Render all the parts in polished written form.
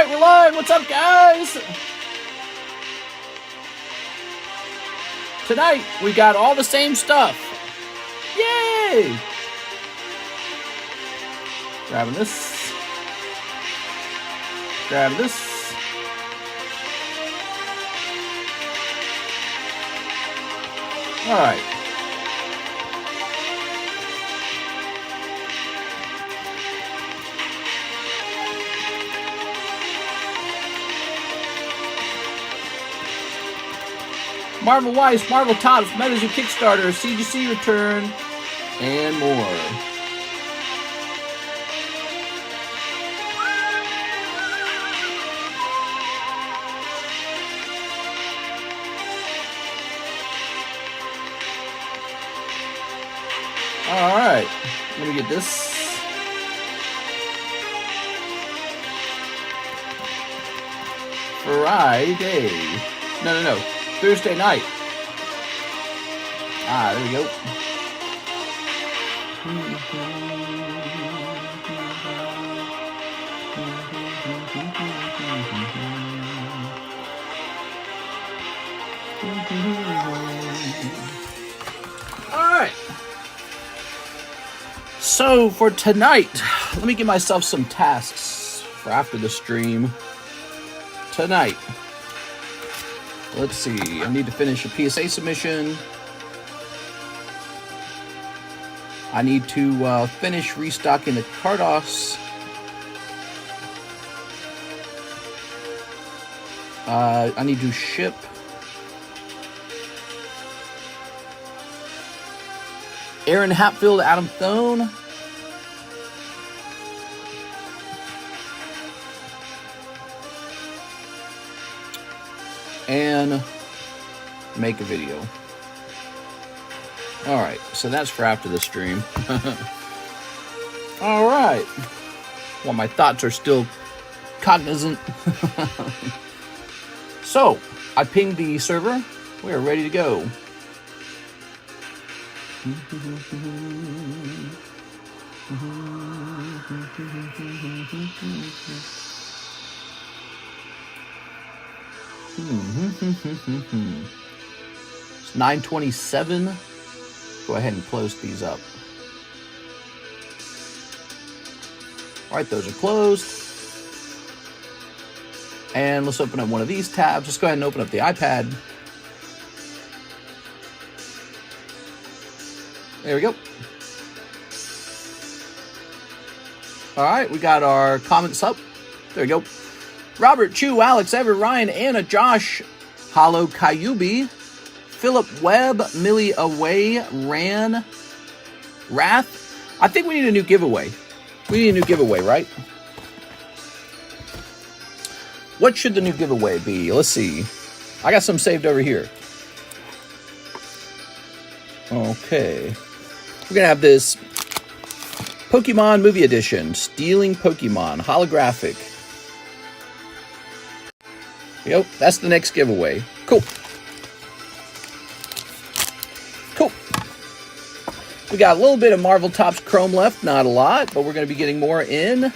Alright, we're live. What's up, guys? Tonight, we got all the same stuff. Yay! Grabbing this. Grab this. Alright. Marvel Weiss, Marvel Tops, Metazoo Kickstarter, CGC Return, and more. Alright, let me get this. Friday. No. Thursday night. There we go. All right. So for tonight, let me give myself some tasks for after the stream. Tonight. Let's see, I need to finish a PSA submission. I need to finish restocking the Cardos. I need to ship Aaron Hatfield, Adam Thone. And make a video. Alright, so that's for after the stream. Alright. Well, my thoughts are still cognizant. So, I pinged the server. We are ready to go. It's 9:27. Go ahead and close these up. All right, those are closed. And let's open up one of these tabs. Let's go ahead and open up the iPad. There we go. All right, we got our comments up. There we go. Robert, Chu, Alex, Ever, Ryan, Anna, Josh, Holo Kayubi, Philip Webb, Millie Away, Ran, Wrath. I think we need a new giveaway. We need a new giveaway, right? What should the new giveaway be? Let's see. I got some saved over here. Okay. We're going to have this Pokemon Movie Edition, Stealing Pokemon, holographic. Yep, that's the next giveaway. Cool. Cool. We got a little bit of Marvel Topps Chrome left. Not a lot, but we're going to be getting more in.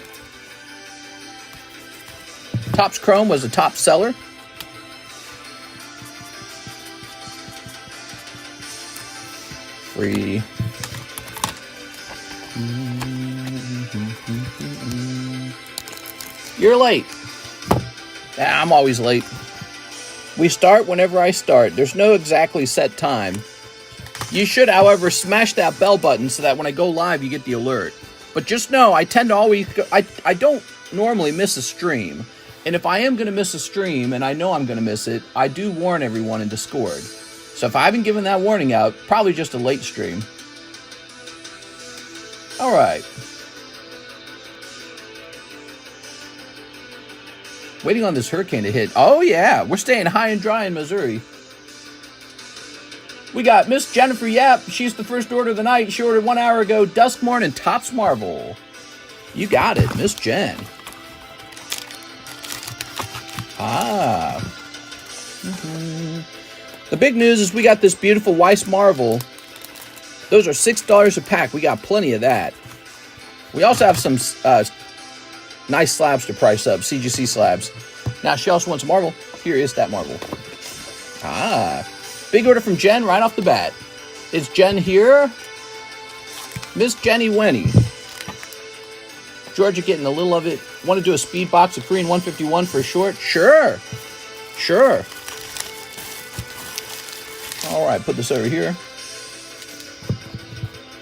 Topps Chrome was a top seller. Free. You're late. I'm always late. We start whenever I start. There's no exactly set time. You should, however, smash that bell button so that when I go live, you get the alert. But just know, I tend to always go, I don't normally miss a stream. And if I am going to miss a stream, and I know I'm going to miss it, I do warn everyone in Discord. So if I haven't given that warning out, probably just a late stream. All right. Waiting on this hurricane to hit. Oh, yeah. We're staying high and dry in Missouri. We got Miss Jennifer Yap. She's the first order of the night. She ordered 1 hour ago. Duskmorn and Topps Marvel. You got it, Miss Jen. The big news is we got this beautiful Weiss Marvel. Those are $6 a pack. We got plenty of that. We also have some Nice slabs to price up. CGC slabs. Now, she also wants Marvel. Here is that Marvel. Ah. Big order from Jen right off the bat. Is Jen here? Miss Jenny Wenny. Georgia getting a little of it. Want to do a speed box of Korean 151 for a short? Sure. Sure. All right, put this over here.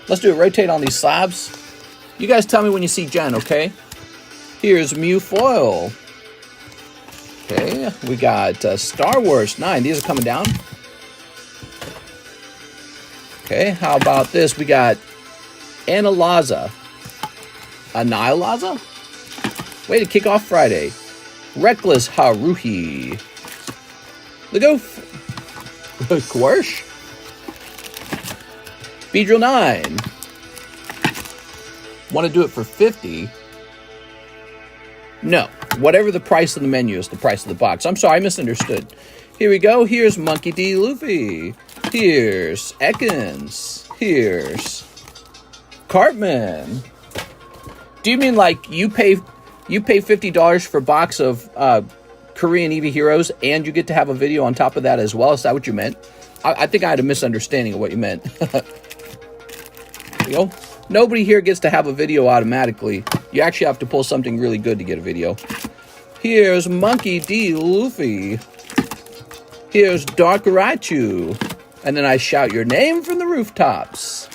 Let's do a rotate on these slabs. You guys tell me when you see Jen, okay? Here's Mew Foil. Okay, we got Star Wars 9. These are coming down. Okay, how about this? We got Analaza. Annihilaza? Way to kick off Friday. Reckless Haruhi. The Goof. Quirsch. Beedrill 9. Want to do it for 50? No. Whatever the price of the menu is the price of the box. I'm sorry, I misunderstood. Here we go. Here's Monkey D. Luffy. Here's Ekans. Here's Cartman. Do you mean like you pay $50 for a box of Korean Eevee Heroes and you get to have a video on top of that as well? Is that what you meant? I think I had a misunderstanding of what you meant. There you go. Nobody here gets to have a video automatically. You actually have to pull something really good to get a video. Here's Monkey D. Luffy. Here's Dark Raichu. And then I shout your name from the rooftops.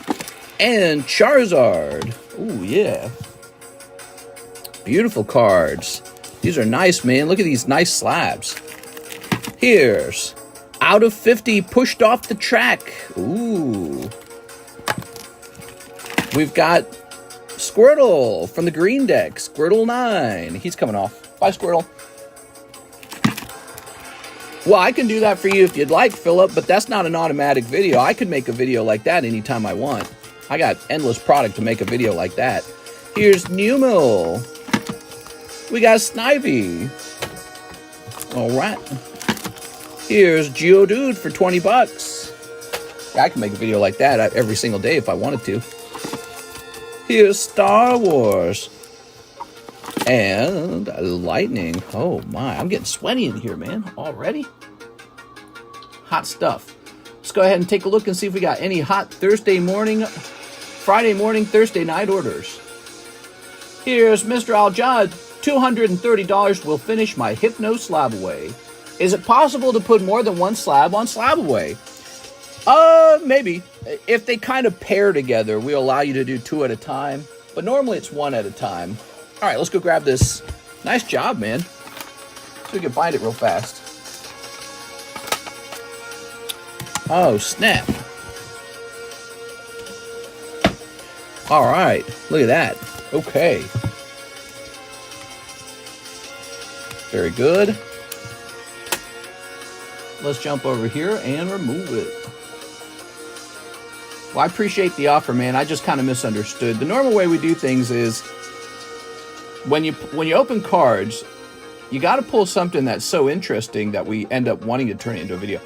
And Charizard. Ooh, yeah. Beautiful cards. These are nice, man. Look at these nice slabs. Here's Out of 50 pushed off the track. Ooh. We've got Squirtle from the green deck. Squirtle 9. He's coming off. Bye, Squirtle. Well, I can do that for you if you'd like, Philip, but that's not an automatic video. I could make a video like that anytime I want. I got endless product to make a video like that. Here's Numel. We got Snivy. All right. Here's Geodude for 20 bucks. I can make a video like that every single day if I wanted to. Here's Star Wars. And Lightning. Oh my, I'm getting sweaty in here, man. Already? Hot stuff. Let's go ahead and take a look and see if we got any hot Thursday morning, Friday morning, Thursday night orders. Here's Mr. Aljad. $230 will finish my Hypno Slab Away. Is it possible to put more than one slab on Slab Away? Maybe. If they kind of pair together, we'll allow you to do 2 at a time. But normally it's 1 at a time. All right, let's go grab this. Nice job, man. So we can bind it real fast. Oh, snap. All right, look at that. Okay. Very good. Let's jump over here and remove it. Well, I appreciate the offer, man. I just kind of misunderstood. The normal way we do things is when you open cards, you got to pull something that's so interesting that we end up wanting to turn it into a video.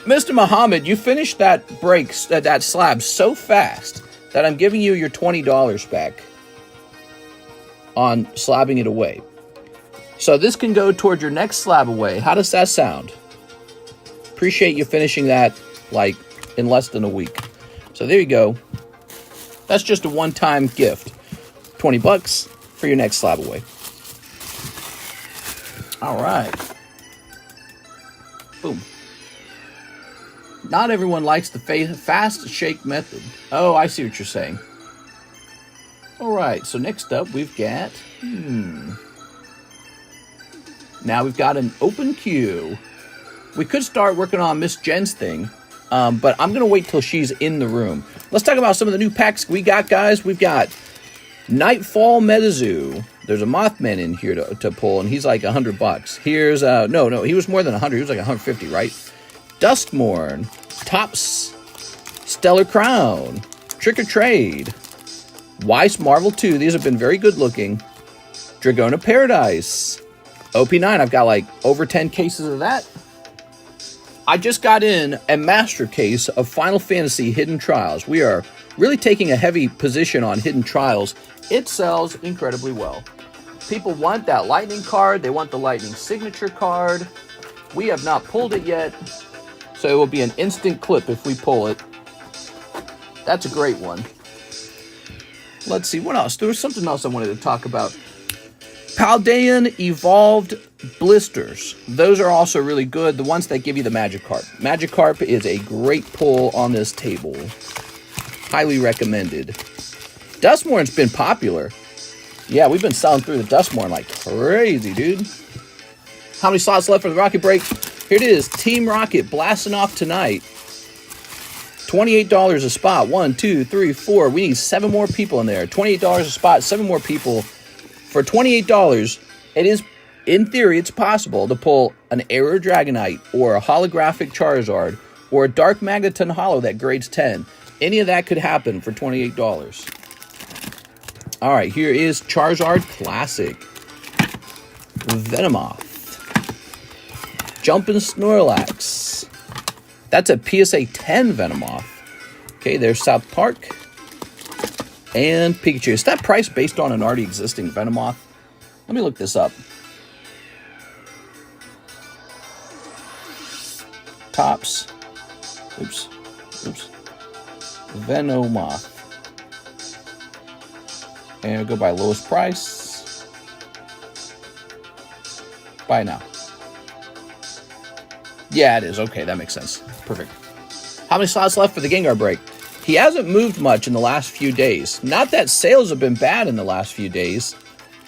Mr. Muhammad, you finished that break, that slab so fast that I'm giving you your $20 back on slabbing it away. So this can go toward your next slab away. How does that sound? Appreciate you finishing that like in less than a week. So there you go. That's just a one-time gift. 20 bucks for your next slab away. All right. Boom. Not everyone likes the fast shake method. Oh, I see what you're saying. All right, so next up we've got... Now we've got an open queue. We could start working on Miss Jen's thing, but I'm going to wait till she's in the room. Let's talk about some of the new packs we got, guys. We've got Nightfall Metazoo. There's a Mothman in here to pull, and he's like $100. Here's, no, he was more than 100. He was like 150, right? Duskmorn, Tops, Stellar Crown, Trick or Trade, Weiss Marvel 2. These have been very good looking. Dragona Paradise, OP9. I've got like over 10 cases of that. I just got in a master case of Final Fantasy Hidden Trials. We are really taking a heavy position on Hidden Trials. It sells incredibly well. People want that lightning card. They want the lightning signature card. We have not pulled it yet, so it will be an instant clip if we pull it. That's a great one. Let's see, what else? There was something else I wanted to talk about. Paldean Evolved Blisters. Those are also really good. The ones that give you the Magikarp. Magikarp is a great pull on this table. Highly recommended. Duskmorn's been popular. Yeah, we've been selling through the Duskmorn like crazy, dude. How many slots left for the Rocket Break? Here it is. Team Rocket blasting off tonight. $28 a spot. 1, 2, 3, 4. We need 7 more people in there. $28 a spot. 7 more people. For $28, it is, in theory, it's possible to pull an Aero Dragonite or a holographic Charizard or a Dark Magneton Holo that grades 10. Any of that could happen for $28. All right, here is Charizard Classic. Venomoth. Jumpin' Snorlax. That's a PSA 10 Venomoth. Okay, there's South Park. And Pikachu. Is that price based on an already existing Venomoth? Let me look this up. Tops. Oops. Venomoth. And I'll go by lowest price. Buy now. Yeah, it is. Okay, that makes sense. Perfect. How many slots left for the Gengar break? He hasn't moved much in the last few days. Not that sales have been bad in the last few days.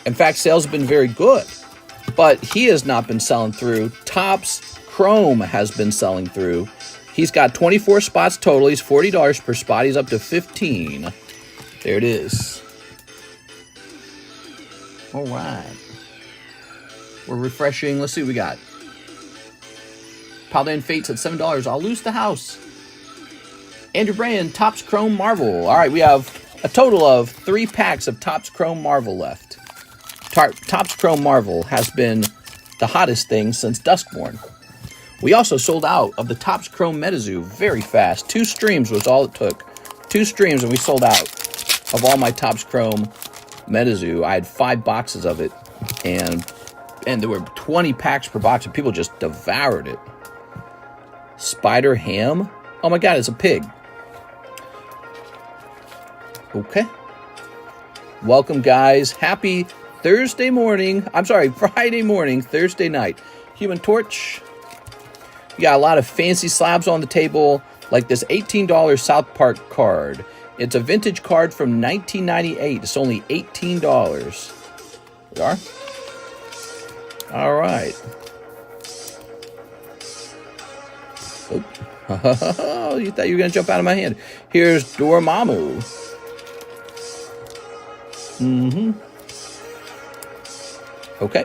In fact, sales have been very good. But he has not been selling through. Topps Chrome has been selling through. He's got 24 spots total. He's $40 per spot. He's up to 15. There it is. All right. We're refreshing. Let's see what we got. Paldean Fates at $7. I'll lose the house. Andrew Brand, Topps Chrome Marvel. All right, we have a total of 3 packs of Topps Chrome Marvel left. Topps Chrome Marvel has been the hottest thing since Duskmorn. We also sold out of the Topps Chrome Metazoo very fast. 2 streams was all it took. 2 streams and we sold out of all my Topps Chrome Metazoo. I had 5 boxes of it, and there were 20 packs per box, and people just devoured it. Spider Ham? Oh my god, it's a pig. Okay. Welcome, guys. Happy Thursday morning. I'm sorry, Friday morning, Thursday night. Human Torch. We got a lot of fancy slabs on the table, like this $18 South Park card. It's a vintage card from 1998. It's only $18. We are? All right. Oh, you thought you were going to jump out of my hand. Here's Dormammu. Okay.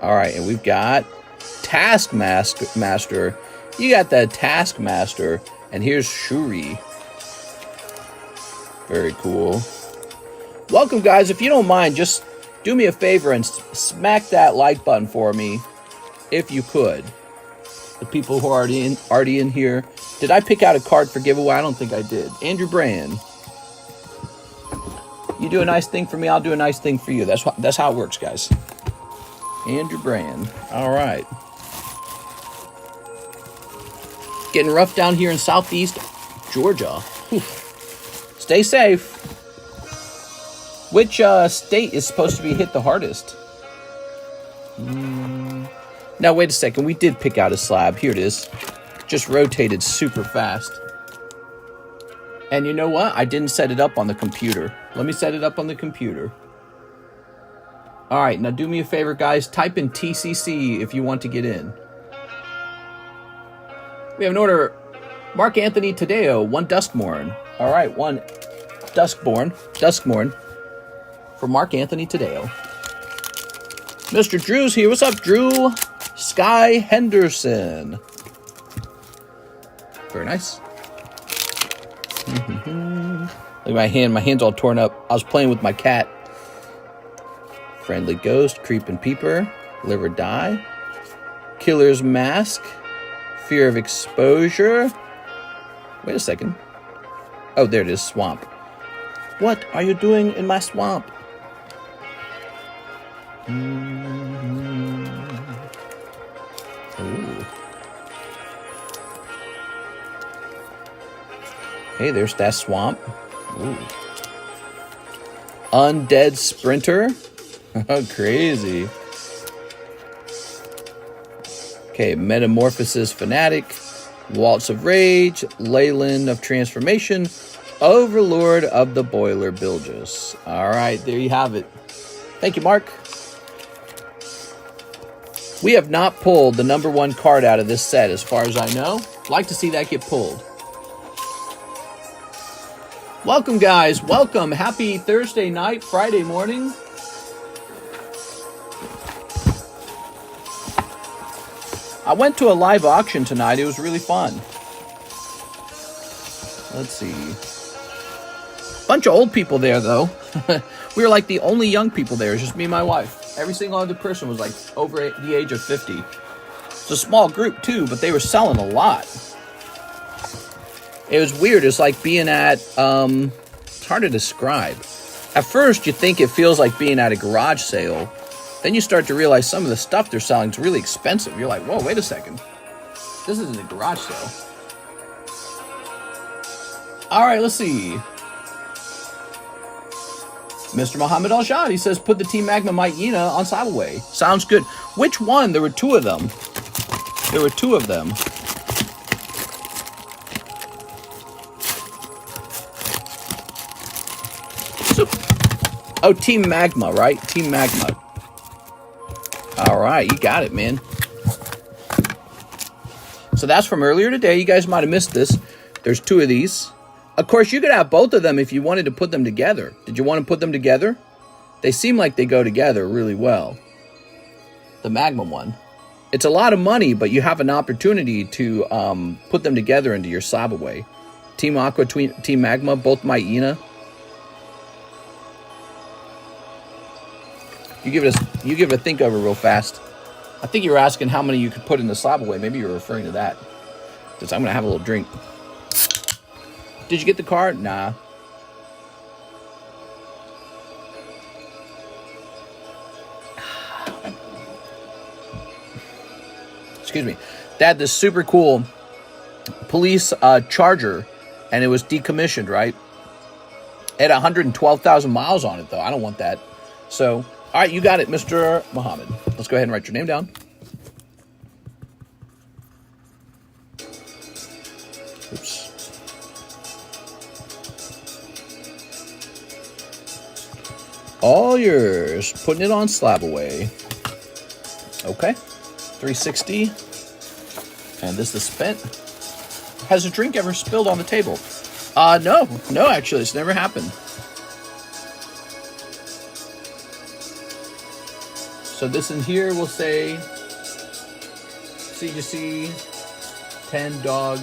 All right, and we've got Taskmaster. You got that Taskmaster, and here's Shuri. Very cool. Welcome, guys. If you don't mind, just do me a favor and smack that like button for me, if you could. The people who are already in here. Did I pick out a card for giveaway? I don't think I did. Andrew Brand. You do a nice thing for me, I'll do a nice thing for you. That's how it works, guys. Andrew Brand. All right. Getting rough down here in southeast Georgia. Whew. Stay safe. Which state is supposed to be hit the hardest? Now, wait a second. We did pick out a slab. Here it is. Just rotated super fast. And you know what? I didn't set it up on the computer. Let me set it up on the computer. All right. Now, do me a favor, guys. Type in TCC if you want to get in. We have an order. Mark Anthony Tadeo, 1 Duskmorn. All right. 1 Duskmorn. For Mark Anthony Tadeo. Mr. Drew's here. What's up, Drew? Sky Henderson. Very nice. Look at my hand. My hand's all torn up. I was playing with my cat. Friendly Ghost. Creepin' Peeper. Live or Die. Killer's Mask. Fear of Exposure. Wait a second. Oh, there it is. Swamp. What are you doing in my swamp? Ooh. Hey, there's that swamp. Ooh. Undead Sprinter. Oh, crazy. Okay, Metamorphosis Fanatic, Waltz of Rage, Leyland of Transformation, Overlord of the Boiler Bilges. All right, there you have it. Thank you, Mark. We have not pulled the number 1 card out of this set, as far as I know. I'd like to see that get pulled. Welcome, guys. Welcome. Happy Thursday night, Friday morning. I went to a live auction tonight. It was really fun. Let's see. Bunch of old people there, though. We were like the only young people there. It was just me and my wife. Every single other person was like over the age of 50. It's a small group, too, but they were selling a lot. It was weird. It's like being at, it's hard to describe. At first, you think it feels like being at a garage sale. Then you start to realize some of the stuff they're selling is really expensive. You're like, whoa, wait a second. This isn't a garage sale. All right, let's see. Mr. Muhammad Al-Shad, he says, put the Team Magma Myena on Saddleway. Sounds good. Which one? There were 2 of them. There were 2 of them. So, oh, Team Magma, right? Team Magma. All right, you got it, man. So that's from earlier today. You guys might have missed this. There's 2 of these. Of course, you could have both of them if you wanted to put them together. Did you want to put them together? They seem like they go together really well. The Magma one. It's a lot of money, but you have an opportunity to put them together into your Slabaway. Team Aqua, Team Magma, both Myena. You give it a think over real fast. I think you were asking how many you could put in the Slabaway. Maybe you were referring to that. Because I'm going to have a little drink. Did you get the card? Nah. Excuse me. They had this super cool police Charger, and it was decommissioned, right? It had 112,000 miles on it, though. I don't want that. So... all right, you got it, Mr. Muhammad. Let's go ahead and write your name down. Oops. All yours. Putting it on Slabaway. Okay. 360. And this is spent. Has a drink ever spilled on the table? No. No, actually. It's never happened. So this in here will say CGC 10 dog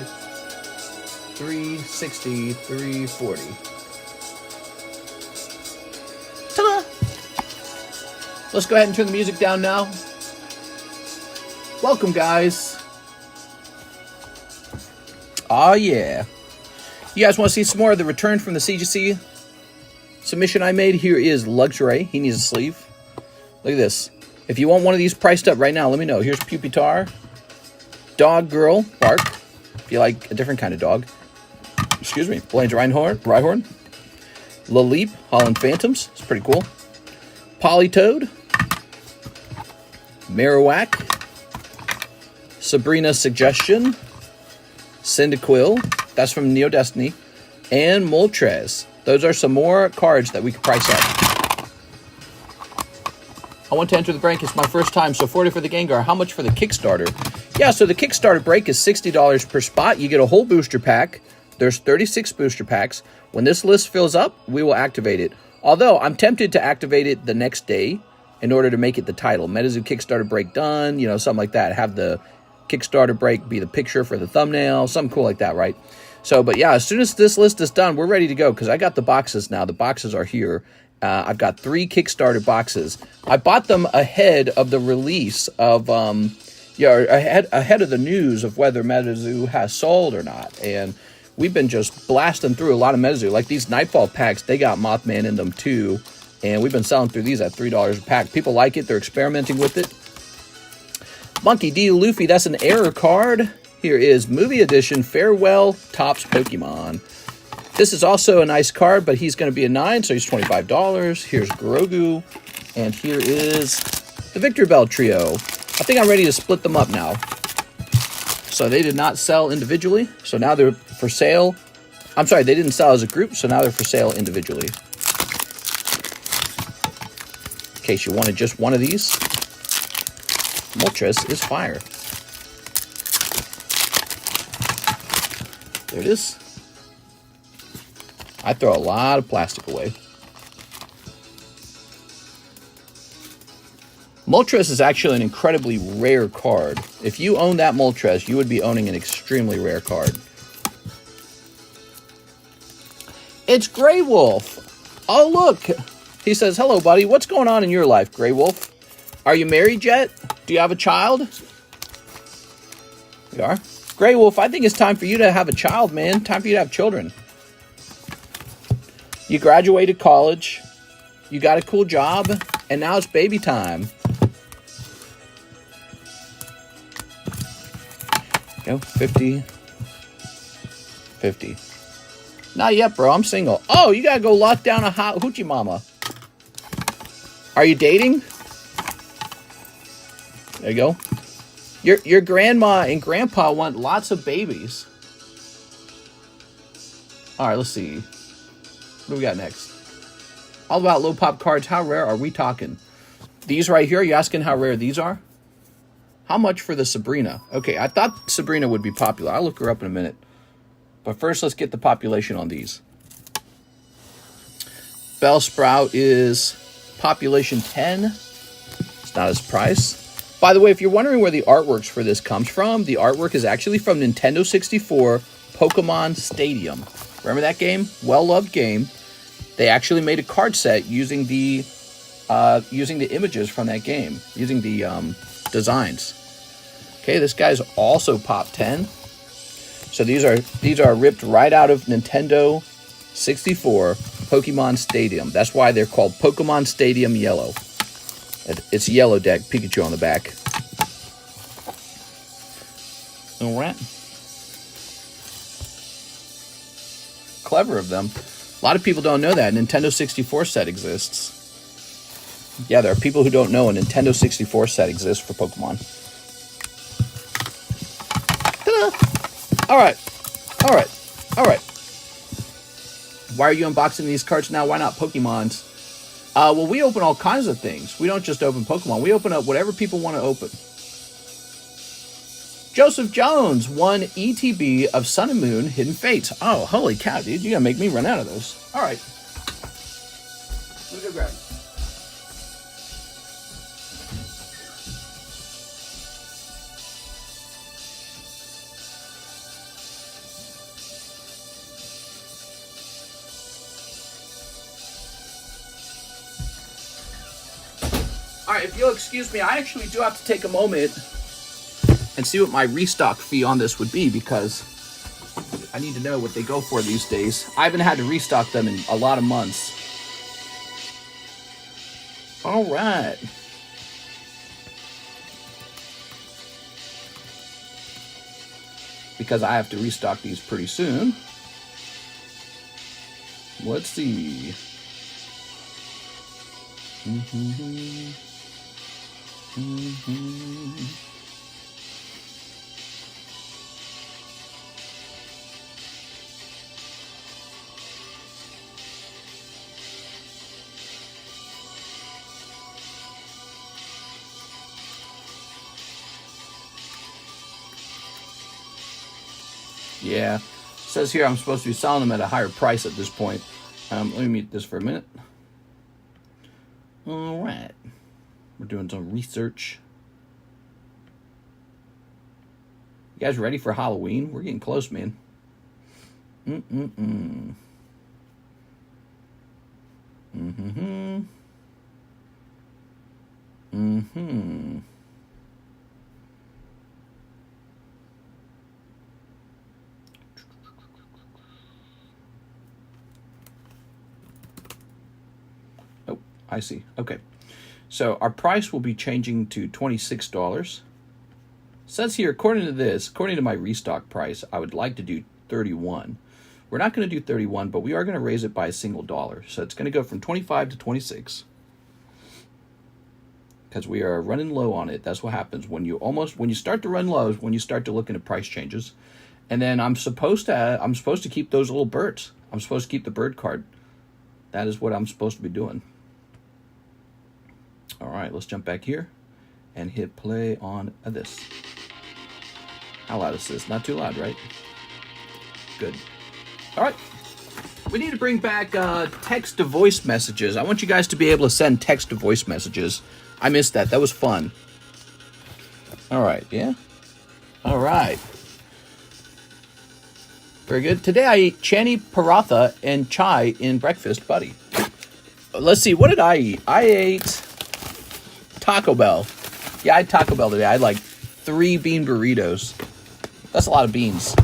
360 340. Ta-da! Let's go ahead and turn the music down now. Welcome, guys. Oh yeah. You guys want to see some more of the return from the CGC submission I made? Here is Luxury. He needs a sleeve. Look at this. If you want one of these priced up right now, let me know. Here's Pupitar, Dog Girl, Bark, if you like a different kind of dog. Excuse me. Blaine's Rhyhorn. Laleep, Holland Phantoms. It's pretty cool. Polytoad. Marowak. Sabrina Suggestion. Cyndaquil. That's from Neo Destiny. And Moltres. Those are some more cards that we could price up. I want to enter the break. It's my first time. So 40 for the Gengar. How much for the Kickstarter? Yeah, so the Kickstarter break is $60 per spot. You get a whole booster pack. There's 36 booster packs. When this list fills up, we will activate it. Although, I'm tempted to activate it the next day in order to make it the title. Metazoo Kickstarter break done. You know, something like that. Have the Kickstarter break be the picture for the thumbnail. Something cool like that, right? So, but yeah, as soon as this list is done, we're ready to go. Because I got the boxes now. The boxes are here. I've got 3 Kickstarter boxes. I bought them ahead of the release of, ahead of the news of whether Metazoo has sold or not. And we've been just blasting through a lot of Metazoo. Like these Nightfall packs, they got Mothman in them too. And we've been selling through these at $3 a pack. People like it. They're experimenting with it. Monkey D. Luffy, that's an error card. Here is Movie Edition Farewell Topps Pokemon. This is also a nice card, but he's going to be a 9, so he's $25. Here's Grogu. And here is the Victor Bell Trio. I think I'm ready to split them up now. So they did not sell individually. So now they're for sale. I'm sorry, they didn't sell as a group, so now they're for sale individually. In case you wanted just one of these. Moltres is fire. There it is. I throw a lot of plastic away. Moltres is actually an incredibly rare card. If you own that Moltres, you would be owning an extremely rare card. It's Grey Wolf. Oh, look. He says, hello, buddy. What's going on in your life, Grey Wolf? Are you married yet? Do you have a child? You are? Grey Wolf, I think it's time for you to have a child, man. Time for you to have children. You graduated college. You got a cool job. And now it's baby time. Go, 50. 50. Not yet, bro. I'm single. Oh, you gotta go lock down a hot hoochie mama. Are you dating? There you go. Your grandma and grandpa want lots of babies. All right, let's see. What do we got next? All about low pop cards. How rare are we talking? These right here, you asking how rare these are? How much for the Sabrina? Okay, I thought Sabrina would be popular. I'll look her up in a minute. But first, let's get the population on these. Bellsprout is population 10. It's not its price. By the way, if you're wondering where the artworks for this comes from, the artwork is actually from Nintendo 64 Pokemon Stadium. Remember that game? Well-loved game. They actually made a card set using the images from that game, using the designs. Okay, this guy's also pop 10. So these are ripped right out of Nintendo 64 Pokemon Stadium. That's why they're called Pokemon Stadium Yellow. It's yellow deck, Pikachu on the back. All right. Clever of them. A lot of people don't know that a Nintendo 64 set exists. Yeah, there are people who don't know a Nintendo 64 set exists for Pokemon. Ta-da! All right. Why are you unboxing these cards now? Why not Pokemons? Well, we open all kinds of things. We don't just open Pokemon. We open up whatever people want to open. Joseph Jones won ETB of Sun and Moon Hidden Fates. Oh, holy cow, dude. You're going to make me run out of those. All right. Let me go grab them. All right, if you'll excuse me, I actually do have to take a moment and see what my restock fee on this would be, because I need to know what they go for these days. I haven't had to restock them in a lot of months. All right. Because I have to restock these pretty soon. Let's see. Yeah, it says here I'm supposed to be selling them at a higher price at this point. Let me mute this for a minute. All right, we're doing some research. You guys ready for Halloween? We're getting close, man. I see. Okay. So our price will be changing to $26. Says here, according to my restock price, I would like to do 31. We're not going to do 31, but we are going to raise it by a single dollar. So it's going to go from 25 to 26. Because we are running low on it. That's what happens when you start to run low, when you start to look into price changes. And then I'm supposed to keep those little birds. I'm supposed to keep the bird card. That is what I'm supposed to be doing. All right, let's jump back here and hit play on this. How loud is this? Not too loud, right? Good. All right. We need to bring back text to voice messages. I want you guys to be able to send text to voice messages. I missed that. That was fun. All right, yeah? All right. Very good. Today I ate chani paratha and chai in breakfast, buddy. Let's see, what did I eat? I ate Taco Bell. Yeah, I had Taco Bell today. I had like 3 bean burritos. That's a lot of beans.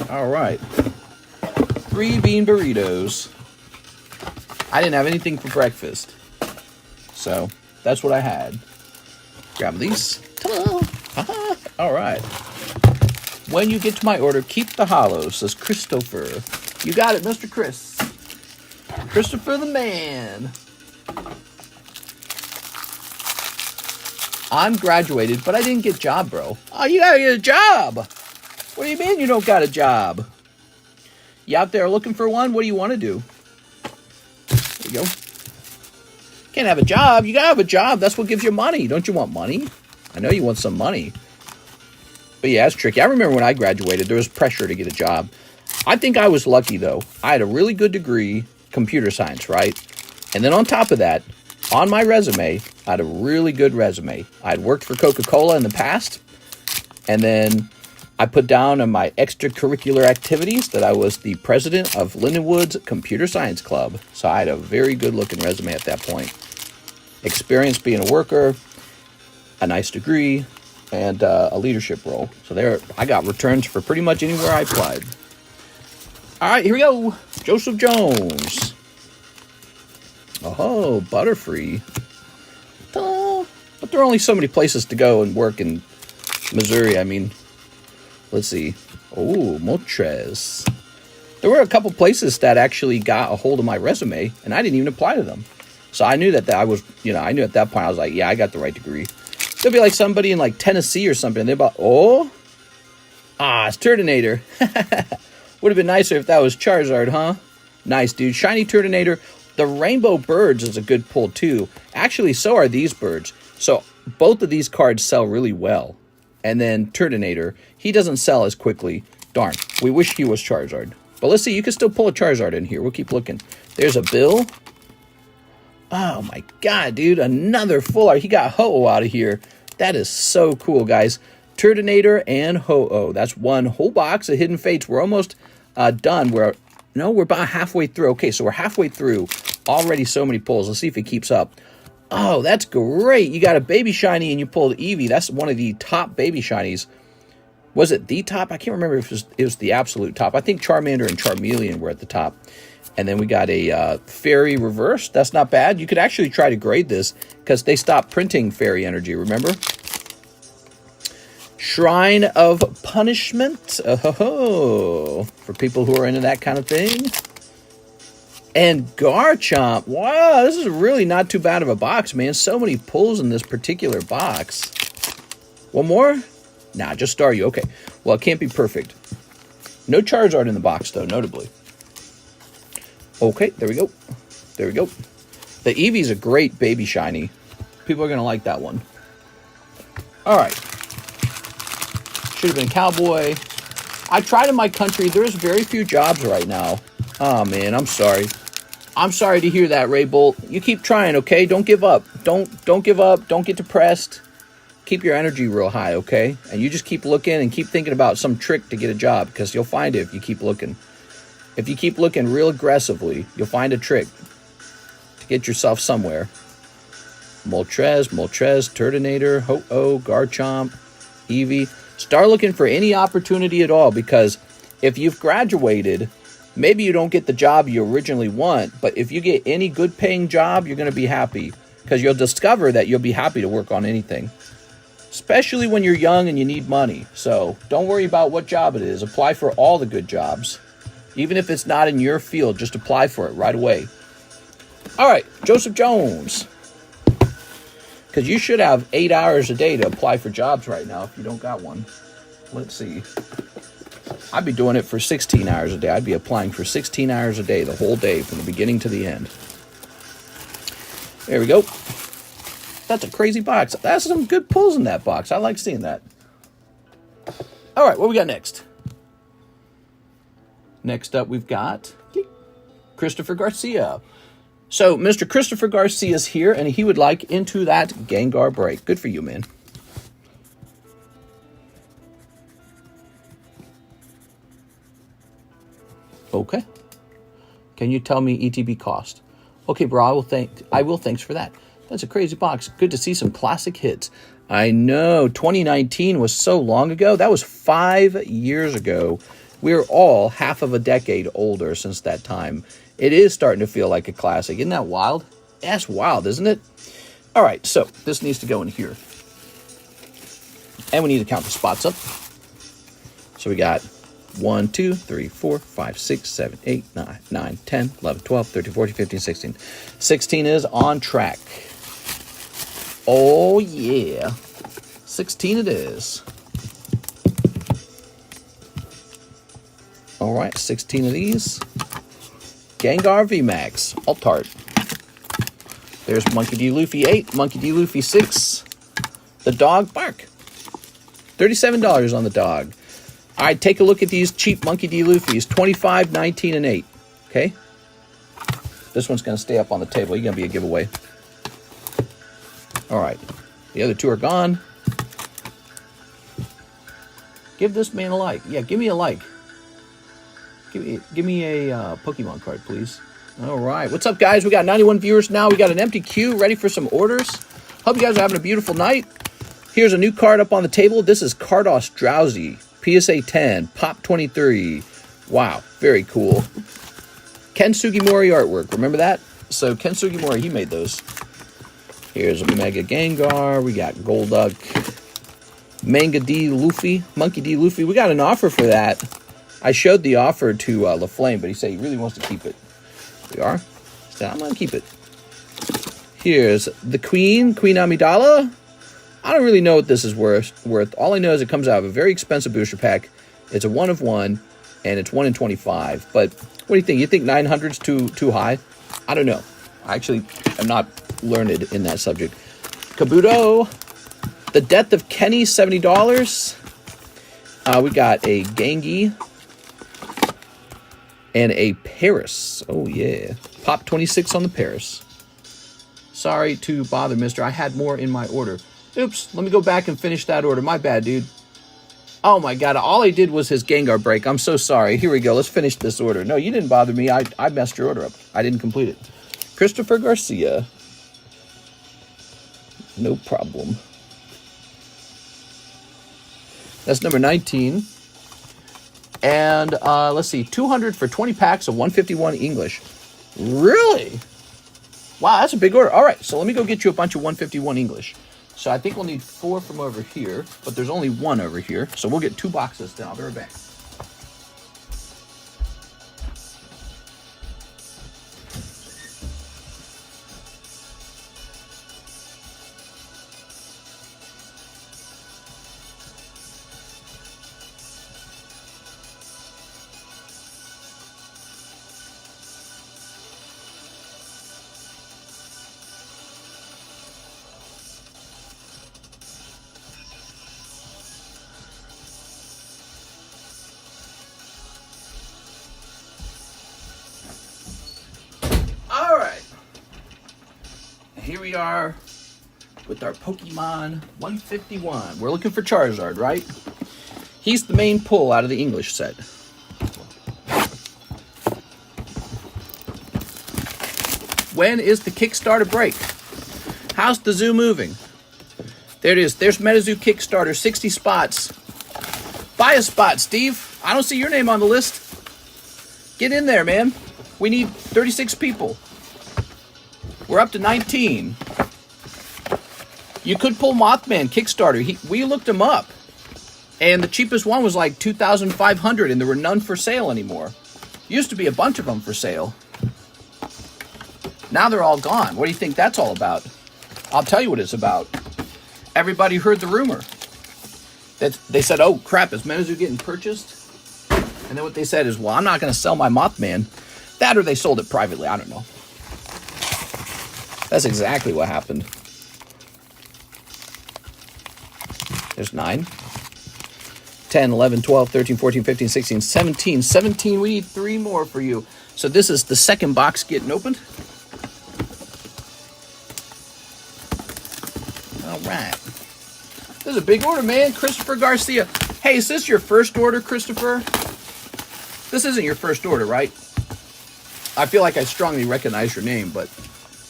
All right. 3 bean burritos. I didn't have anything for breakfast. So, that's what I had. Grab these. Ta-da! All right. When you get to my order, keep the hollow, says Christopher. You got it, Mr. Chris. Christopher the man. I'm graduated, but I didn't get a job, bro. Oh, you gotta get a job. What do you mean you don't got a job? You out there looking for one? What do you want to do? There you go. Can't have a job. You gotta have a job. That's what gives you money. Don't you want money? I know you want some money. But yeah, it's tricky. I remember when I graduated, there was pressure to get a job. I think I was lucky, though. I had a really good degree, computer science, right? And then on top of that, on my resume, I had a really good resume. I had worked for Coca-Cola in the past. And then I put down in my extracurricular activities that I was the president of Lindenwood's Computer Science Club. So I had a very good-looking resume at that point. Experience being a worker, a nice degree, and a leadership role. So there, I got returns for pretty much anywhere I applied. All right, here we go. Joseph Jones. Oh, Butterfree. Ta-da. But there are only so many places to go and work in Missouri. I mean, let's see. Oh, Motres. There were a couple places that actually got a hold of my resume, and I didn't even apply to them. So I knew that I was, I knew at that point, I was like, yeah, I got the right degree. There'll be like somebody in like Tennessee or something. And they're about, it's Turtonator. Would have been nicer if that was Charizard, huh? Nice, dude. Shiny Turtonator. The Rainbow Birds is a good pull, too. Actually, so are these birds. So both of these cards sell really well. And then Turtonator, he doesn't sell as quickly. Darn, we wish he was Charizard. But let's see, you can still pull a Charizard in here. We'll keep looking. There's a Bill. Oh my god, dude, another full art. He got Ho-Oh out of here. That is so cool, guys. Turtonator and Ho-Oh. That's one whole box of Hidden Fates. We're almost done. We're about halfway through. Okay, so we're halfway through. Already so many pulls. Let's see if it keeps up. Oh, that's great. You got a baby shiny and you pulled Eevee. That's one of the top baby shinies. Was it the top? I can't remember if it was the absolute top. I think Charmander and Charmeleon were at the top. And then we got a Fairy Reverse. That's not bad. You could actually try to grade this because they stopped printing Fairy Energy, remember? Shrine of Punishment. Oh, for people who are into that kind of thing. And Garchomp. Wow, this is really not too bad of a box, man. So many pulls in this particular box. One more? Nah, just Staryu. Okay. Well, it can't be perfect. No Charizard in the box, though, notably. Okay, there we go. There we go. The Eevee's a great baby shiny. People are going to like that one. All right. Should have been Cowboy. I tried in my country. There's very few jobs right now. Oh, man, I'm sorry. I'm sorry to hear that, Ray Bolt. You keep trying, okay? Don't give up. Don't give up. Don't get depressed. Keep your energy real high, okay? And you just keep looking and keep thinking about some trick to get a job because you'll find it if you keep looking. If you keep looking real aggressively, you'll find a trick to get yourself somewhere. Moltres, Turtonator, Ho-Oh, Garchomp, Eevee. Start looking for any opportunity at all because if you've graduated Maybe you don't get the job you originally want, but if you get any good paying job, you're going to be happy because you'll discover that you'll be happy to work on anything, especially when you're young and you need money. So don't worry about what job it is. Apply for all the good jobs. Even if it's not in your field, just apply for it right away. All right, Joseph Jones. Because you should have 8 hours a day to apply for jobs right now if you don't got one. Let's see. I'd be doing it for 16 hours a day. I'd be applying for 16 hours a day, the whole day, from the beginning to the end. There we go. That's a crazy box. That's some good pulls in that box. I like seeing that. All right, what we got next? Next up, we've got Christopher Garcia. So, Mr. Christopher Garcia's here, and he would like Into That Gengar Break. Good for you, man. Okay. Can you tell me ETB cost? Okay, bro, I will. Thanks for that. That's a crazy box. Good to see some classic hits. I know, 2019 was so long ago. That was 5 years ago. We're all half of a decade older since that time. It is starting to feel like a classic. Isn't that wild? That's wild, isn't it? All right, so this needs to go in here. And we need to count the spots up. So we got 1, 2, 3, 4, 5, 6, 7, 8, 9, 10, 11, 12, 13, 14, 15, 16. 16 is on track. Oh, yeah. 16 it is. All right, 16 of these. Gengar VMAX, Alt-Art. There's Monkey D. Luffy 8, Monkey D. Luffy 6. The dog Bark. $37 on the dog. All right, take a look at these cheap Monkey D. Luffys. 25, 19, and 8. Okay? This one's going to stay up on the table. You're going to be a giveaway. All right. The other two are gone. Give this man a like. Yeah, give me a like. Give me a Pokemon card, please. All right. What's up, guys? We got 91 viewers now. We got an empty queue ready for some orders. Hope you guys are having a beautiful night. Here's a new card up on the table. This is Cardos Drowsy. PSA 10. Pop 23. Wow. Very cool. Ken Sugimori artwork. Remember that? So Ken Sugimori, he made those. Here's a Mega Gengar. We got Golduck. Manga D. Luffy. Monkey D. Luffy. We got an offer for that. I showed the offer to LaFlame, but he said he really wants to keep it. We are. So I'm going to keep it. Here's the Queen Amidala. I don't really know what this is worth. All I know is it comes out of a very expensive booster pack. It's a 1 of 1, and it's 1 in 25. But what do you think? You think 900's too high? I don't know. I actually am not learned in that subject. Kabuto. The Death of Kenny, $70. We got a Gengi. And a Paris. Oh, yeah. Pop 26 on the Paris. Sorry to bother, mister. I had more in my order. Oops. Let me go back and finish that order. My bad, dude. Oh, my God. All I did was his Gengar break. I'm so sorry. Here we go. Let's finish this order. No, you didn't bother me. I messed your order up. I didn't complete it. Christopher Garcia. No problem. That's number 19. And let's see, 200 for 20 packs of 151 English. Really? Wow, that's a big order. All right, so let me go get you a bunch of 151 English. So I think we'll need 4 from over here, but there's only 1 over here. So we'll get 2 boxes then. I'll be right back. Here we are with our Pokemon 151. We're looking for Charizard, right? He's the main pull out of the English set. When is the Kickstarter break? How's the zoo moving? There it is. There's Metazoo Kickstarter, 60 spots. Buy a spot, Steve. I don't see your name on the list. Get in there, man. We need 36 people. We're up to 19. You could pull Mothman Kickstarter. We looked him up. And the cheapest one was like 2,500, and there were none for sale anymore. Used to be a bunch of them for sale. Now they're all gone. What do you think that's all about? I'll tell you what it's about. Everybody heard the rumor. That they said, oh crap, is Metazoo getting purchased? And then what they said is, well, I'm not going to sell my Mothman. That or they sold it privately. I don't know. That's exactly what happened. There's 9. 10, 11, 12, 13, 14, 15, 16, 17. 17, we need 3 more for you. So this is the second box getting opened. All right. This is a big order, man. Christopher Garcia. Hey, is this your first order, Christopher? This isn't your first order, right? I feel like I strongly recognize your name, but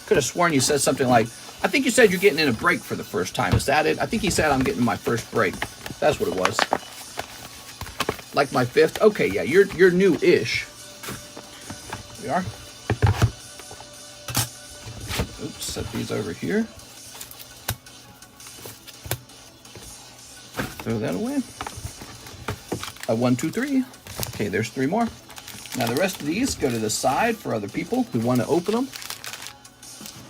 could have sworn you said something like, I think you said you're getting in a break for the first time. Is that it? I think he said I'm getting my first break. That's what it was. Like my 5th? Okay, yeah, you're new-ish. Here we are. Oops, set these over here. Throw that away. 1, 2, 3. Okay, there's 3 more. Now the rest of these go to the side for other people who want to open them.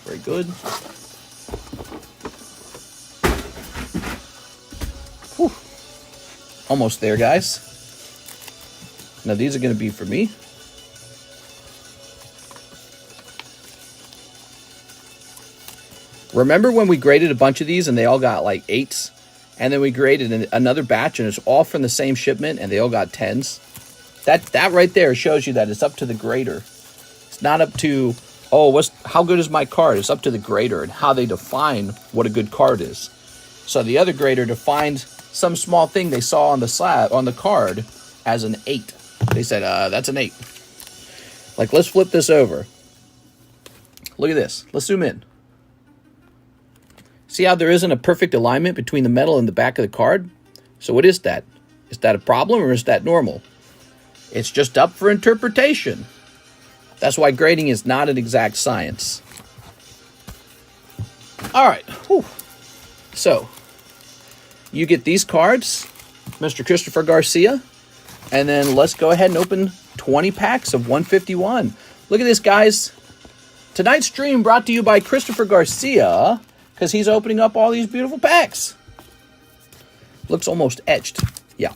Very good. Whew. Almost there, guys. Now these are going to be for me. Remember when we graded a bunch of these and they all got like 8s? And then we graded another batch and it's all from the same shipment and they all got 10s? That right there shows you that it's up to the grader. It's not up to, oh, how good is my card? It's up to the grader and how they define what a good card is. So the other grader defined some small thing they saw on the slab, on the card, as an 8. They said, that's an 8. Like, let's flip this over. Look at this. Let's zoom in. See how there isn't a perfect alignment between the metal and the back of the card? So what is that? Is that a problem or is that normal? It's just up for interpretation. That's why grading is not an exact science. All right. Whew. So, you get these cards, Mr. Christopher Garcia, and then let's go ahead and open 20 packs of 151. Look at this, guys. Tonight's stream brought to you by Christopher Garcia, because he's opening up all these beautiful packs. Looks almost etched. Yeah.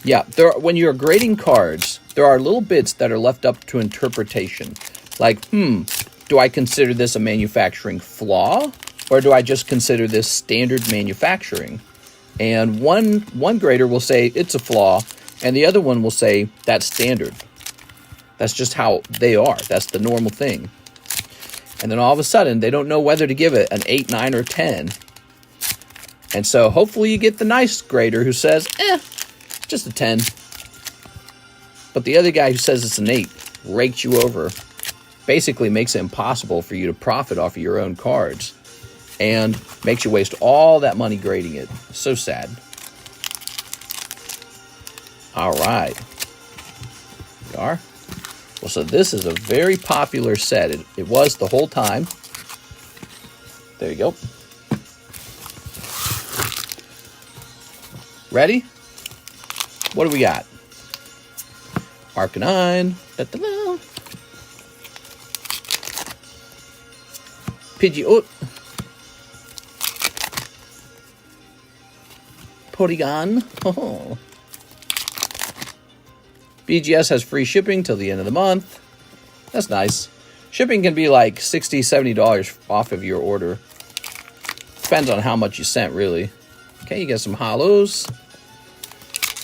Yeah, when you're grading cards, there are little bits that are left up to interpretation. Like, do I consider this a manufacturing flaw? Or do I just consider this standard manufacturing? And one grader will say it's a flaw, and the other one will say that's standard. That's just how they are. That's the normal thing. And then all of a sudden, they don't know whether to give it an 8, 9, or 10. And so hopefully you get the nice grader who says, just a 10. But the other guy who says it's an 8 rakes you over. Basically makes it impossible for you to profit off of your own cards. And makes you waste all that money grading it. So sad. All right. We are. Well, so this is a very popular set. It was the whole time. There you go. Ready? What do we got? Arcanine. Da-da-da. Pidgeot. Porygon. Oh. BGS has free shipping till the end of the month. That's nice. Shipping can be like $60, $70 off of your order. Depends on how much you sent, really. Okay, you get some holos.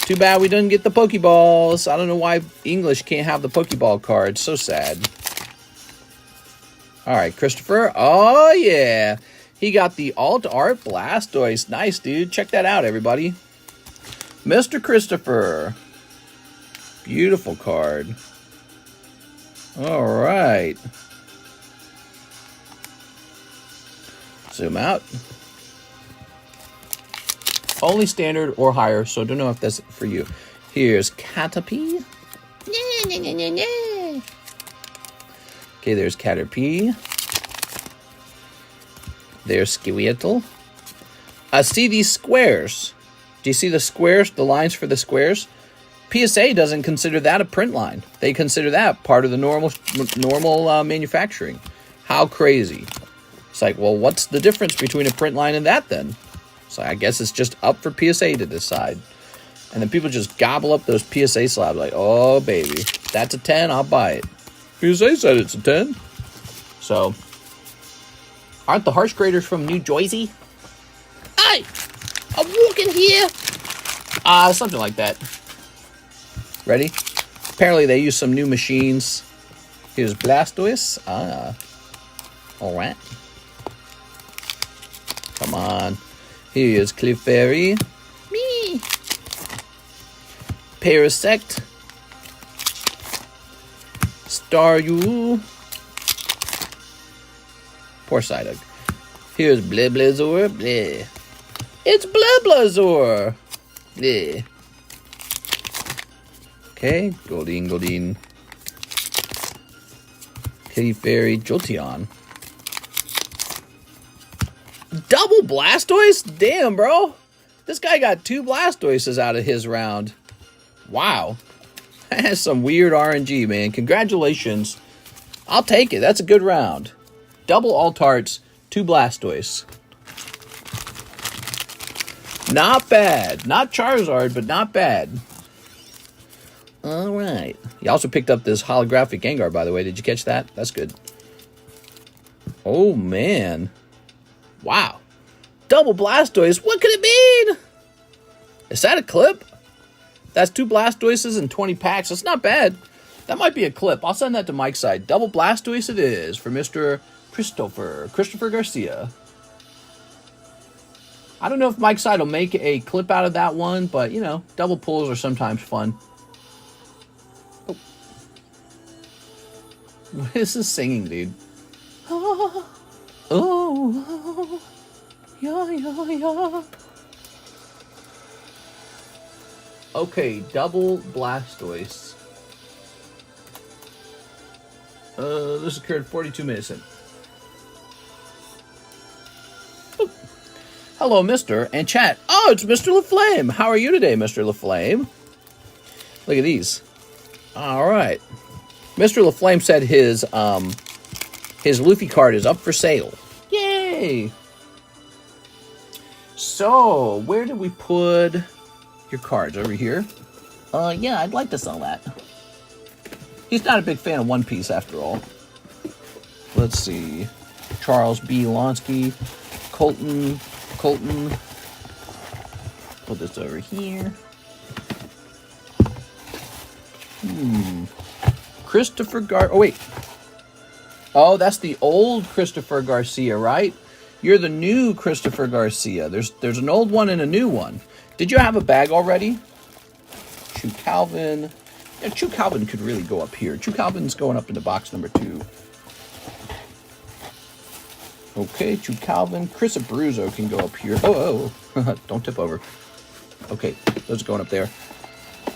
Too bad we didn't get the Pokeballs. I don't know why English can't have the Pokeball cards. So sad. All right, Christopher. Oh, yeah. He got the Alt Art Blastoise. Nice, dude. Check that out, everybody. Mr. Christopher. Beautiful card. All right. Zoom out. Only standard or higher, so don't know if that's for you. Here's Caterpie. Okay, there's Caterpie. There's Skeweetle. See these squares. Do you see the squares, the lines for the squares? PSA doesn't consider that a print line. They consider that part of the normal manufacturing. How crazy. It's like, well, what's the difference between a print line and that then? So I guess it's just up for PSA to decide. And then people just gobble up those PSA slabs like, oh, baby, that's a 10, I'll buy it. PSA said it's a 10. So, aren't the harsh graders from New Jersey? Hey, I'm walking here. Something like that. Ready? Apparently they use some new machines. Here's Blastoise. Alright. Come on. Here's Clefairy. Me. Parasect. Staryu. Poor Psyduck. Here's Bliblazor. Bleh. It's Bliblazor. Bleh. Okay, Goldeen. Clefairy, Jolteon. Double Blastoise? Damn, bro. This guy got 2 Blastoises out of his round. Wow. That's some weird RNG, man. Congratulations. I'll take it. That's a good round. Double Altarts, 2 Blastoise. Not bad. Not Charizard, but not bad. Alright. You also picked up this holographic Gengar, by the way. Did you catch that? That's good. Oh, man. Wow. Double Blastoise. What could it mean? Is that a clip? That's 2 Blastoises and 20 packs. That's not bad. That might be a clip. I'll send that to Mike's side. Double Blastoise it is for Mr. Christopher Garcia. I don't know if Mike's side will make a clip out of that one, but, you know, double pulls are sometimes fun. Oh. What is this singing, dude? Oh, yeah. Okay, double Blastoise. This occurred 42 minutes in. Oh. Hello, Mr. and chat. Oh, it's Mr. LaFlame. How are you today, Mr. LaFlame? Look at these. All right. Mr. LaFlame said his Luffy card is up for sale. Yay! So, where did we put your cards? Over here? Yeah, I'd like to sell that. He's not a big fan of One Piece, after all. Let's see. Charles B. Lonsky. Colton. Put this over here. Christopher Oh, wait. Oh, that's the old Christopher Garcia, right? You're the new Christopher Garcia. There's an old one and a new one. Did you have a bag already? Chew Calvin. Yeah, Chew Calvin could really go up here. Chew Calvin's going up into box number 2. Okay, Chew Calvin. Chris Abruzzo can go up here. Oh. Don't tip over. Okay, those are going up there.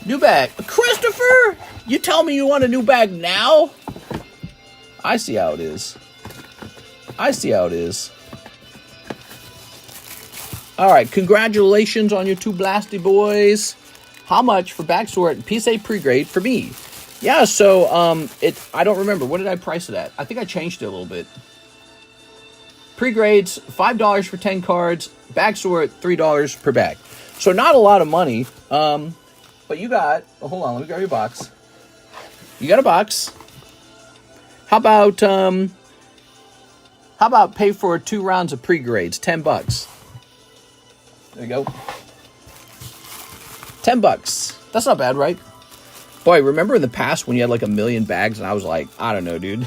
New bag. Christopher! You tell me you want a new bag now? I see how it is. Alright, congratulations on your 2 Blasty boys. How much for back sort and PSA pre-grade for me? Yeah, so, I don't remember. What did I price it at? I think I changed it a little bit. Pre-grades, $5 for 10 cards. Back sort, $3 per bag. So not a lot of money. But you got... Oh, hold on, let me grab your box. You got a box. How about pay for 2 rounds of pre-grades? $10. There you go. $10. That's not bad, right? Boy, remember in the past when you had like 1 million bags and I was like, I don't know, dude.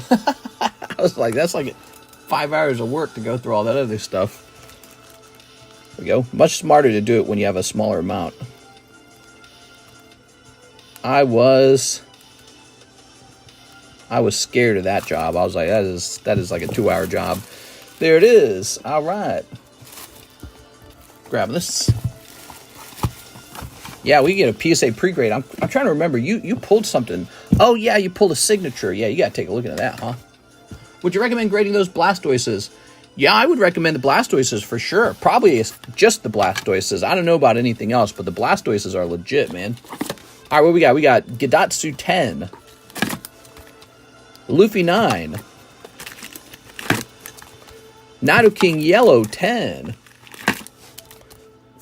I was like, that's like 5 hours of work to go through all that other stuff. There we go. Much smarter to do it when you have a smaller amount. I was scared of that job. I was like, that is like a 2-hour job. There it is. All right. Grab this. Yeah, we get a PSA pre-grade. I'm trying to remember. You pulled something. Oh, yeah, you pulled a signature. Yeah, you got to take a look at that, huh? Would you recommend grading those Blastoises? Yeah, I would recommend the Blastoises for sure. Probably just the Blastoises. I don't know about anything else, but the Blastoises are legit, man. All right, what we got? We got Gidatsu 10. Luffy 9. Nidoking Yellow 10.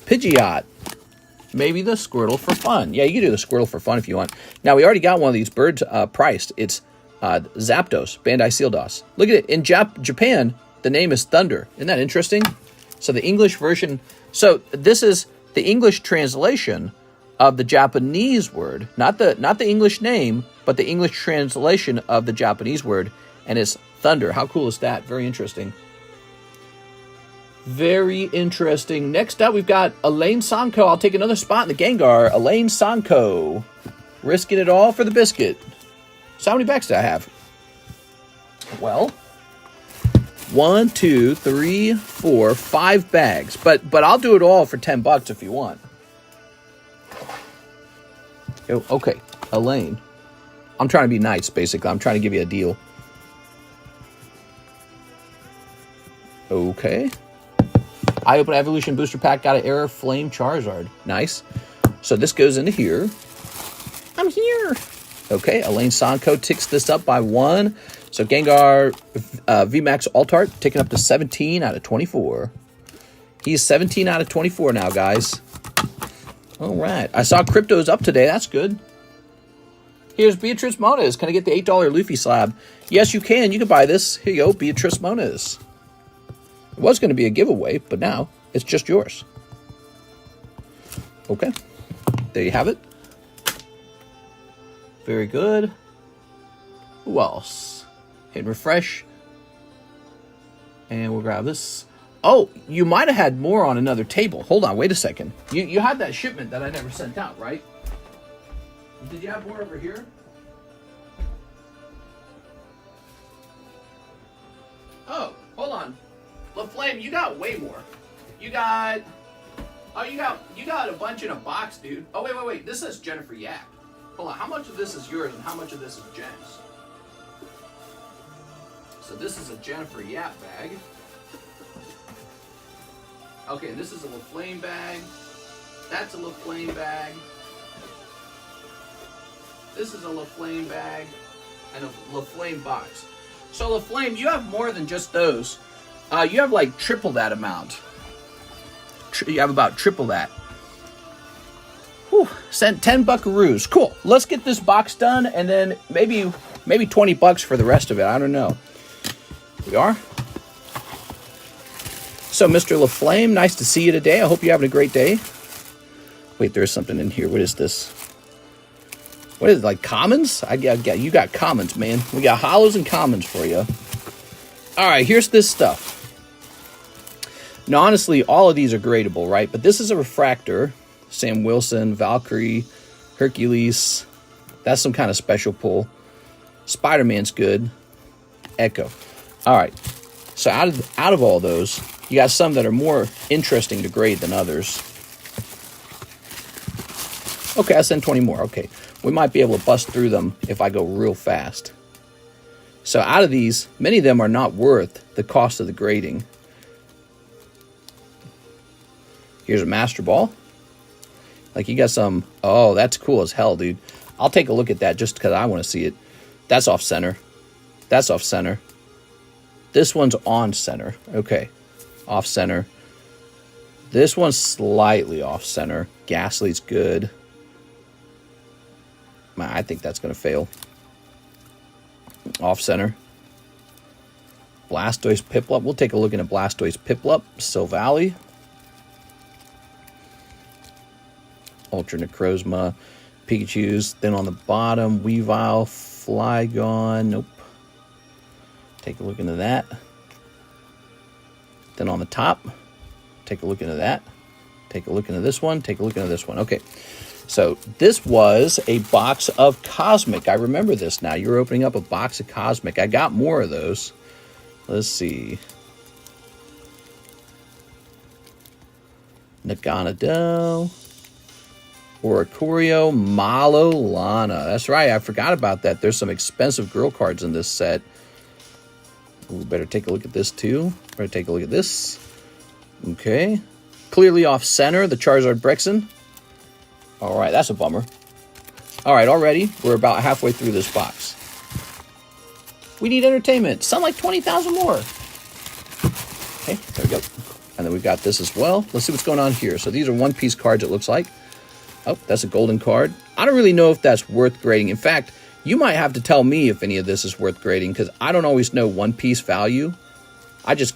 Pidgeot. Maybe the Squirtle for fun. Yeah, you can do the Squirtle for fun if you want. Now, we already got one of these birds priced. It's Zapdos, Bandai Sealdos. Look at it. In Japan, the name is Thunder. Isn't that interesting? So the English version... So this is the English translation of the Japanese word. Not the English name, but the English translation of the Japanese word. And it's Thunder. How cool is that? Very interesting. Very interesting. Next up, we've got Elaine Sanko. I'll take another spot in the Gengar. Elaine Sanko. Risking it all for the biscuit. So how many bags do I have? Well, 1, 2, 3, 4, 5 bags. But I'll do it all for $10 if you want. Oh, okay, Elaine. I'm trying to be nice, basically. I'm trying to give you a deal. Okay. I open Evolution Booster Pack, got an Error Flame Charizard. Nice. So this goes into here. I'm here. Okay, Elaine Sanko ticks this up by 1. So Gengar VMAX Altart ticking up to 17 out of 24. He's 17 out of 24 now, guys. All right. I saw Crypto's up today. That's good. Here's Beatrice Moniz. Can I get the $8 Luffy slab? Yes, you can. You can buy this. Here you go, Beatrice Moniz. It was going to be a giveaway, but now it's just yours. Okay. There you have it. Very good. Who else? Hit refresh. And we'll grab this. Oh, you might have had more on another table. Hold on, wait a second. You had that shipment that I never sent out, right? Did you have more over here? Oh, hold on. LaFlame, you got way more. You got... Oh, you got a bunch in a box, dude. Oh, wait. This is Jennifer Yap. Hold on, how much of this is yours and how much of this is Jen's? So this is a Jennifer Yap bag. Okay, this is a LaFlame bag. That's a LaFlame bag. This is a LaFlame bag. And a LaFlame box. So LaFlame, you have more than just those. You have like triple that amount. You have about triple that. Whew, sent 10 buckaroos. Cool. Let's get this box done and then maybe $20 for the rest of it. I don't know. We are. So, Mr. LaFlame, nice to see you today. I hope you're having a great day. Wait, there's something in here. What is this? What is it, like commons? You got commons, man. We got holos and commons for you. All right, here's this stuff. Now, honestly, all of these are gradable, right? But this is a refractor. Sam Wilson, Valkyrie, Hercules. That's some kind of special pull. Spider-Man's good. Echo. All right. So out of all those, you got some that are more interesting to grade than others. Okay, I send 20 more. Okay. We might be able to bust through them if I go real fast. So out of these, many of them are not worth the cost of the grading. Here's a Master Ball. Like, you got some... Oh, that's cool as hell, dude. I'll take a look at that just because I want to see it. That's off center. That's off center. This one's on center. Okay. Off center. This one's slightly off center. Ghastly's good. I think that's going to fail. Off center. Blastoise Piplup. We'll take a look at a Blastoise Piplup. Silvally. Ultra Necrozma. Pikachu's. Then on the bottom, Weavile, Flygon. Nope. Take a look into that. Then on the top, take a look into that. Take a look into this one. Take a look into this one. Okay. So this was a box of Cosmic. I remember this now. You were opening up a box of Cosmic. I got more of those. Let's see. Naganadel. Oricorio Malolana. That's right, I forgot about that. There's some expensive girl cards in this set. Ooh, better take a look at this too. Better take a look at this. Okay. Clearly off center, the Charizard Brexen. All right, that's a bummer. All right, already, we're about halfway through this box. We need entertainment. Sound like 20,000 more. Okay, there we go. And then we've got this as well. Let's see what's going on here. So these are one-piece cards, it looks like. Oh, that's a golden card. I don't really know if that's worth grading. In fact, you might have to tell me if any of this is worth grading, because I don't always know one-piece value. I just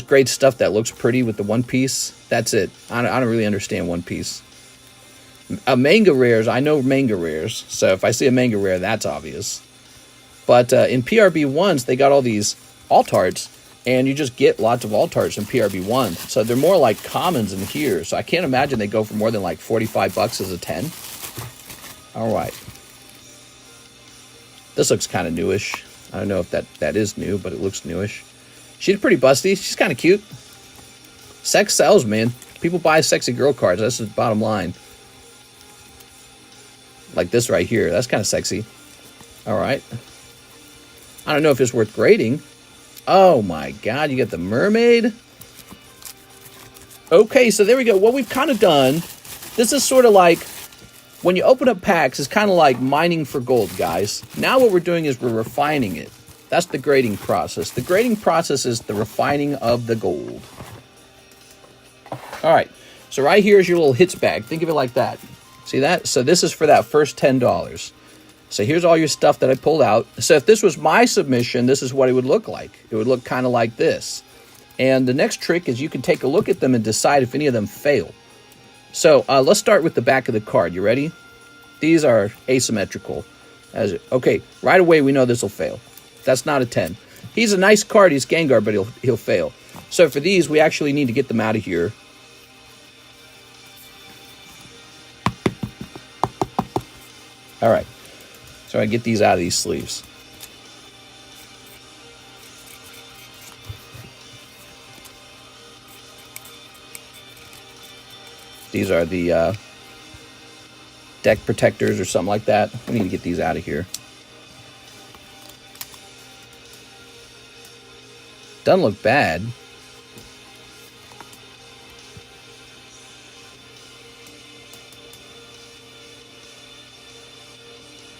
grade stuff that looks pretty with the one piece. That's it. I don't really understand one piece. Manga rares, I know manga rares. So if I see a manga rare, that's obvious. But in PRB ones, they got all these altarts, and you just get lots of altarts in PRB one. So they're more like commons in here. So I can't imagine they go for more than like 45 bucks as a 10. All right. This looks kind of newish. I don't know if that is new, but it looks newish. She's pretty busty. She's kind of cute. Sex sells, man. People buy sexy girl cards. That's the bottom line. Like this right here. That's kind of sexy. All right. I don't know if it's worth grading. Oh my God, you got the mermaid. Okay, so there we go. What we've kind of done, this is sort of like, when you open up packs, it's kind of like mining for gold, guys. Now what we're doing is we're refining it. That's the grading process. The grading process is the refining of the gold. All right, so right here is your little hits bag. Think of it like that. See that? So this is for that first $10. So here's all your stuff that I pulled out. So if this was my submission, this is what it would look like. It would look kind of like this. And the next trick is you can take a look at them and decide if any of them fail. So let's start with the back of the card. You ready? These are asymmetrical. Okay, right away we know this will fail. That's not a 10. He's a nice card. He's Gengar, but he'll fail. So for these, we actually need to get them out of here. All right. So I get these out of these sleeves. These are the deck protectors or something like that. We need to get these out of here. Doesn't look bad.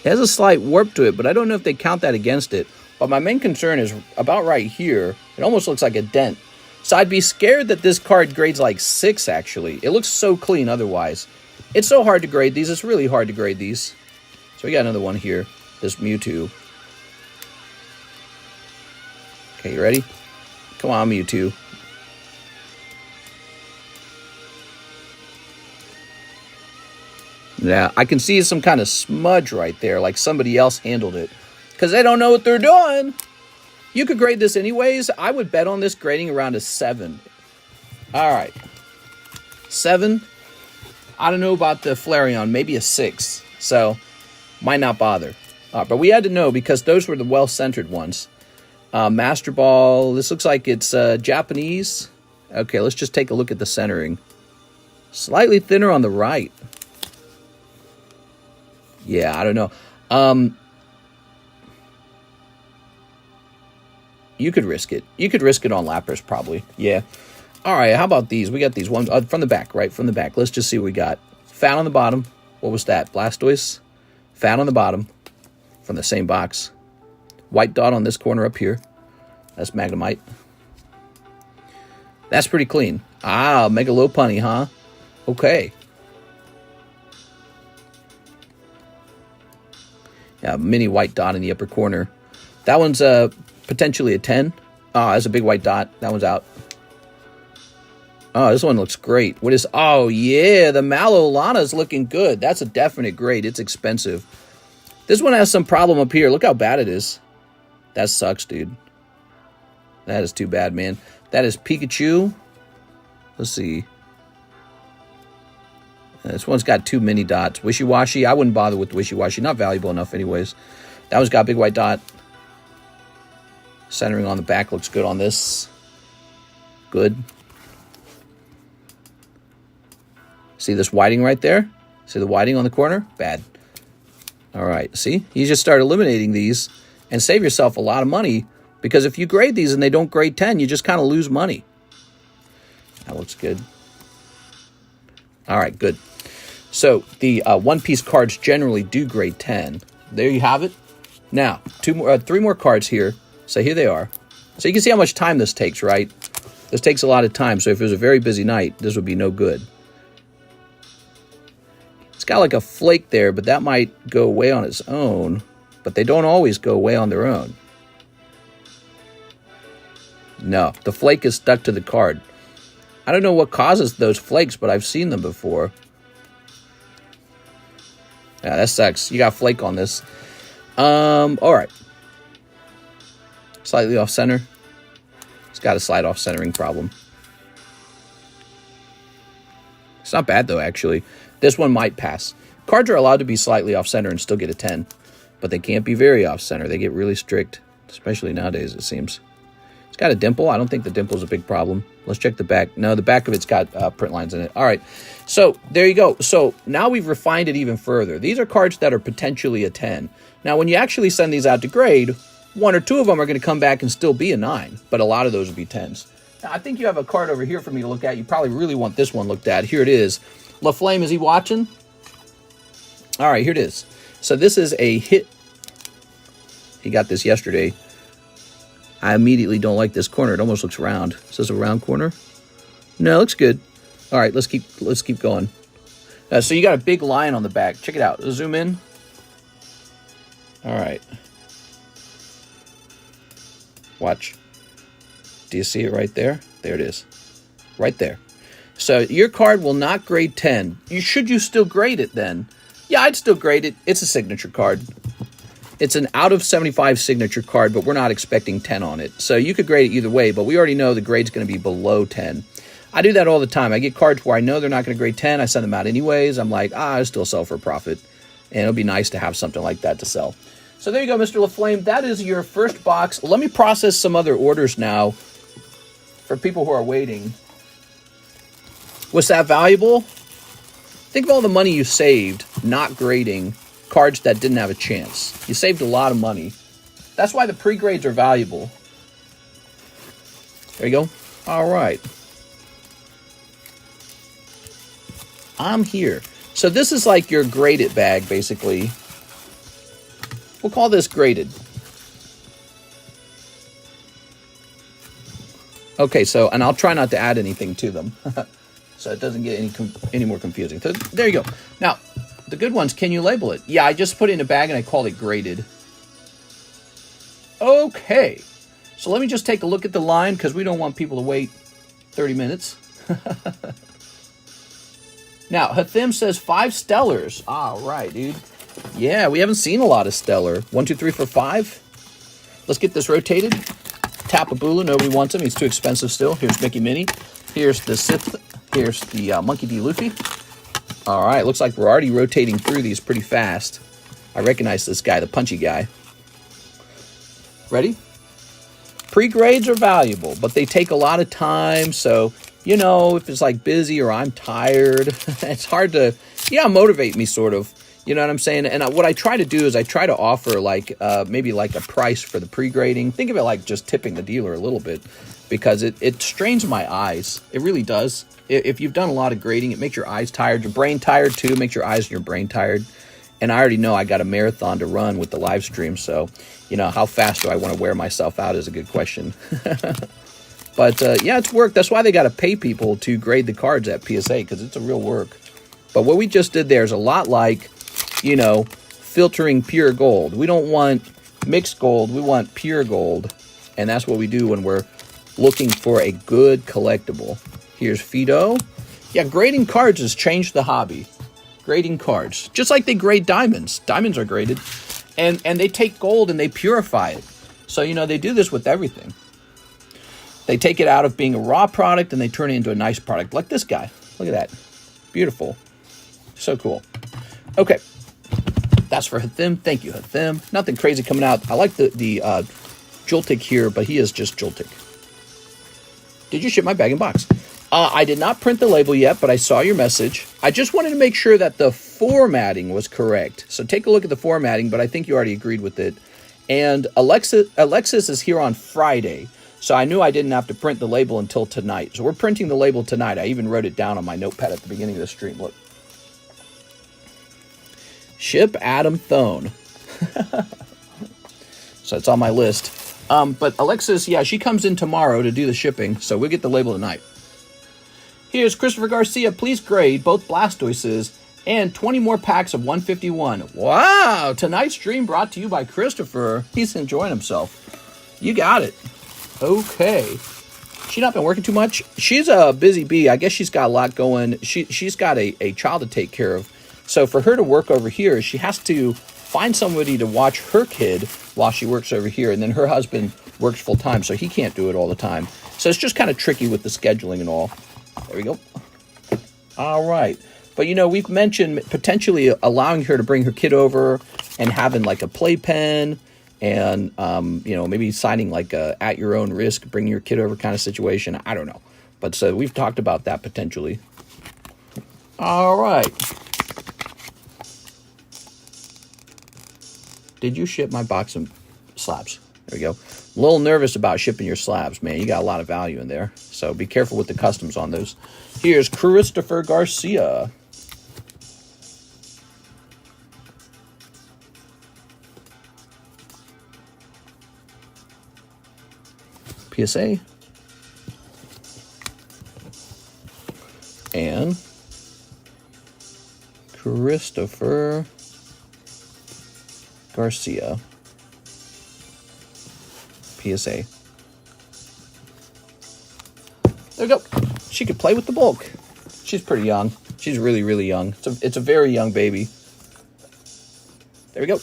It has a slight warp to it, but I don't know if they count that against it. But my main concern is about right here. It almost looks like a dent. So I'd be scared that this card grades like 6, actually. It looks so clean otherwise. It's so hard to grade these. It's really hard to grade these. So we got another one here. This Mewtwo. Okay, you ready? Come on, Mewtwo. Yeah, I can see some kind of smudge right there, like somebody else handled it. Because they don't know what they're doing. You could grade this anyways. I would bet on this grading around a 7. All right. 7. I don't know about the Flareon. Maybe a 6. So, might not bother. But we had to know because those were the well-centered ones. Master Ball. This looks like it's Japanese. Okay, let's just take a look at the centering. Slightly thinner on the right. Yeah, I don't know. You could risk it. You could risk it on Lapras, probably. Yeah. All right, how about these? We got these ones from the back, right? From the back. Let's just see what we got. Fat on the bottom. What was that? Blastoise. Fat on the bottom. From the same box. White dot on this corner up here. That's Magnemite. That's pretty clean. Ah, Mega Lopunny, huh? Okay. Yeah, mini white dot in the upper corner. That one's potentially a 10. Oh, that's a big white dot. That one's out. Oh, this one looks great. What is... Oh, yeah, the Malolana's looking good. That's a definite grade. It's expensive. This one has some problem up here. Look how bad it is. That sucks, dude. That is too bad, man. That is Pikachu. Let's see. This one's got too many dots. Wishy-washy. I wouldn't bother with wishy-washy. Not valuable enough anyways. That one's got a big white dot. Centering on the back looks good on this. Good. See this whiting right there? See the whiting on the corner? Bad. All right, see? You just start eliminating these and save yourself a lot of money, because if you grade these and they don't grade 10, you just kind of lose money. That looks good. All right, good. So the one-piece cards generally do grade 10. There you have it. Now, three more cards here. So here they are. So you can see how much time this takes, right? This takes a lot of time. So if it was a very busy night, this would be no good. It's got like a flake there, but that might go away on its own. But they don't always go away on their own. No, the flake is stuck to the card. I don't know what causes those flakes, but I've seen them before. Yeah, that sucks. You got flake on this. All right. Slightly off center. It's got a slight off centering problem. It's not bad though, actually. This one might pass. Cards are allowed to be slightly off center and still get a 10, but they can't be very off center. They get really strict, especially nowadays, it seems. It's got a dimple. I don't think the dimple is a big problem. Let's check the back. No, the back of it's got print lines in it. All right. So there you go. So now we've refined it even further. These are cards that are potentially a 10. Now, when you actually send these out to grade, one or two of them are going to come back and still be a 9, but a lot of those will be 10s. Now, I think you have a card over here for me to look at. You probably really want this one looked at. Here it is. LaFlame, is he watching? All right, here it is. So this is a hit. He got this yesterday. I immediately don't like this corner. It almost looks round. Is this a round corner? No, it looks good. All right, let's keep going. So you got a big lion on the back. Check it out. Zoom in. All right. Watch. Do you see it right there? There it is. Right there. So your card will not grade 10. Should you still grade it then? Yeah, I'd still grade it. It's a signature card. It's an out of 75 signature card, but we're not expecting 10 on it. So you could grade it either way, but we already know the grade's going to be below 10. I do that all the time. I get cards where I know they're not going to grade 10. I send them out anyways. I'm like, I still sell for a profit. And it'll be nice to have something like that to sell. So there you go, Mr. LaFlame. That is your first box. Let me process some other orders now for people who are waiting. Was that valuable? Think of all the money you saved not grading cards that didn't have a chance. You saved a lot of money. That's why the pre-grades are valuable. There you go. All right. I'm here. So this is like your graded bag, basically. We'll call this graded. Okay, so, and I'll try not to add anything to them. So it doesn't get any more confusing. So there you go. Now, the good ones, can you label it? Yeah, I just put it in a bag and I called it graded. Okay. So let me just take a look at the line because we don't want people to wait 30 minutes. Now, Hathim says 5 stellars. All right, dude. Yeah, we haven't seen a lot of stellar. 1, 2, 3, 4, 5. Let's get this rotated. Tapabula, nobody wants him. He's too expensive still. Here's Mickey Minnie. Here's the Sith. Here's the Monkey D. Luffy. All right, looks like we're already rotating through these pretty fast. I recognize this guy, the punchy guy. Ready? Pre-grades are valuable, but they take a lot of time. So, you know, if it's like busy or I'm tired, it's hard to, motivate me sort of. You know what I'm saying? And what I try to do is I try to offer like maybe like a price for the pre-grading. Think of it like just tipping the dealer a little bit because it strains my eyes. It really does. If you've done a lot of grading, it makes your eyes tired, your brain tired too, makes your eyes and your brain tired. And I already know I got a marathon to run with the live stream. So, how fast do I want to wear myself out is a good question. But yeah, it's work. That's why they got to pay people to grade the cards at PSA because it's a real work. But what we just did there is a lot like, filtering pure gold. We don't want mixed gold. We want pure gold. And that's what we do when we're looking for a good collectible. Here's Fido. Yeah, grading cards has changed the hobby. Grading cards. Just like they grade diamonds. Diamonds are graded. And they take gold and they purify it. So, they do this with everything. They take it out of being a raw product and they turn it into a nice product. Like this guy. Look at that. Beautiful. So cool. Okay. That's for Hathim. Thank you, Hathim. Nothing crazy coming out. I like the Joltik here, but he is just Joltik. Did you ship my bag and box? I did not print the label yet, but I saw your message. I just wanted to make sure that the formatting was correct. So take a look at the formatting, but I think you already agreed with it. And Alexis is here on Friday. So I knew I didn't have to print the label until tonight. So we're printing the label tonight. I even wrote it down on my notepad at the beginning of the stream. Look. Ship Adam Thone. So it's on my list. But Alexis, yeah, she comes in tomorrow to do the shipping. So we'll get the label tonight. Here's Christopher Garcia. Please grade both Blastoises and 20 more packs of 151. Wow! Tonight's stream brought to you by Christopher. He's enjoying himself. You got it. Okay. She not been working too much? She's a busy bee. I guess she's got a lot going. She's got a child to take care of. So for her to work over here, she has to find somebody to watch her kid while she works over here. And then her husband works full time, so he can't do it all the time. So it's just kind of tricky with the scheduling and all. There we go. All right. But, you know, we've mentioned potentially allowing her to bring her kid over and having like a playpen and, you know, maybe signing like a at your own risk, bring your kid over kind of situation. I don't know. But so we've talked about that potentially. All right. Did you ship my box of slabs? There we go. A little nervous about shipping your slabs, man. You got a lot of value in there. So be careful with the customs on those. Here's Christopher Garcia. PSA. And Christopher Garcia. PSA. There we go. She could play with the bulk. She's pretty young. She's really, really young. It's a very young baby. There we go.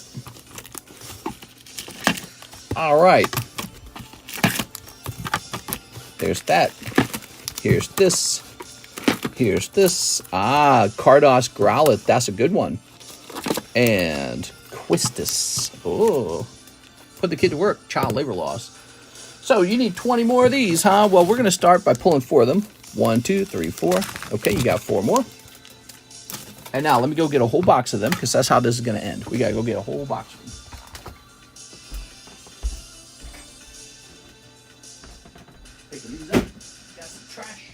All right. There's that. Here's this. Here's this. Ah, Cardos Growlithe. That's a good one. And Quistis. Oh. Put the kid to work. Child labor laws. So you need 20 more of these, huh? Well, we're going to start by pulling 4 of them. 1, 2, 3, 4. Okay, you got 4 more. And now let me go get a whole box of them because that's how this is going to end. We got to go get a whole box of them. Take these out. Got some trash.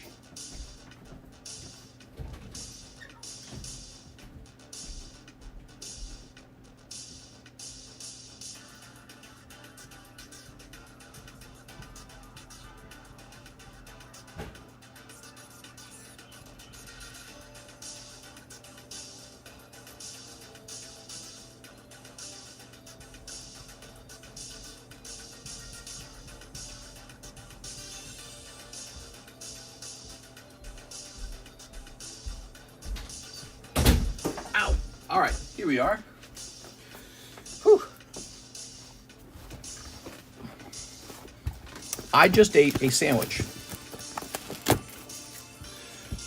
All right, here we are. Whew. I just ate a sandwich.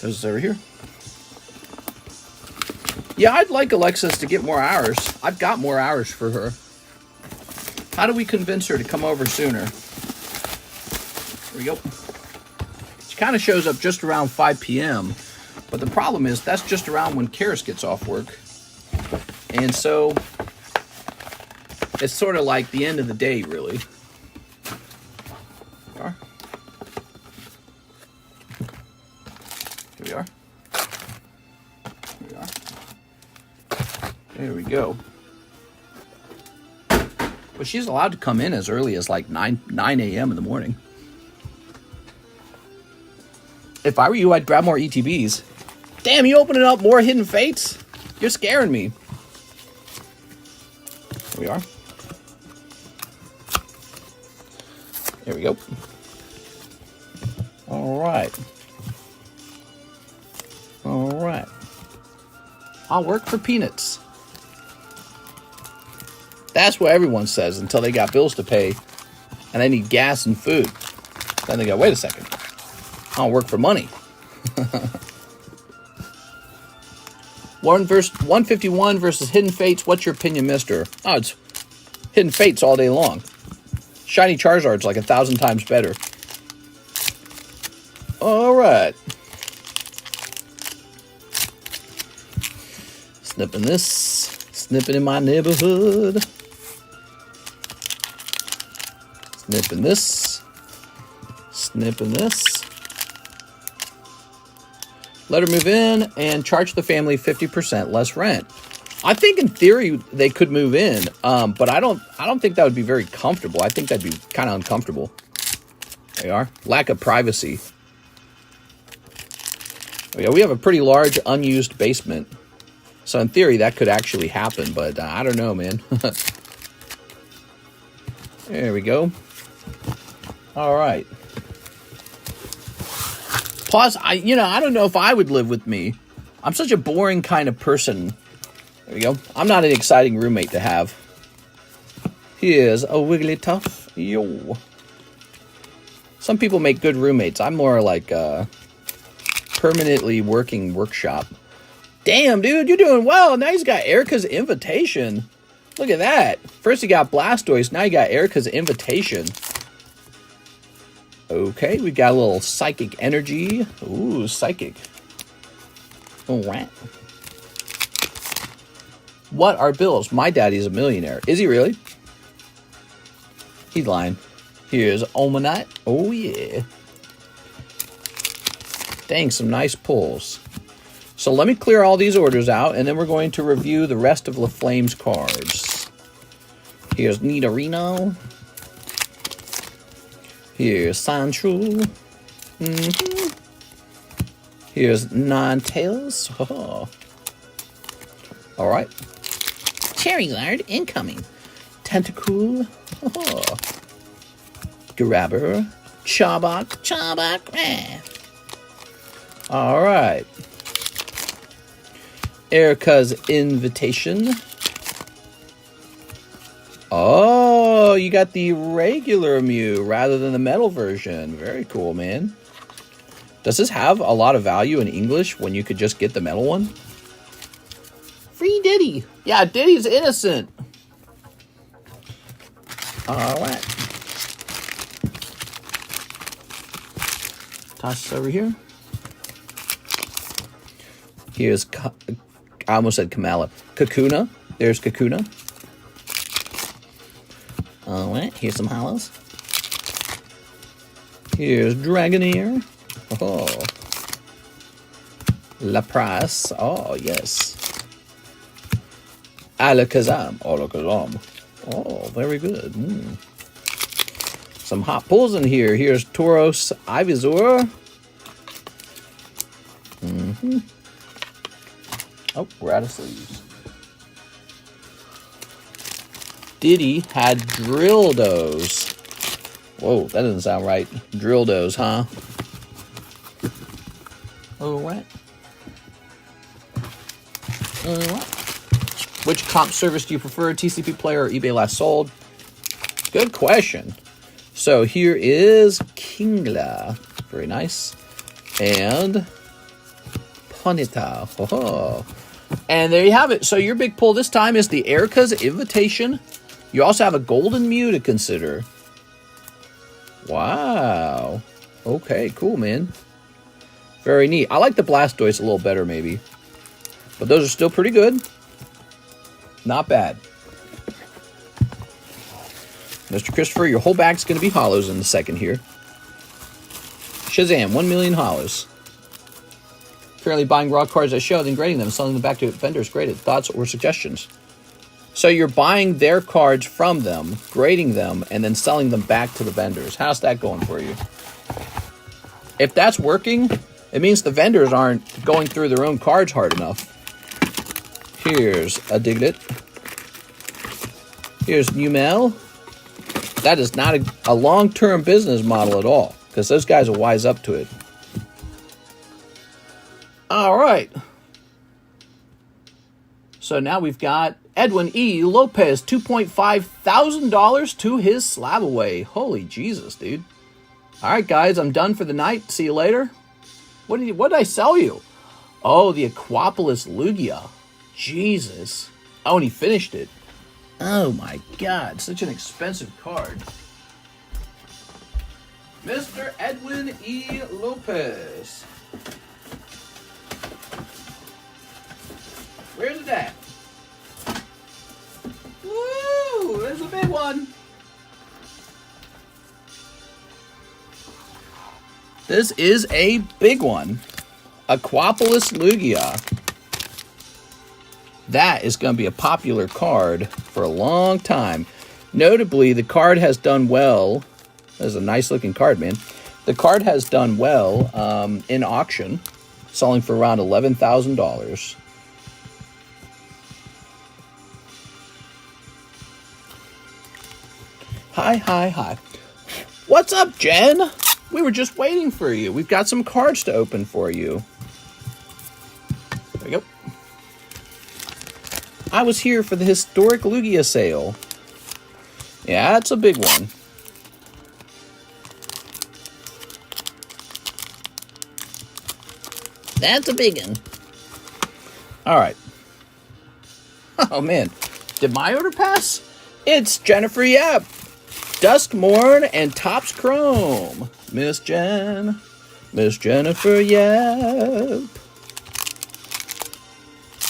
Goes over here. Yeah, I'd like Alexis to get more hours. I've got more hours for her. How do we convince her to come over sooner? There we go. She kind of shows up just around 5 p.m. But the problem is that's just around when Karis gets off work. And so it's sort of like the end of the day, really. Here we are. Here we are. There we go. But she's allowed to come in as early as like 9 a.m. in the morning. If I were you, I'd grab more ETBs. Damn, you opening up more Hidden Fates? You're scaring me. Here we are. There we go. All right. All right. I'll work for peanuts. That's what everyone says until they got bills to pay and they need gas and food. Then they go, wait a second. I'll work for money. 151 versus Hidden Fates. What's your opinion, mister? Oh, it's Hidden Fates all day long. Shiny Charizard's like 1,000 times better. All right. Snipping this. Snipping in my neighborhood. Snipping this. Snipping this. Let her move in and charge the family 50% less rent. I think in theory they could move in, but I don't think that would be very comfortable. I think that'd be kind of uncomfortable. There you are. Lack of privacy. Oh, yeah, we have a pretty large unused basement. So in theory that could actually happen, but I don't know, man. There we go. All right. Plus, I don't know if I would live with me. I'm such a boring kind of person. There we go. I'm not an exciting roommate to have. Here's a Wigglytuff. Yo. Some people make good roommates. I'm more like a permanently working workshop. Damn, dude, you're doing well. Now he's got Erica's invitation. Look at that. First he got Blastoise. Now you got Erica's invitation. Okay, we got a little psychic energy. Ooh, psychic. All right. What are bills? My daddy's a millionaire. Is he really? He's lying. Here's Omanite. Oh, yeah. Dang, some nice pulls. So let me clear all these orders out, and then we're going to review the rest of LaFlame's cards. Here's Nidorino. Here's Sandshrew. Here's Ninetales. Oh. All right. Charizard incoming. Tentacool. Oh. Grabber. Charbok. All right. Erica's invitation. Oh, you got the regular Mew rather than the metal version. Very cool, man. Does this have a lot of value in English when you could just get the metal one? Free Diddy. Yeah, Diddy's innocent. All right. Toss this over here. Here's, I almost said Kamala. Kakuna. There's Kakuna. All right, here's some hollows. Here's Dragonair. Oh. Lapras. Oh, yes. Alakazam. Oh, very good. Some hot pulls in here. Here's Tauros Ivysaur. Oh, we're out of sleeves. Diddy had Drildos. Whoa, that doesn't sound right. Drildos, huh? Oh, what? What? Which comp service do you prefer, TCP Player or eBay Last Sold? Good question. So here is Kingla. Very nice. And Ponyta. Oh. And there you have it. So your big pull this time is the Erica's Invitation. You also have a Golden Mew to consider. Wow. Okay, cool, man. Very neat. I like the Blastoise a little better, maybe. But those are still pretty good. Not bad. Mr. Christopher, your whole bag's going to be hollows in a second here. Shazam, 1 million hollows. Currently buying raw cards at show, then grading them, selling them back to vendors graded. Thoughts or suggestions? So you're buying their cards from them, grading them, and then selling them back to the vendors. How's that going for you? If that's working, it means the vendors aren't going through their own cards hard enough. Here's a Diglett. Here's Numel. That is not a long-term business model at all, because those guys will wise up to it. All right. So now we've got Edwin E. Lopez, $2.5 thousand to his slab away. Holy Jesus, dude. All right, guys, I'm done for the night. See you later. What did I sell you? Oh, the Aquapolis Lugia. Jesus. Oh, and he finished it. Oh, my God. Such an expensive card. Mr. Edwin E. Lopez. Where's it at? Here's the big one. This is a big one. Aquapolis Lugia. That is going to be a popular card for a long time. Notably, the card has done well. That's a nice looking card, man. The card has done well in auction, selling for around $11,000. Hi. What's up, Jen? We were just waiting for you. We've got some cards to open for you. There we go. I was here for the historic Lugia sale. Yeah, it's a big one. That's a big one. All right. Oh, man. Did my order pass? It's Jennifer Yap, Duskmorn, and Topps Chrome. Miss Jen. Miss Jennifer Yap.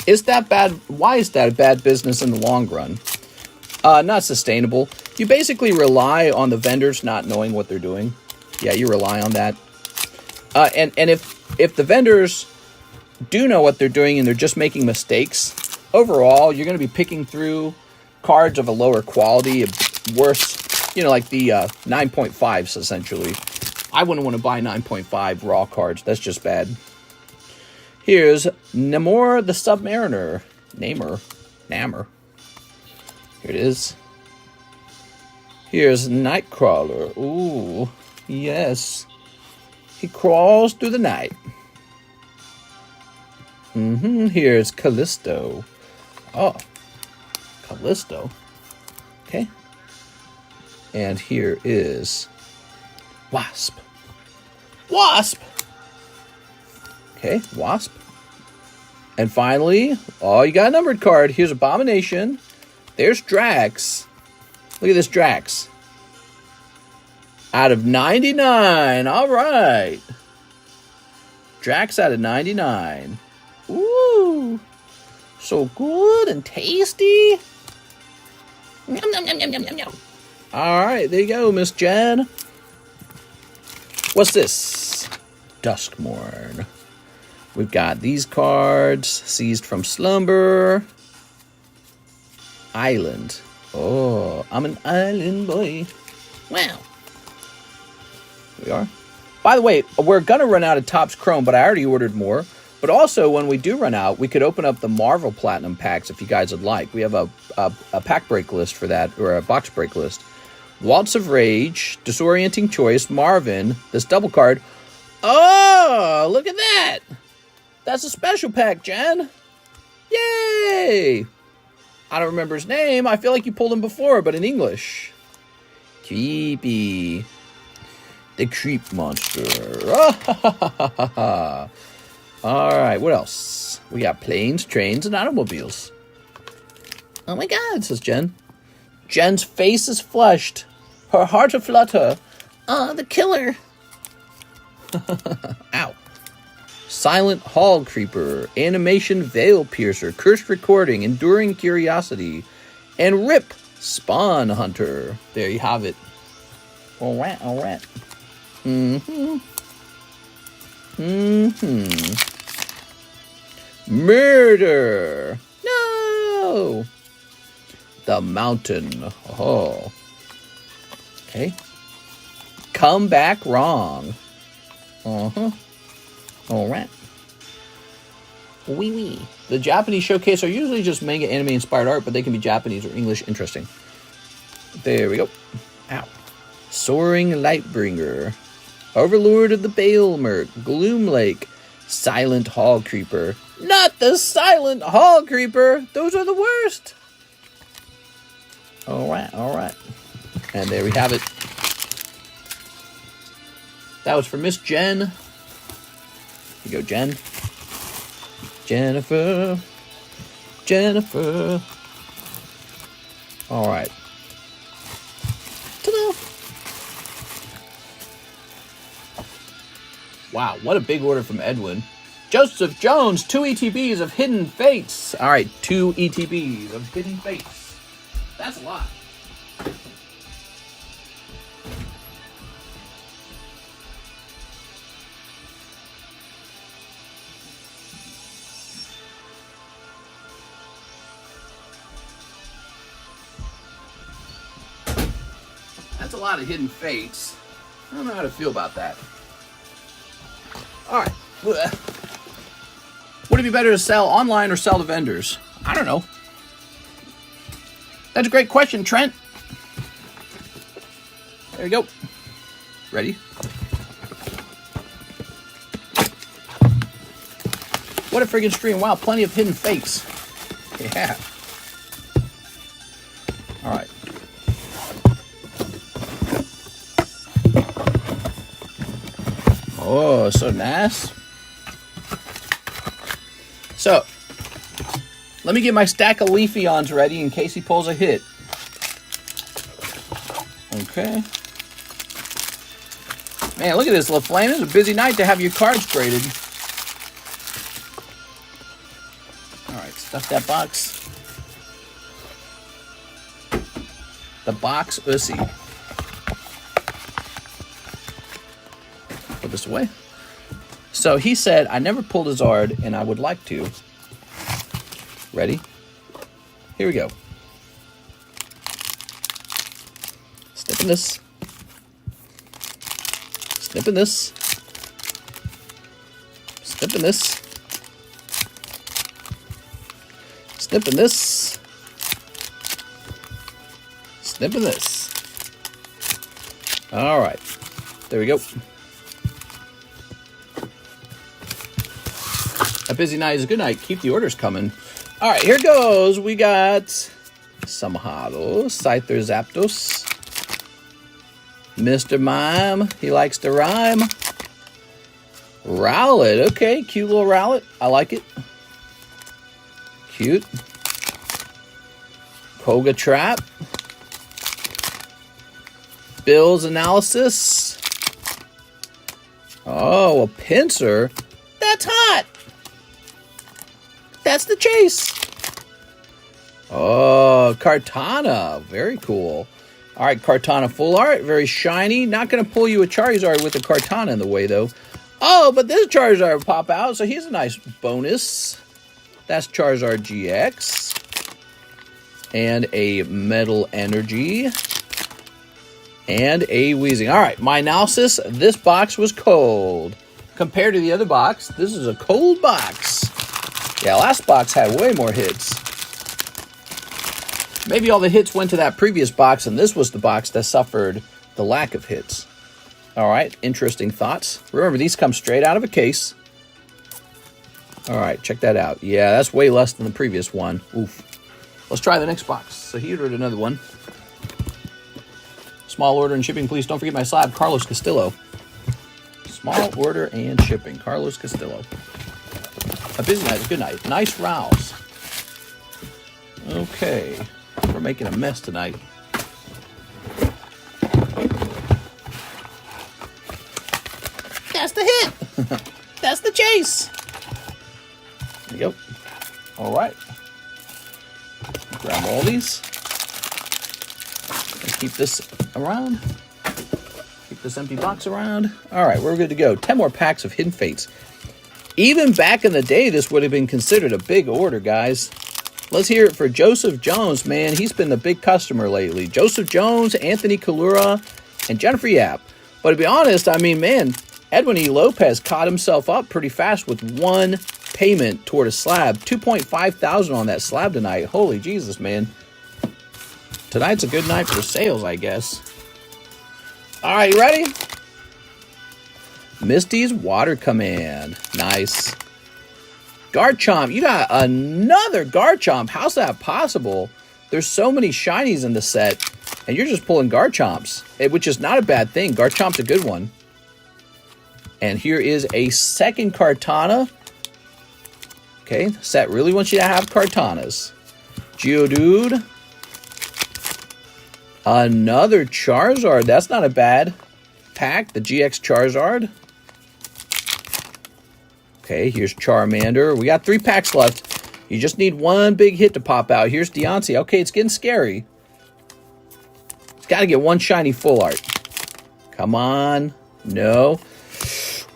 Is that bad? Why is that a bad business in the long run? Not sustainable. You basically rely on the vendors not knowing what they're doing. Yeah, you rely on that. And if the vendors do know what they're doing and they're just making mistakes, overall, you're going to be picking through cards of a lower quality, worse, like the 9.5s, essentially. I wouldn't want to buy 9.5 raw cards. That's just bad. Here's Namor the Submariner. Namor. Here it is. Here's Nightcrawler. Ooh, yes. He crawls through the night. Here's Callisto. Oh, Callisto. Okay. And here is Wasp. Okay, Wasp. And finally, you got a numbered card. Here's Abomination. There's Drax. Look at this Drax. Out of 99. All right. Drax out of 99. Ooh. So good and tasty. Yum, yum, yum, yum, yum, yum. All right, there you go, Miss Jen. What's this? Duskmorn. We've got these cards. Seized from Slumber. Island. Oh, I'm an island boy. Wow. Here we are. By the way, we're going to run out of Topps Chrome, but I already ordered more. But also, when we do run out, we could open up the Marvel Platinum packs if you guys would like. We have a pack break list for that, or a box break list. Waltz of Rage, Disorienting Choice, Marvin, this double card. Oh, look at that. That's a special pack, Jen. Yay. I don't remember his name. I feel like you pulled him before, but in English. Creepy. The Creep Monster. All right, what else? We got Planes, Trains, and Automobiles. Oh my God, says Jen. Jen's face is flushed. Her heart aflutter. The killer. Ow. Silent Hall Creeper, Animation Veil Piercer, Cursed Recording, Enduring Curiosity, and Rip Spawn Hunter. There you have it. All right. Murder. No. The Mountain. Oh. Okay. Come Back Wrong. All right. Wee. The Japanese showcase are usually just manga anime inspired art, but they can be Japanese or English. Interesting. There we go. Ow. Soaring Lightbringer. Overlord of the Balemurk. Gloom Lake. Silent Hall Creeper. Not the Silent Hall Creeper. Those are the worst. All right. And there we have it. That was for Miss Jen. Here you go, Jen. Jennifer. All right. Ta-da! Wow, what a big order from Edwin. Joseph Jones, 2 ETBs of Hidden Fates. All right, 2 ETBs of Hidden Fates. That's a lot. That's a lot of hidden fates. I don't know how to feel about that. All right. Would it be better to sell online or sell to vendors? I don't know. That's a great question, Trent. There you go. Ready? What a friggin' stream. Wow, plenty of hidden fates. Yeah. All right. Oh, so nice. So, let me get my stack of Leafeons ready in case he pulls a hit. Okay. Man, look at this, LaFlame. It's a busy night to have your cards graded. Alright, stuff that box. The box ussy. Put this away. So he said, I never pulled a Zard, and I would like to. Ready? Here we go. Snipping this. Snipping this. Snipping this. Snipping this. Snipping this. All right. There we go. A busy night is a good night. Keep the orders coming. All right, here goes. We got Samhado, Scyther Zapdos, Mr. Mime. He likes to rhyme. Rowlet. Okay, cute little Rowlet. I like it. Cute. Koga Trap. Bill's Analysis. Oh, a Pinsir. That's hot. That's the chase. Oh, Kartana. Very cool. All right, Kartana full art. Very shiny. Not going to pull you a Charizard with a Kartana in the way, though. Oh, but this Charizard will pop out, so he's a nice bonus. That's Charizard GX. And a Metal Energy. And a Weezing. All right, my analysis. This box was cold. Compared to the other box, this is a cold box. Yeah, last box had way more hits. Maybe all the hits went to that previous box, and this was the box that suffered the lack of hits. All right, interesting thoughts. Remember, these come straight out of a case. All right, check that out. Yeah, that's way less than the previous one. Oof. Let's try the next box. So he ordered another one. Small order and shipping, please. Don't forget my slab, Carlos Castillo. Small order and shipping, Carlos Castillo. A busy night, a good night. Nice rouse. Okay. We're making a mess tonight. That's the hit. That's the chase. There you go. All right. Grab all these. And keep this around. Keep this empty box around. All right, we're good to go. 10 more packs of Hidden Fates. Even back in the day, this would have been considered a big order, guys. Let's hear it for Joseph Jones, man. He's been the big customer lately. Joseph Jones, Anthony Kalura, and Jennifer Yap. But to be honest, I mean, man, Edwin E. Lopez caught himself up pretty fast with one payment toward a slab. 2.5 thousand on that slab tonight. Holy Jesus, man. Tonight's a good night for sales, I guess. All right, you ready? Misty's Water Command. Nice. Garchomp. You got another Garchomp. How's that possible? There's so many shinies in the set, and you're just pulling Garchomps, which is not a bad thing. Garchomp's a good one. And here is a second Kartana. Okay, the set really wants you to have Kartanas. Geodude. Another Charizard. That's not a bad pack. The GX Charizard. Okay, here's Charmander. We got 3 packs left. You just need one big hit to pop out. Here's Deontay. Okay, it's getting scary. It's got to get one shiny full art. Come on. No.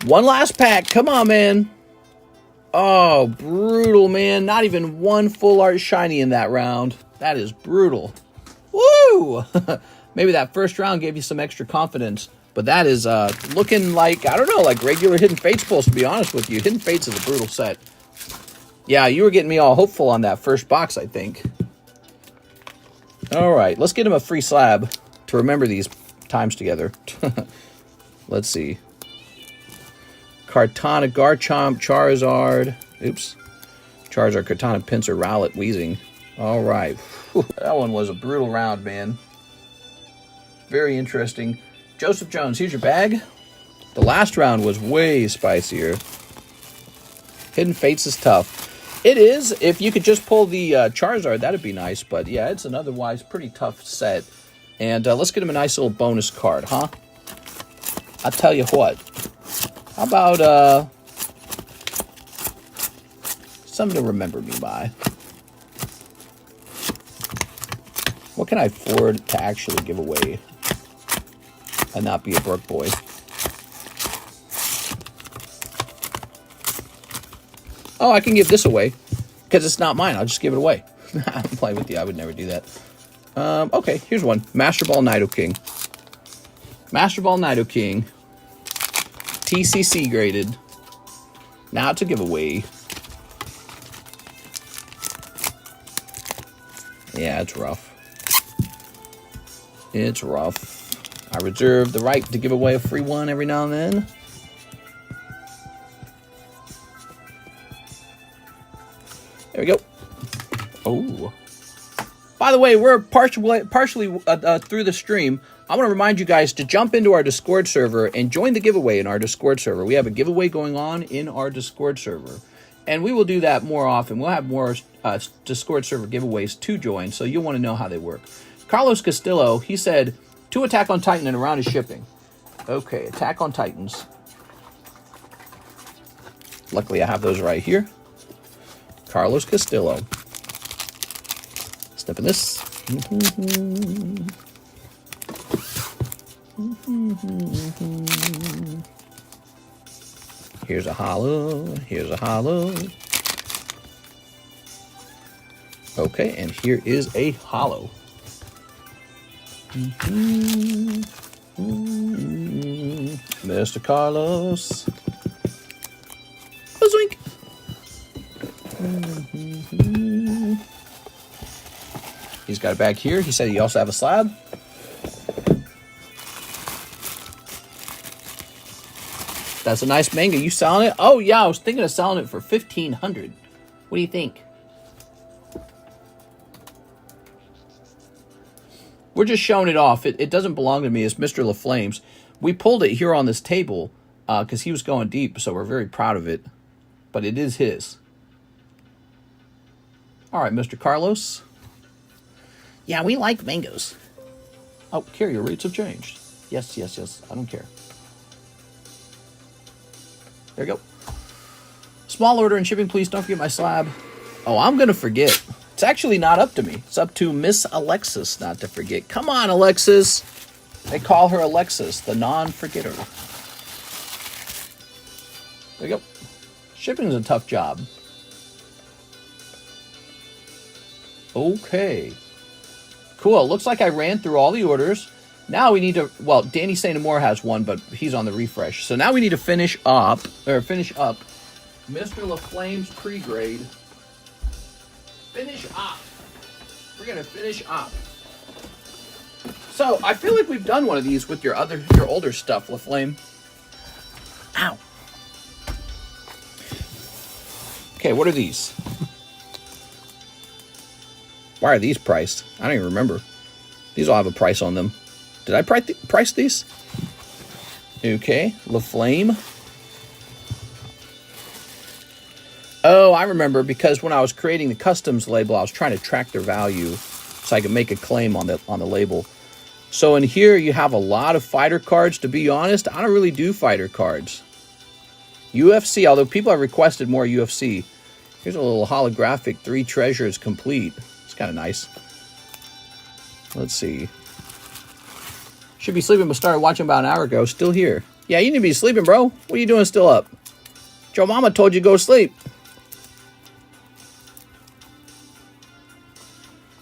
One last pack. Come on, man. Oh, brutal, man. Not even one full art shiny in that round. That is brutal. Woo! Maybe that first round gave you some extra confidence. But that is looking like, I don't know, like regular Hidden Fate's supposed to be honest with you. Hidden Fate's is a brutal set. Yeah, you were getting me all hopeful on that first box, I think. All right, let's get him a free slab to remember these times together. Let's see. Kartana, Garchomp, Charizard. Oops. Charizard, Kartana, Pinsir, Rowlet, Weezing. All right. Whew. That one was a brutal round, man. Very interesting. Joseph Jones, here's your bag. The last round was way spicier. Hidden Fates is tough. It is. If you could just pull the Charizard, that'd be nice. But yeah, it's an otherwise pretty tough set. And let's get him a nice little bonus card, huh? I'll tell you what. How about something to remember me by? What can I afford to actually give away and not be a broke boy? Oh, I can give this away because it's not mine. I'll just give it away. I'm playing with you. I would never do that. Okay, here's one. Master Ball Nidoking. Master Ball Nidoking. TCC graded. Now to give away. Yeah, it's rough. It's rough. I reserve the right to give away a free one every now and then. There we go. Oh. By the way, we're partially through the stream. I want to remind you guys to jump into our Discord server and join the giveaway in our Discord server. We have a giveaway going on in our Discord server. And we will do that more often. We'll have more Discord server giveaways to join, so you'll want to know how they work. Carlos Castillo, he said, 2 Attack on Titan and a round of shipping. Okay, Attack on Titans. Luckily, I have those right here. Carlos Castillo. Snipping this. Here's a holo. Here's a holo. Okay, and here is a holo. Mr. Carlos. Zoink. He's got a bag here. He said he also have a slab. That's a nice manga. You selling it? Oh yeah, I was thinking of selling it for $1,500. What do you think? We're just showing it off. It doesn't belong to me. It's Mr. LaFlame's. We pulled it here on this table because he was going deep, so we're very proud of it. But it is his. All right, Mr. Carlos. Yeah, we like mangoes. Oh, carrier rates have changed. Yes, yes, yes. I don't care. There you go. Small order and shipping, please. Don't forget my slab. Oh, I'm going to forget. It's actually not up to me. It's up to Miss Alexis not to forget. Come on, Alexis. They call her Alexis, the non-forgetter. There you go. Shipping is a tough job. Okay. Cool. Looks like I ran through all the orders. Now we need to, well, Danny St. Amour has one, but he's on the refresh. So now we need to finish up Mr. LaFlame's pre-grade. Finish up. We're going to finish up. So, I feel like we've done one of these with your older stuff, LaFlame. Ow. Okay, what are these? Why are these priced? I don't even remember. These all have a price on them. Did I price these? Okay, LaFlame. Oh, I remember, because when I was creating the customs label, I was trying to track their value so I could make a claim on the label. So in here, you have a lot of fighter cards. To be honest, I don't really do fighter cards. UFC, although people have requested more UFC. Here's a little holographic 3 treasures complete. It's kind of nice. Let's see. Should be sleeping, but started watching about an hour ago. Still here. Yeah, you need to be sleeping, bro. What are you doing still up? Joe Mama told you to go sleep.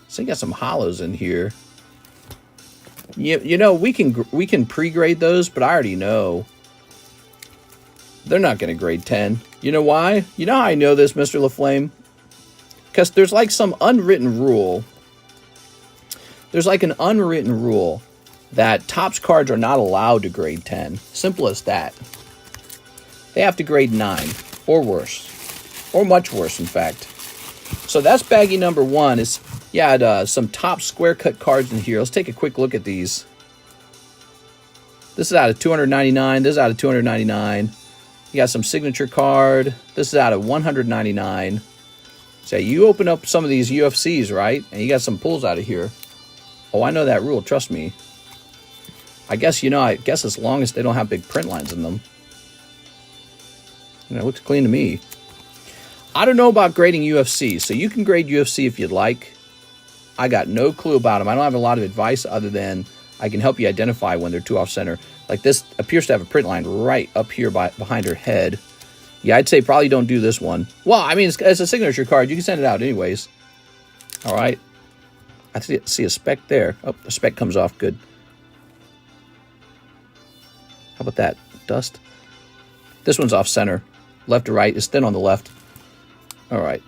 So you got some holos in here. You know, we can pre-grade those, but I already know they're not going to grade 10. You know why? You know how I know this, Mr. LaFlame? Because there's like some unwritten rule. There's like an unwritten rule that Topps cards are not allowed to grade 10. Simple as that. They have to grade 9 or worse. Or much worse, in fact. So that's baggie number 1. You had some Topps square cut cards in here. Let's take a quick look at these. This is out of 299. This is out of 299. You got some signature card. This is out of 199. So you open up some of these UFCs, right? And you got some pulls out of here. Oh, I know that rule. Trust me. I guess as long as they don't have big print lines in them. You know, it looks clean to me. I don't know about grading UFC. So you can grade UFC if you'd like. I got no clue about them. I don't have a lot of advice other than I can help you identify when they're too off center. Like this appears to have a print line right up here behind her head. Yeah, I'd say probably don't do this one. Well, I mean, it's a signature card. You can send it out anyways. All right. I see a speck there. Oh, the speck comes off good. How about that? Dust. This one's off center. Left to right. It's thin on the left. All right.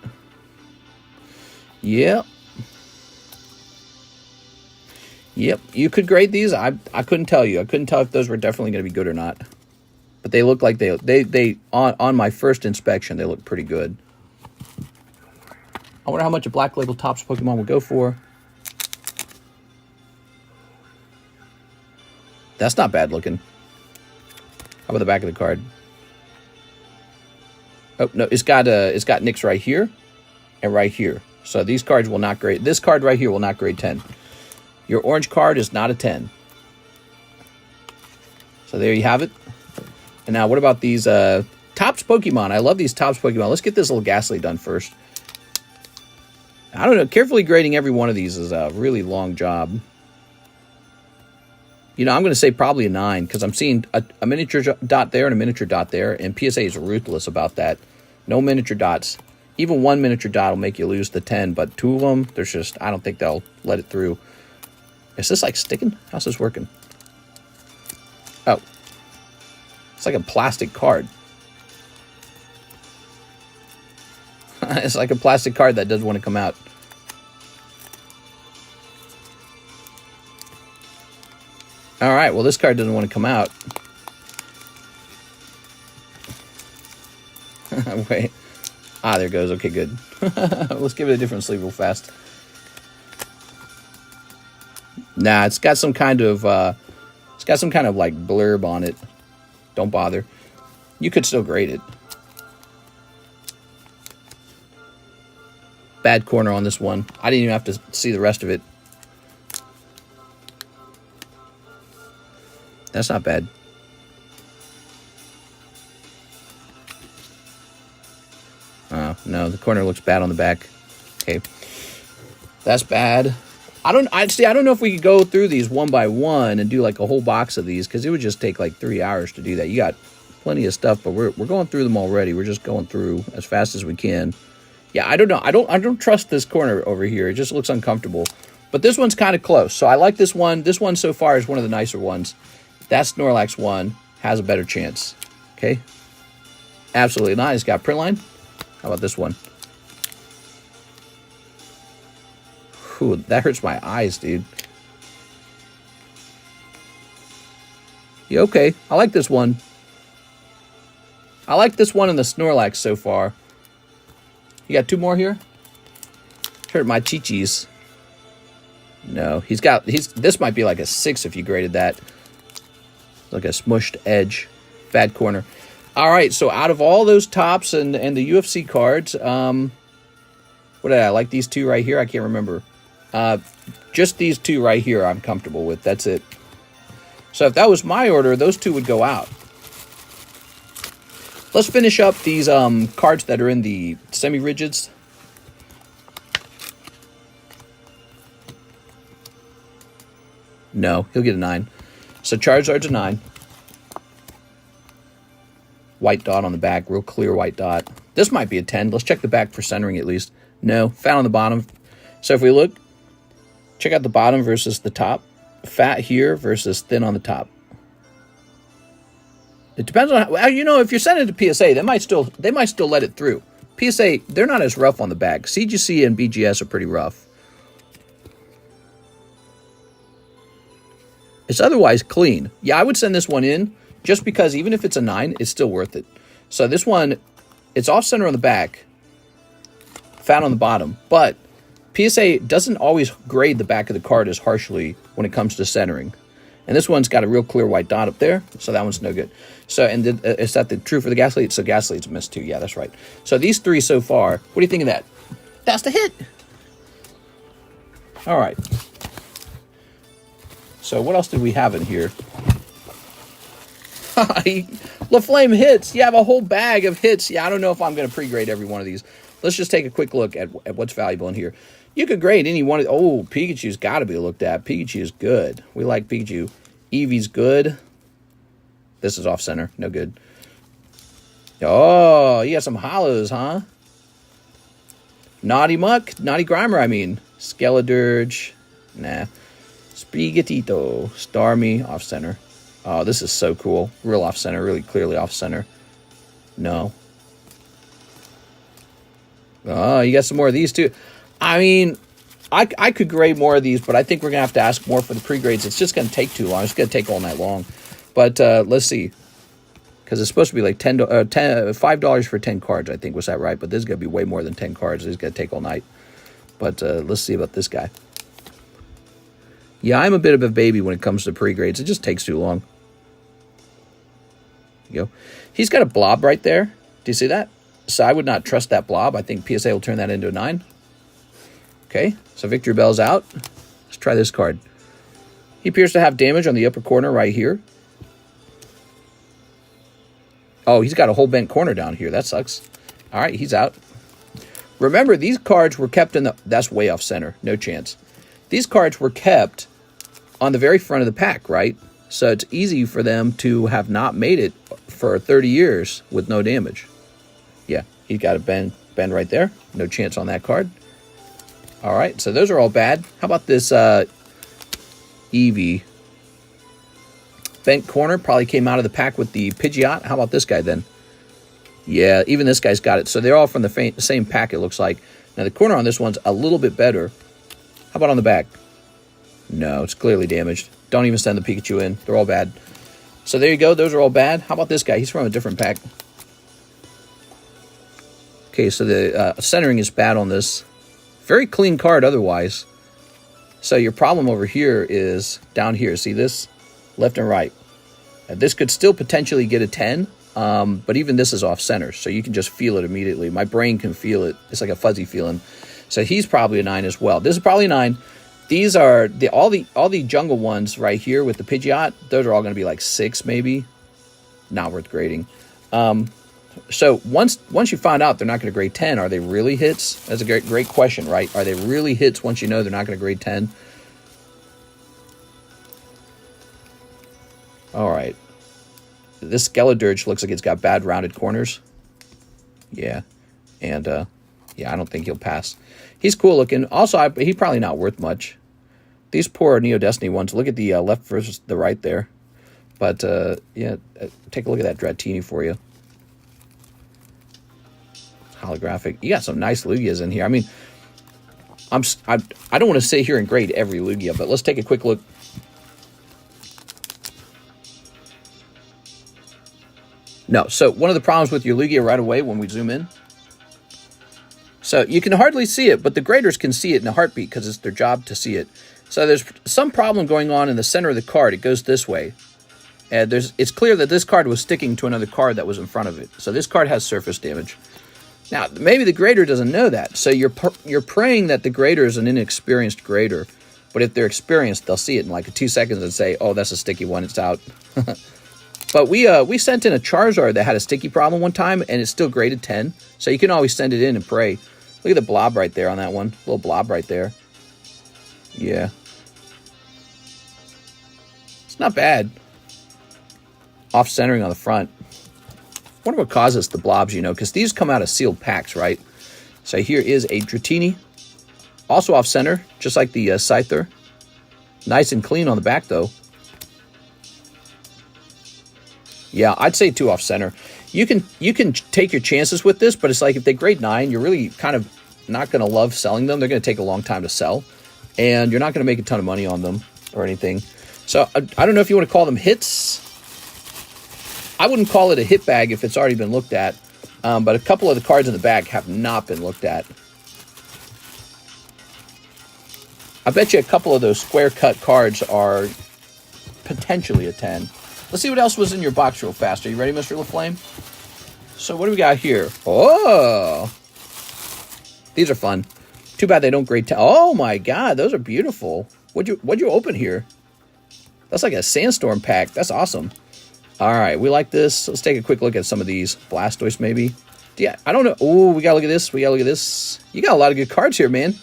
Yep. Yep. You could grade these. I couldn't tell you. I couldn't tell if those were definitely going to be good or not. But they look like they on my first inspection, they look pretty good. I wonder how much a Black Label Topps Pokemon would go for. That's not bad looking. How about the back of the card? Oh no, it's got nicks right here and right here. So these cards will not grade. This card right here will not grade 10. Your orange card is not a 10. So there you have it. And now what about these Topps Pokemon? I love these Topps Pokemon. Let's get this little Ghastly done first. I don't know. Carefully grading every one of these is a really long job. You know, I'm going to say probably a 9 because I'm seeing a miniature dot there and a miniature dot there, and PSA is ruthless about that. No miniature dots. Even one miniature dot will make you lose the 10, but 2 of them, there's just, I don't think they'll let it through. Is this like sticking? How's this working? Oh. It's like a plastic card. It's like a plastic card that doesn't want to come out. All right, well, this card doesn't want to come out. Wait. Ah, there it goes. Okay, good. Let's give it a different sleeve real fast. Nah, it's got some kind of like blurb on it. Don't bother. You could still grade it. Bad corner on this one. I didn't even have to see the rest of it. That's not bad. Oh, no, the corner looks bad on the back. Okay. That's bad. I don't know if we could go through these one by one and do like a whole box of these, because it would just take like 3 hours to do that. You got plenty of stuff, but we're going through them already. We're just going through as fast as we can. Yeah, I don't know. I don't trust this corner over here. It just looks uncomfortable. But this one's kind of close. So I like this one. This one so far is one of the nicer ones. That Snorlax one has a better chance. Okay? Absolutely not. It's got print line. How about this one? Whew, that hurts my eyes, dude. Yeah, okay. I like this one. I like this one and the Snorlax so far. You got 2 more here? Hurt my chi-chis. No, this might be like a 6 if you graded that. Like a smushed edge. Bad corner. All right, so out of all those Topps and the UFC cards, what did I like? These 2 right here? I can't remember. Just these 2 right here I'm comfortable with. That's it. So if that was my order, those 2 would go out. Let's finish up these cards that are in the semi-rigids. No, he'll get a 9. So Charizard's a 9. White dot on the back, real clear white dot. This might be a 10. Let's check the back for centering at least. No, fat on the bottom. So if we look, check out the bottom versus the top. fat here versus thin on the top. It depends on how, you know, if you're sending it to PSA, they might still let it through. PSA, they're not as rough on the back. CGC and BGS are pretty rough. It's otherwise clean. Yeah, I would send this one in just because even if it's a 9, it's still worth it. So this one, it's off center on the back, fat on the bottom, but PSA doesn't always grade the back of the card as harshly when it comes to centering. And this one's got a real clear white dot up there, so that one's no good. So, and is that true for the gas lead? So gas lead's a miss too. Yeah, that's right. So these 3 so far, what do you think of that? That's the hit. All right. So what else did we have in here? LaFlame hits. You have a whole bag of hits. Yeah, I don't know if I'm going to pre-grade every one of these. Let's just take a quick look at what's valuable in here. You could grade any one of... Oh, Pikachu's got to be looked at. Pikachu is good. We like Pikachu. Eevee's good. This is off-center. No good. Oh, you got some hollows, huh? Naughty Muck. Naughty Grimer, I mean. Skeledirge. Nah. Sprigatito. Starmie. Off-center. Oh, this is so cool. Real off-center. Really clearly off-center. No. Oh, you got some more of these, too. I mean, I could grade more of these, but I think we're going to have to ask more for the pre-grades. It's just going to take too long. It's going to take all night long. But let's see. Because it's supposed to be like $5 for 10 cards, I think. Was that right? But this is going to be way more than 10 cards. This is going to take all night. But let's see about this guy. Yeah, I'm a bit of a baby when it comes to pre-grades. It just takes too long. There you go. He's got a blob right there. Do you see that? So I would not trust that blob. I think PSA will turn that into a 9. Okay, so Victory Bell's out. Let's try this card. He appears to have damage on the upper corner right here. Oh, he's got a whole bent corner down here. That sucks. All right, he's out. Remember, these cards were kept in the... That's way off center. No chance. These cards were kept on the very front of the pack, right? So it's easy for them to have not made it for 30 years with no damage. Yeah, he got a bend right there. No chance on that card. All right, so those are all bad. How about this Eevee? Bent corner probably came out of the pack with the Pidgeot. How about this guy then? Yeah, even this guy's got it. So they're all from the same pack, it looks like. Now, the corner on this one's a little bit better. How about on the back? No, it's clearly damaged. Don't even send the Pikachu in. They're all bad. So there you go. Those are all bad. How about this guy? He's from a different pack. Okay, so the centering is bad on this. Very clean card otherwise. So your problem over here is down here. See this? Left and right. This could still potentially get a 10, but even this is off center, so you can just feel it immediately. My brain can feel it. It's like a fuzzy feeling. So he's probably a 9 as well. This is probably a 9. These are all the jungle ones right here with the Pidgeot. Those are all going to be like 6 maybe. Not worth grading. So once you find out they're not going to grade 10, are they really hits? That's a great question, right? Are they really hits once you know they're not going to grade 10? All right. This Skeledirge looks like it's got bad rounded corners. Yeah. And, yeah, I don't think he'll pass. He's cool looking. Also, he's probably not worth much. These poor Neo Destiny ones. Look at the left versus the right there. But, yeah, take a look at that Dratini for you. Holographic. You got some nice Lugias in here. I mean, I don't want to sit here and grade every Lugia, but let's take a quick look. No, so one of the problems with your Lugia right away when we zoom in. So you can hardly see it, but the graders can see it in a heartbeat because it's their job to see it. So there's some problem going on in the center of the card. It goes this way. And it's clear that this card was sticking to another card that was in front of it. So this card has surface damage. Now, maybe the grader doesn't know that. So you're praying that the grader is an inexperienced grader. But if they're experienced, they'll see it in like 2 seconds and say, oh, that's a sticky one, it's out. But we sent in a Charizard that had a sticky problem one time, and it's still graded 10. So you can always send it in and pray. Look at the blob right there on that one. Little blob right there. Yeah. It's not bad. Off-centering on the front. I wonder what causes the blobs, you know, because these come out of sealed packs, right? So here is a Dratini. Also off-center, just like the Scyther. Nice and clean on the back, though. Yeah, I'd say 2 off center. You can take your chances with this, but it's like if they grade 9, you're really kind of not going to love selling them. They're going to take a long time to sell, and you're not going to make a ton of money on them or anything. So I don't know if you want to call them hits. I wouldn't call it a hit bag if it's already been looked at, but a couple of the cards in the bag have not been looked at. I bet you a couple of those square cut cards are potentially a 10. Let's see what else was in your box real fast. Are you ready, Mr. LaFlame? So what do we got here? Oh, these are fun. Too bad they don't grade 10. Oh my God, those are beautiful. What'd you open here? That's like a sandstorm pack. That's awesome. All right, we like this. Let's take a quick look at some of these. Blastoise, maybe. Yeah, I don't know. Oh, we gotta look at this. We gotta look at this. You got a lot of good cards here, man.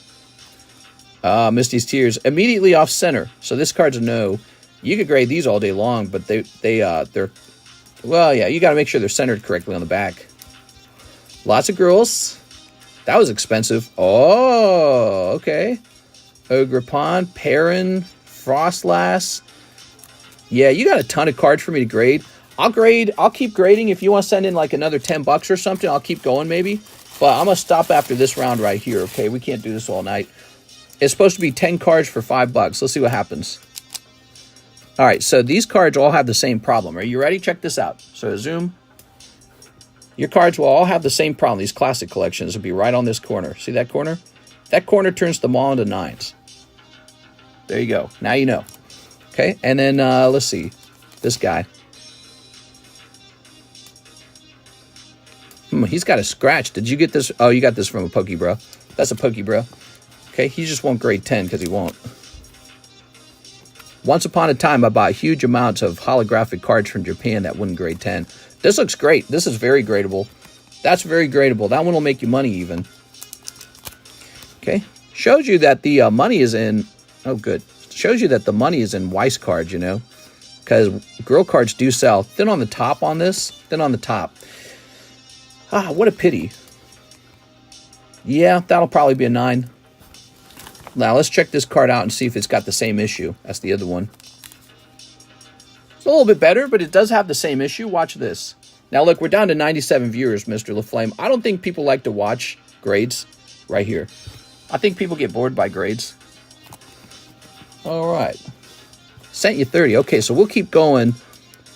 Misty's Tears. Immediately off center. So this card's a no. You could grade these all day long, but they're well, yeah, you got to make sure they're centered correctly on the back. Lots of girls. That was expensive. Oh, okay. Ogrepon, Perrin, Frostlass. Yeah, you got a ton of cards for me to grade. I'll keep grading. If you want to send in like another $10 or something, I'll keep going maybe. But I'm going to stop after this round right here, okay? We can't do this all night. It's supposed to be 10 cards for $5. Let's see what happens. All right, so these cards all have the same problem. Are you ready? Check this out. So zoom. Your cards will all have the same problem. These classic collections will be right on this corner. See that corner? That corner turns them all into 9s. There you go. Now you know. Okay, and then let's see. This guy. He's got a scratch. Did you get this? Oh, you got this from a PokeBruh. That's a PokeBruh. Okay, he just won't grade 10 because he won't. Once upon a time, I bought huge amounts of holographic cards from Japan that wouldn't grade 10. This looks great. This is very gradable. That's very gradable. That one will make you money even. Okay. Shows you that the money is in... Oh, good. Shows you that the money is in Weiss cards, you know. Because girl cards do sell. Thin on the top on this. Thin on the top. Ah, what a pity. Yeah, that'll probably be a 9. Now, let's check this card out and see if it's got the same issue as the other one. It's a little bit better, but it does have the same issue. Watch this. Now, look, we're down to 97 viewers, Mr. LaFlame. I don't think people like to watch grades right here. I think people get bored by grades. All right. Sent you 30. Okay, so we'll keep going.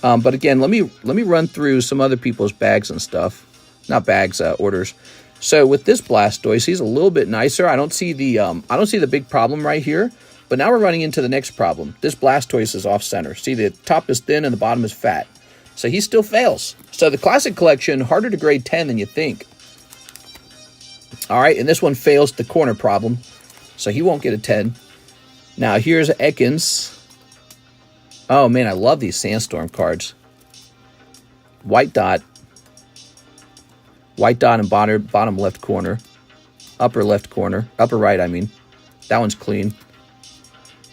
But again, let me run through some other people's bags and stuff. Not bags, orders. So with this Blastoise, he's a little bit nicer. I don't see the big problem right here. But now we're running into the next problem. This Blastoise is off center. See, the top is thin and the bottom is fat. So he still fails. So the classic collection, harder to grade 10 than you think. All right, and this one fails the corner problem. So he won't get a 10. Now here's Ekans. Oh man, I love these Sandstorm cards. White dot. White dot in bottom left corner. Upper left corner. Upper right, I mean. That one's clean.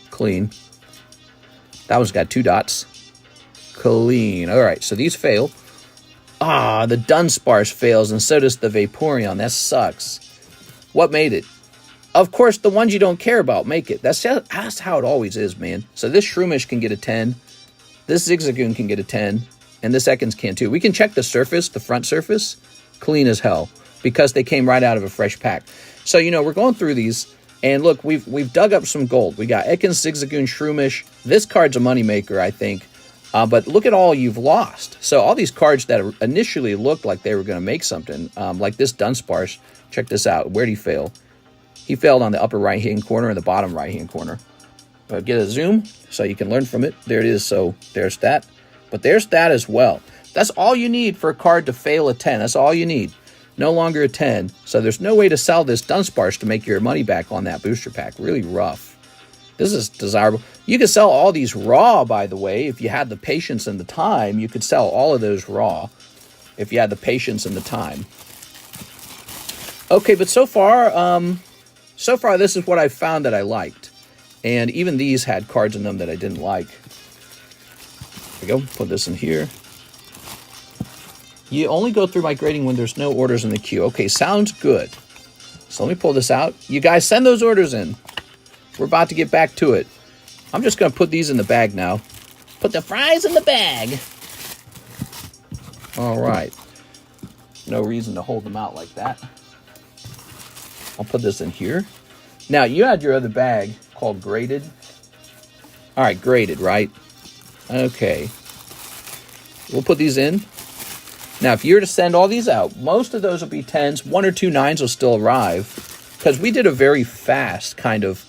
Clean. That one's got 2 dots. Clean. All right, so these fail. Ah, the Dunsparce fails, and so does the Vaporeon. That sucks. What made it? Of course, the ones you don't care about make it. That's how it always is, man. So this Shroomish can get a 10. This Zigzagoon can get a 10. And this Ekans can too. We can check the surface, the front surface. Clean as hell. Because they came right out of a fresh pack. So, you know, we're going through these. And look, we've dug up some gold. We got Ekans, Zigzagoon, Shroomish. This card's a moneymaker, I think. But look at all you've lost. So all these cards that initially looked like they were going to make something. Like this Dunsparce. Check this out. Where'd he fail? He failed on the upper right-hand corner and the bottom right-hand corner. Get a zoom so you can learn from it. There it is. So there's that. But there's that as well. That's all you need for a card to fail a 10. That's all you need. No longer a 10. So there's no way to sell this Dunsparce to make your money back on that booster pack. Really rough. This is desirable. You could sell all these raw, by the way. If you had the patience and the time, you could sell all of those raw. If you had the patience and the time. Okay, but so far, this is what I found that I liked. And even these had cards in them that I didn't like. There we go. Put this in here. You only go through my grading when there's no orders in the queue. Okay, sounds good. So let me pull this out. You guys send those orders in. We're about to get back to it. I'm just going to put these in the bag now. Put the fries in the bag. All right. No reason to hold them out like that. I'll put this in here. Now, you had your other bag called graded. All right, graded, right? Okay. We'll put these in. Now, if you were to send all these out, most of those will be 10s. 1 or 2 9s will still arrive because we did a very fast kind of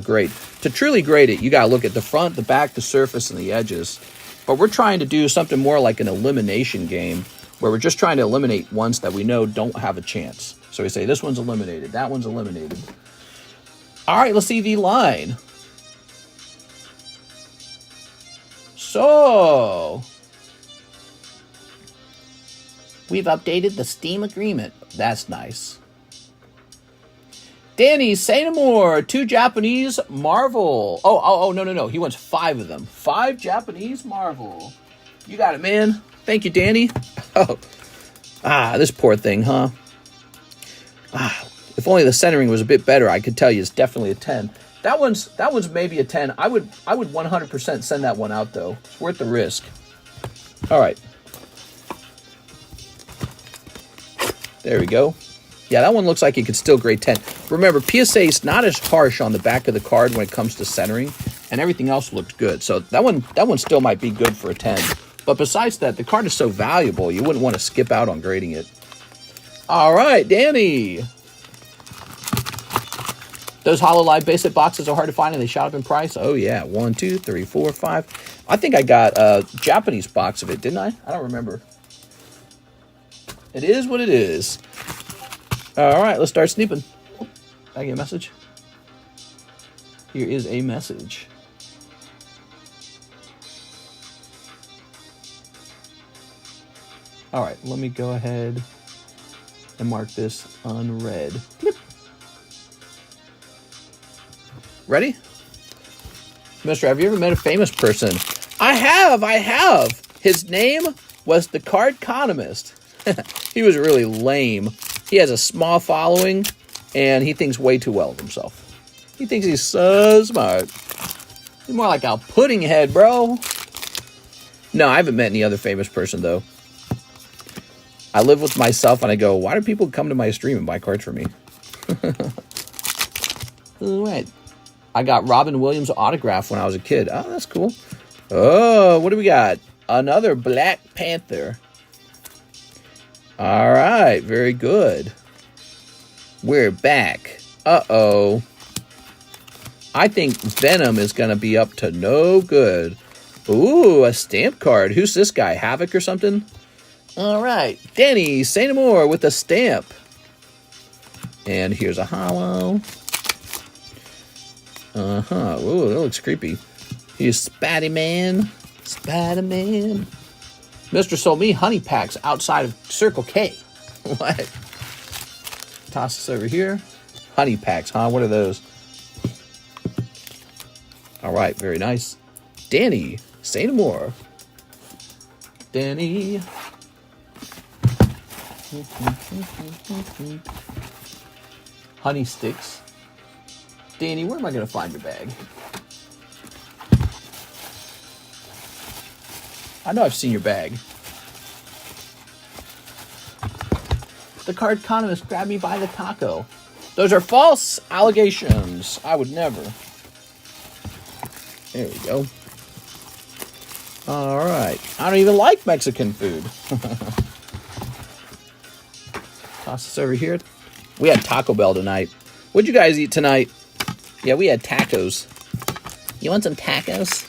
grade. To truly grade it, you got to look at the front, the back, the surface, and the edges. But we're trying to do something more like an elimination game where we're just trying to eliminate ones that we know don't have a chance. So we say, this one's eliminated, that one's eliminated. All right, let's see the line. So, we've updated the Steam agreement. That's nice. Danny, say no more. 2 Japanese Marvel. Oh, no. He wants 5 of them. 5 Japanese Marvel. You got it, man. Thank you, Danny. Oh, this poor thing, huh? If only the centering was a bit better, I could tell you it's definitely a 10. That one's maybe a 10. I would 100% send that one out though. It's worth the risk. All right. There we go. Yeah, that one looks like it could still grade 10. Remember, PSA is not as harsh on the back of the card when it comes to centering, and everything else looked good. So that one still might be good for a 10. But besides that, the card is so valuable, you wouldn't want to skip out on grading it. All right, Danny. Those HoloLive basic boxes are hard to find and they shot up in price. Oh, yeah. 1, 2, 3, 4, 5. I think I got a Japanese box of it, didn't I? I don't remember. It is what it is. All right, let's start sneaping. Did I get a message? Here is a message. All right, let me go ahead and mark this unread. Blip. Ready? Mister, have you ever met a famous person? I have. His name was TheCardconomist. He was really lame. He has a small following, and he thinks way too well of himself. He thinks he's so smart. He's more like a pudding head, bro. No, I haven't met any other famous person, though. I live with myself, and I go, why do people come to my stream and buy cards from me? All right. I got Robin Williams' autograph when I was a kid. Oh, that's cool. Oh, what do we got? Another Black Panther. All right, very good. We're back. Uh-oh. I think Venom is going to be up to no good. Ooh, a stamp card. Who's this guy? Havoc or something? All right. Danny, say no more with a stamp. And here's a holo. Uh-huh. Ooh, that looks creepy. Here's Spatty Man. Spatty Man. Mr. sold me honey packs outside of Circle K. What? Toss this over here. Honey packs, huh? What are those? All right, very nice. Danny, say no more. Danny. Honey sticks. Danny, where am I going to find your bag? I know I've seen your bag. The Cardconomist grabbed me by the taco. Those are false allegations. I would never. There we go. All right. I don't even like Mexican food. Toss this over here. We had Taco Bell tonight. What'd you guys eat tonight? Yeah, we had tacos. You want some tacos?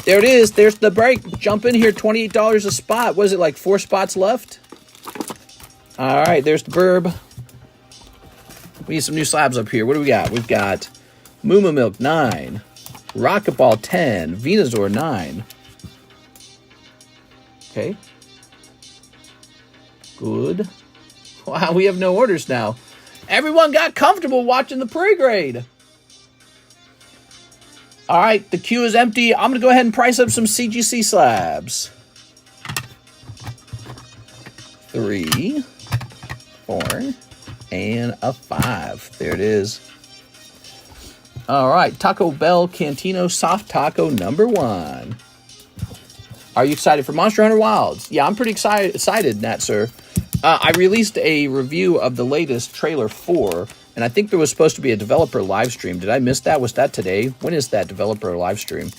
There it is. There's the break. Jump in here. $28 a spot. What is it, like 4 spots left? All right, there's the burb. We need some new slabs up here. What do we got? We've got Moo Milk 9, Rocket Ball 10, Venusaur 9. Okay. Good. Wow, we have no orders now. Everyone got comfortable watching the pre-grade. All right, the queue is empty. I'm going to go ahead and price up some CGC slabs. 3, 4, and a 5. There it is. All right, Taco Bell Cantino Soft Taco #1. Are you excited for Monster Hunter Wilds? Yeah, I'm pretty excited, Nat, sir. I released a review of the latest trailer 4, and I think there was supposed to be a developer live stream. Did I miss that? Was that today? When is that developer live stream?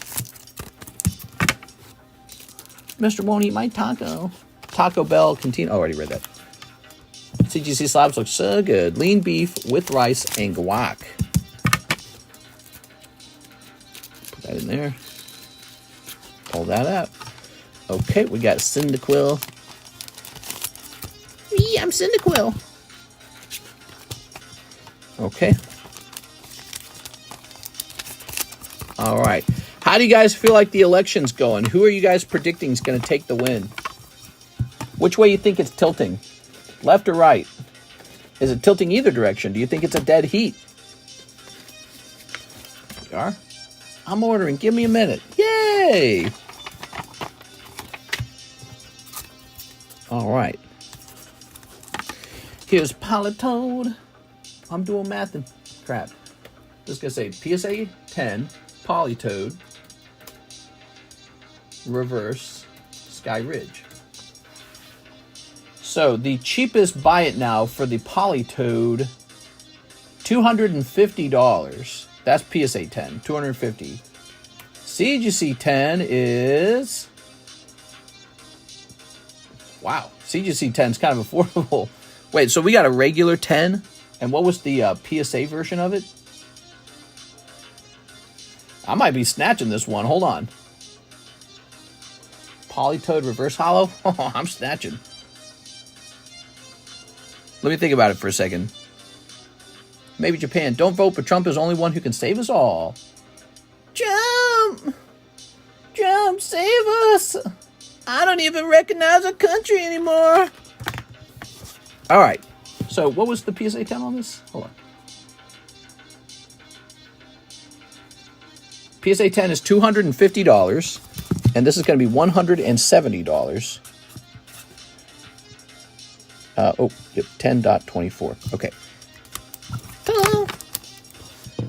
Mr. Won't Eat My Taco. Taco Bell Cantino. Oh, I already read that. CGC slabs look so good. Lean beef with rice and guac. Put that in there. Pull that out. Okay, we got Cyndaquil. Yeah, I'm Cyndaquil. Okay. All right. How do you guys feel like the election's going? Who are you guys predicting is going to take the win? Which way you think it's tilting? Left or right? Is it tilting either direction? Do you think it's a dead heat? We are. I'm ordering. Give me a minute. Yay! All right. Here's Politoed. I'm doing math and crap. Just gonna say PSA 10, Politoed, reverse, Sky Ridge. So the cheapest buy it now for the Politoed, $250. That's PSA 10, $250. CGC 10 is, wow, CGC 10 is kind of affordable. Wait, so we got a regular 10, and what was the PSA version of it? I might be snatching this one. Hold on. Politoed reverse holo? Oh, I'm snatching. Let me think about it for a second. Maybe Japan. Don't vote, but Trump is the only one who can save us all. Trump! Trump, save us! I don't even recognize our country anymore. All right. So what was the PSA 10 on this? Hold on. PSA 10 is $250, and this is going to be $170. Oh, yep, 10.24. Okay. Ta-da!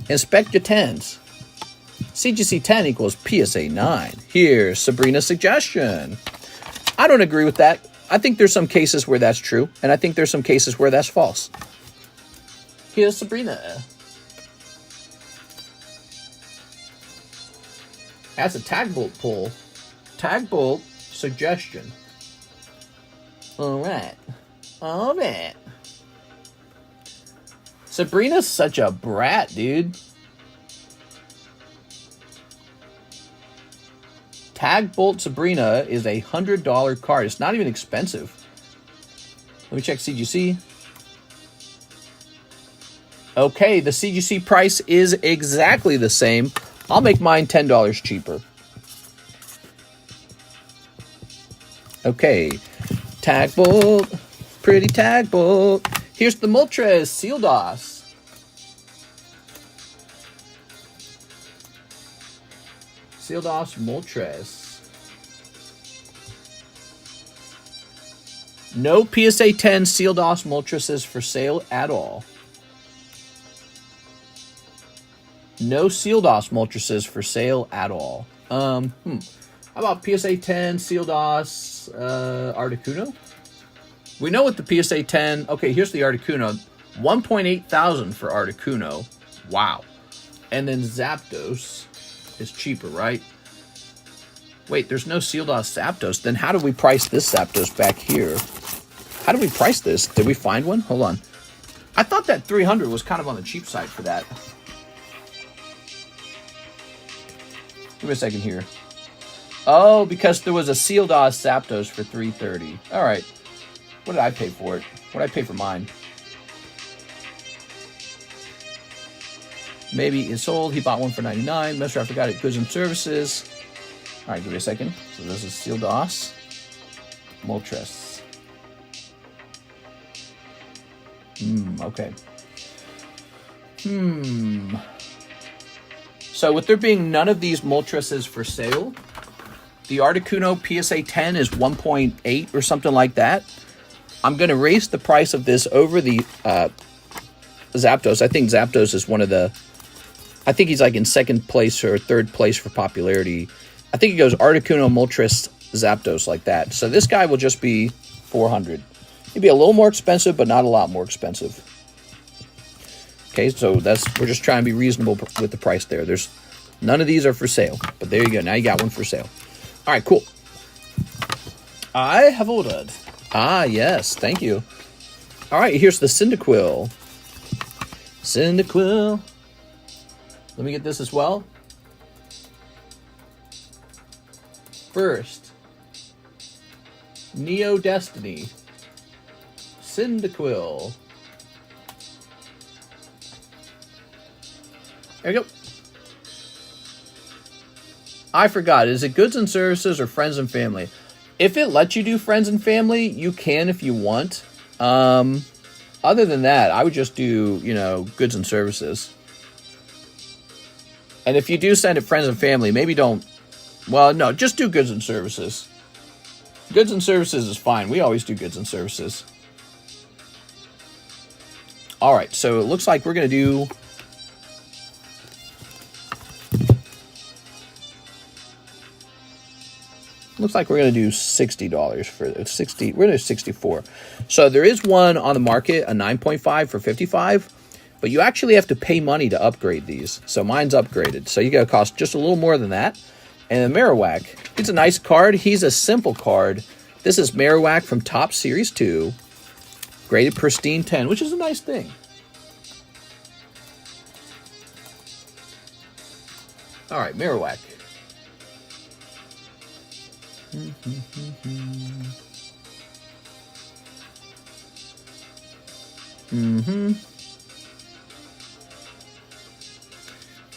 Inspect your 10s. CGC 10 equals PSA 9. Here's Sabrina's suggestion. I don't agree with that. I think there's some cases where that's true, and I think there's some cases where that's false. Here's Sabrina. That's a tag bolt pull. Tag bolt suggestion. All right. All right. Sabrina's such a brat, dude. Tag Bolt Sabrina is a $100 card. It's not even expensive. Let me check CGC. Okay, the CGC price is exactly the same. I'll make mine $10 cheaper. Okay, Tag Bolt. Pretty Tag Bolt. Here's the Moltres Seal DOS. Seal DOS Moltres. No PSA 10 Seal DOS Moltreses for sale at all. No Seal DOS Moltreses for sale at all. How about PSA 10 Seal DOS Articuno? We know what the PSA 10... Okay, here's the Articuno. 1.8 thousand for Articuno. Wow. And then Zapdos is cheaper, right? Wait, there's no Seal DOS Zapdos. Then how do we price this Zapdos back here? How do we price this? Did we find one? Hold on. I thought that 300 was kind of on the cheap side for that. Give me a second here. Oh, because there was a Seal DOS Zapdos for 330. All right. What did I pay for it? What did I pay for mine? Maybe it's sold. He bought one for 99. Mr. I forgot it. Goods and services. All right, give me a second. So this is Seal DOS. Moltres. Okay. So with there being none of these Moltreses for sale, the Articuno PSA 10 is 1.8 or something like that. I'm going to raise the price of this over the Zapdos. I think Zapdos is one of the I think he's like in second place or third place for popularity. I think he goes Articuno, Moltres, Zapdos, like that. So this guy will just be 400. He'd be a little more expensive, but not a lot more expensive. Okay, so we're just trying to be reasonable with the price there. There's none of these are for sale, but there you go. Now you got one for sale. All right, cool. I have ordered. Ah, yes, thank you. All right, here's the Cyndaquil. Cyndaquil. Let me get this as well. First, Neo Destiny. Cyndaquil. There you go. I forgot. Is it goods and services or friends and family? If it lets you do friends and family, you can if you want. Other than that, I would just do, goods and services. And if you do send it friends and family, maybe don't. Well, no, just do goods and services. Goods and services is fine. We always do goods and services. All right, so it looks like we're going to do... Looks like we're going to do $60 for 60. We're going to do 64. So there is one on the market, a 9.5 for 55, but you actually have to pay money to upgrade these. So mine's upgraded. So you got to cost just a little more than that. And the Marowak, it's a nice card. He's a simple card. This is Marowak from Top Series 2, graded pristine 10, which is a nice thing. All right, Marowak.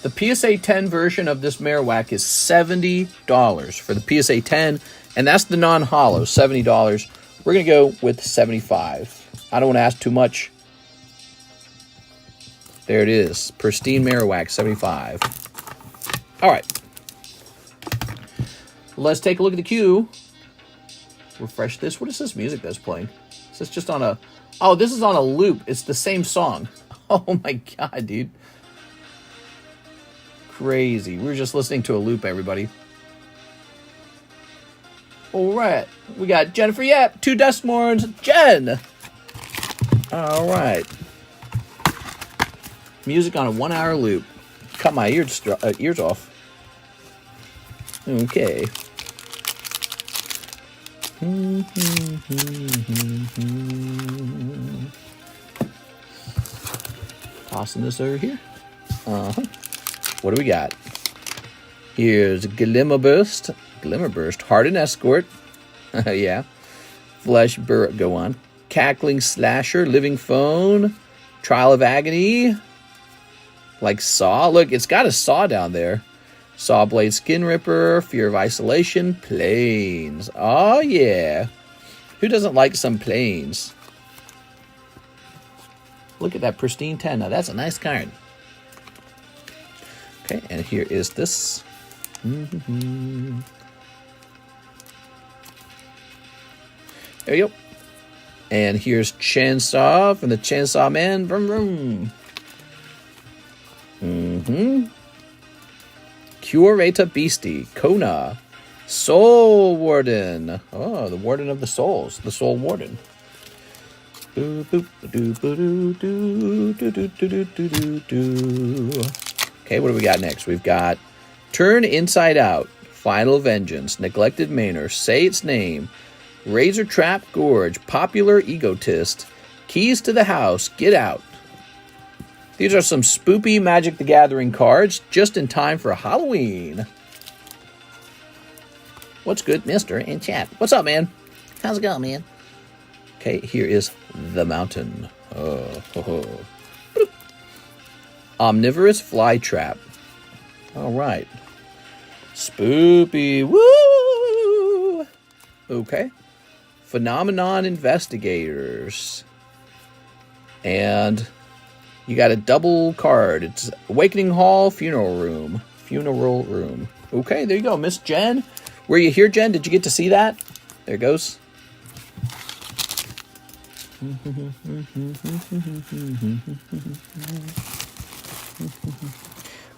The PSA 10 version of this Marowak is $70 for the PSA 10, and that's the non-holo, $70. We're going to go with $75. I don't want to ask too much. There it is. Pristine Marowak, $75. All right. Let's take a look at the queue. Refresh this. What is this music that's playing? Is this just on a... Oh, this is on a loop. It's the same song. Oh my god, dude. Crazy. We were just listening to a loop, everybody. All right. We got Jennifer Yap, 2 Dustmorns, Jen. All right. Music on a 1-hour loop. Cut my ears off. Okay. Tossing this over here. What do we got? Here's Glimmerburst, Hardened Escort. Yeah. Flesh Burr, go on. Cackling Slasher, Living Phone, Trial of Agony. Like Saw. Look, it's got a Saw down there. Sawblade, Skin Ripper, Fear of Isolation, Plains. Oh, yeah. Who doesn't like some Plains? Look at that pristine 10. Now, that's a nice card. Okay, and here is this. There we go. And here's Chainsaw from the Chainsaw Man. Vroom, vroom. Curata Beastie, Kona, Soul Warden. Oh, the Warden of the Souls, the Soul Warden. Okay, what do we got next? We've got Turn Inside Out, Final Vengeance, Neglected Manor, Say Its Name, Razor Trap Gorge, Popular Egotist, Keys to the House, Get Out. These are some spoopy Magic the Gathering cards just in time for Halloween. What's good, mister, in chat? What's up, man? How's it going, man? Okay, here is The Mountain. Omnivorous Fly Trap. All right. Spoopy. Woo! Okay. Phenomenon Investigators. And... you got a double card. It's Awakening Hall, Funeral Room. Okay, there you go, Miss Jen. Were you here, Jen? Did you get to see that? There it goes.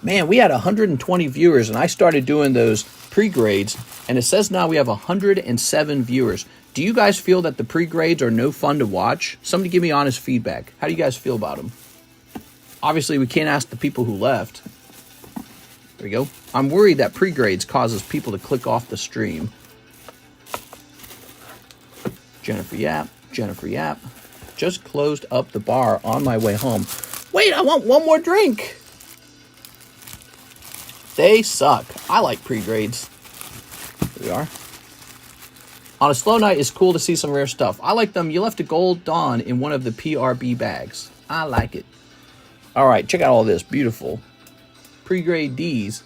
Man, we had 120 viewers, and I started doing those pre-grades, and it says now we have 107 viewers. Do you guys feel that the pre-grades are no fun to watch? Somebody give me honest feedback. How do you guys feel about them? Obviously, we can't ask the people who left. There we go. I'm worried that pre-grades causes people to click off the stream. Jennifer Yap. Just closed up the bar on my way home. Wait, I want one more drink. They suck. I like pre-grades. Here we are. On a slow night, it's cool to see some rare stuff. I like them. You left a gold dawn in one of the PRB bags. I like it. All right, check out all this. Beautiful. Pre-grade Ds.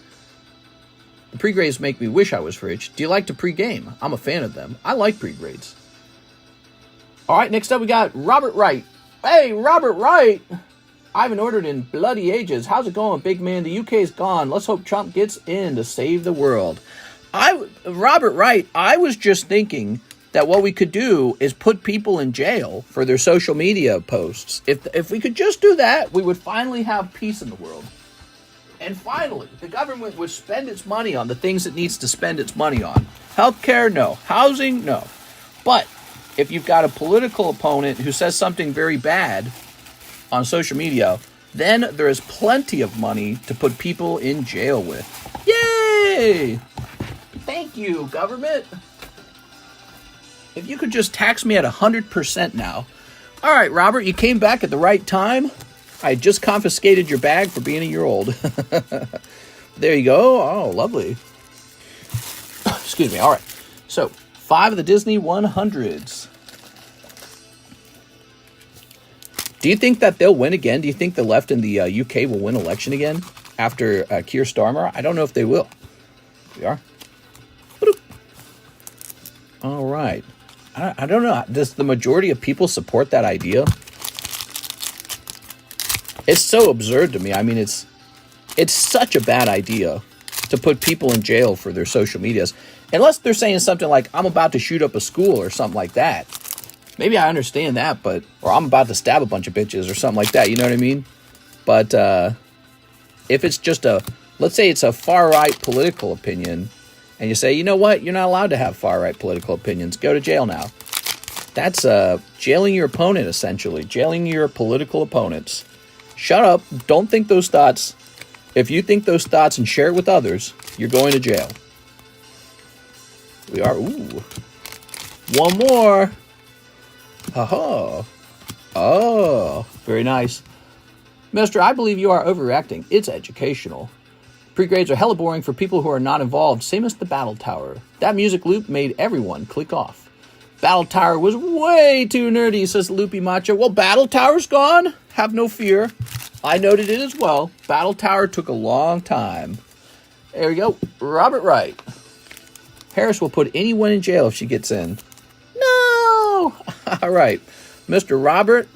The pre-grades make me wish I was rich. Do you like to pre-game? I'm a fan of them. I like pre-grades. All right, next up we got Robert Wright. Hey, Robert Wright. I haven't ordered in bloody ages. How's it going, big man? The UK's gone. Let's hope Trump gets in to save the world. Robert Wright, I was just thinking that what we could do is put people in jail for their social media posts. If we could just do that, we would finally have peace in the world. And finally, the government would spend its money on the things it needs to spend its money on. Healthcare, no. Housing, no. But if you've got a political opponent who says something very bad on social media, then there is plenty of money to put people in jail with. Yay! Thank you, government. If you could just tax me at 100% now. All right, Robert, you came back at the right time. I just confiscated your bag for being a year old. There you go. Oh, lovely. Excuse me. All right. So, 5 of the Disney 100s. Do you think that they'll win again? Do you think the left in the UK will win election again after Keir Starmer? I don't know if they will. Here we are. All right. I don't know. Does the majority of people support that idea? It's so absurd to me. I mean, it's such a bad idea to put people in jail for their social medias. Unless they're saying something like, I'm about to shoot up a school or something like that. Maybe I understand that, or I'm about to stab a bunch of bitches or something like that. You know what I mean? But if it's just let's say it's a far-right political opinion, and you say, you know what? You're not allowed to have far-right political opinions. Go to jail now. That's jailing your opponent, essentially. Jailing your political opponents. Shut up. Don't think those thoughts. If you think those thoughts and share it with others, you're going to jail. We are. Ooh. One more. Ha-ha. Oh, very nice. Mister, I believe you are overreacting. It's educational. Pre-grades are hella boring for people who are not involved, same as the Battle Tower. That music loop made everyone click off. Battle Tower was way too nerdy, says Loopy Macho. Well, Battle Tower's gone. Have no fear. I noted it as well. Battle Tower took a long time. There we go. Robert Wright. Harris will put anyone in jail if she gets in. No! All right. Mr. Robert,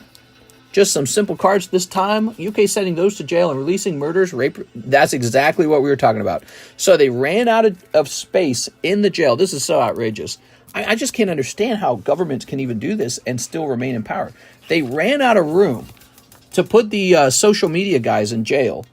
just some simple cards this time. UK sending those to jail and releasing murders, rape. That's exactly what we were talking about. So they ran out of space in the jail. This is so outrageous. I just can't understand how governments can even do this and still remain in power. They ran out of room to put the social media guys in jail.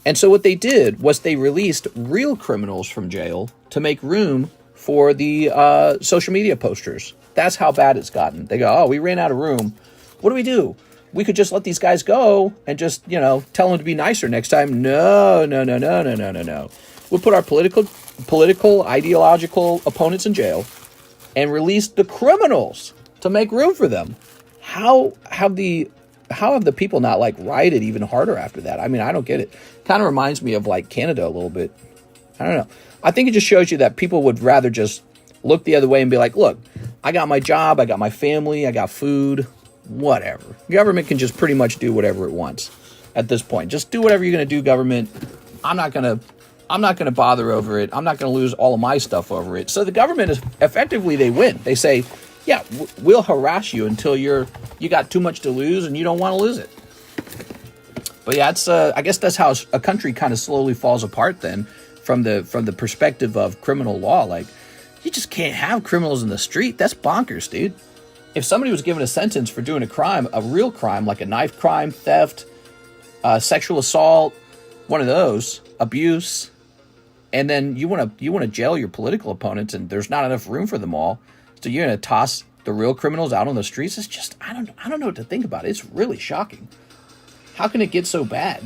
And so what they did was they released real criminals from jail to make room for the social media posters. That's how bad it's gotten. They go, oh, we ran out of room. What do we do? We could just let these guys go and just, tell them to be nicer next time. No. We'll put our political, ideological opponents in jail and release the criminals to make room for them. How have the people not rioted even harder after that? I mean, I don't get it. Kind of reminds me of Canada a little bit. I don't know. I think it just shows you that people would rather just look the other way and be like, look, I got my job, I got my family, I got food, whatever. Government can just pretty much do whatever it wants at this point. Just do whatever you're going to do, government. I'm not going to bother over it. I'm not going to lose all of my stuff over it. So the government is effectively, they win. They say, yeah, we'll harass you until you got too much to lose and you don't want to lose it. But yeah, it's I guess that's how a country kind of slowly falls apart then from the perspective of criminal law. You just can't have criminals in the street. That's bonkers, dude. If somebody was given a sentence for doing a crime, a real crime, like a knife crime, theft, sexual assault, one of those, abuse, and then you want to jail your political opponents, and there's not enough room for them all, so you're going to toss the real criminals out on the streets. It's just, I don't know what to think about it. It's really shocking. How can it get so bad?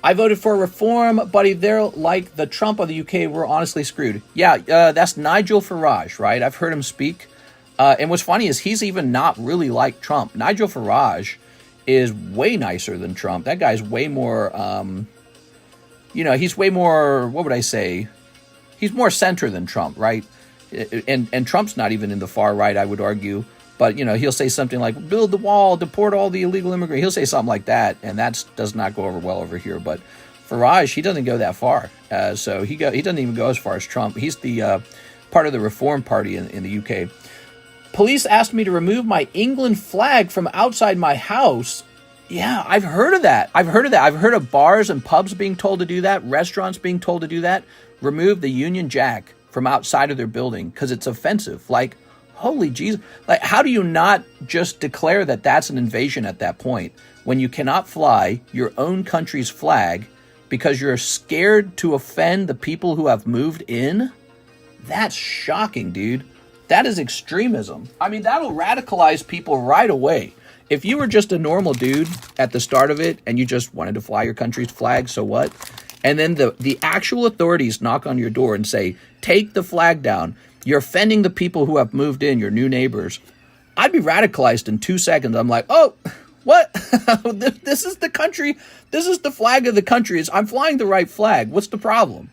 I voted for reform, but if they're like the Trump of the UK, we're honestly screwed. Yeah, that's Nigel Farage, right? I've heard him speak. And what's funny is he's even not really like Trump. Nigel Farage is way nicer than Trump. That guy's way more, he's way more, what would I say? He's more center than Trump, right? And Trump's not even in the far right, I would argue. But, he'll say something like, build the wall, deport all the illegal immigrants. He'll say something like that, and that does not go over well over here. But Farage, he doesn't go that far. So he doesn't even go as far as Trump. He's the part of the Reform Party in the UK. Police asked me to remove my England flag from outside my house. Yeah, I've heard of that. I've heard of bars and pubs being told to do that, restaurants being told to do that. Remove the Union Jack from outside of their building because it's offensive. Like, holy Jesus. Like, how do you not just declare that that's an invasion at that point when you cannot fly your own country's flag because you're scared to offend the people who have moved in? That's shocking, dude. That is extremism. I mean, that'll radicalize people right away. If you were just a normal dude at the start of it and you just wanted to fly your country's flag, so what? And then the actual authorities knock on your door and say, take the flag down. You're offending the people who have moved in, your new neighbors. I'd be radicalized in 2 seconds. I'm like, oh, what? This is the country. This is the flag of the country. I'm flying the right flag. What's the problem?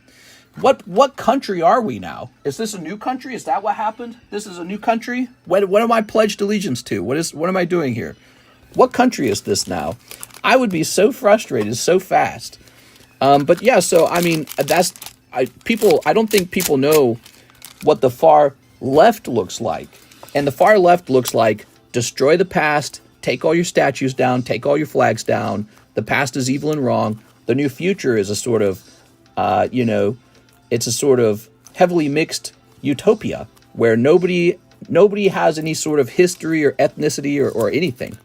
What country are we now? Is this a new country? Is that what happened? This is a new country? What am I pledged allegiance to? What am I doing here? What country is this now? I would be so frustrated so fast. But yeah, so I mean, I don't think people know what the far left looks like. And the far left looks like destroy the past, take all your statues down, take all your flags down. The past is evil and wrong. The new future is a sort of, it's a sort of heavily mixed utopia where nobody has any sort of history or ethnicity or anything.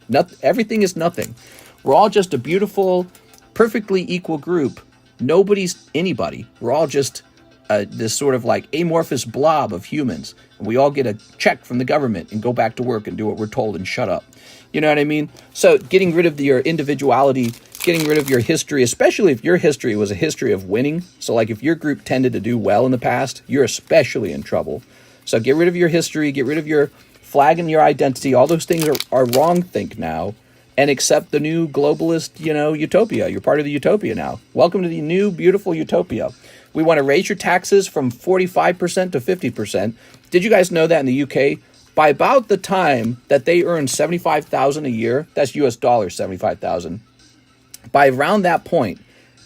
Everything is nothing. We're all just a beautiful, perfectly equal group. Nobody's anybody. We're all just this sort of like amorphous blob of humans. And we all get a check from the government and go back to work and do what we're told and shut up. You know what I mean? So getting rid of your individuality, getting rid of your history, especially if your history was a history of winning. So like if your group tended to do well in the past, you're especially in trouble. So get rid of your history, get rid of your flag and your identity. All those things are wrong think now. And accept the new globalist, utopia. You're part of the utopia now. Welcome to the new, beautiful utopia. We want to raise your taxes from 45% to 50%. Did you guys know that in the UK, by about the time that they earn $75,000 a year, that's US dollars, 75,000. By around that point,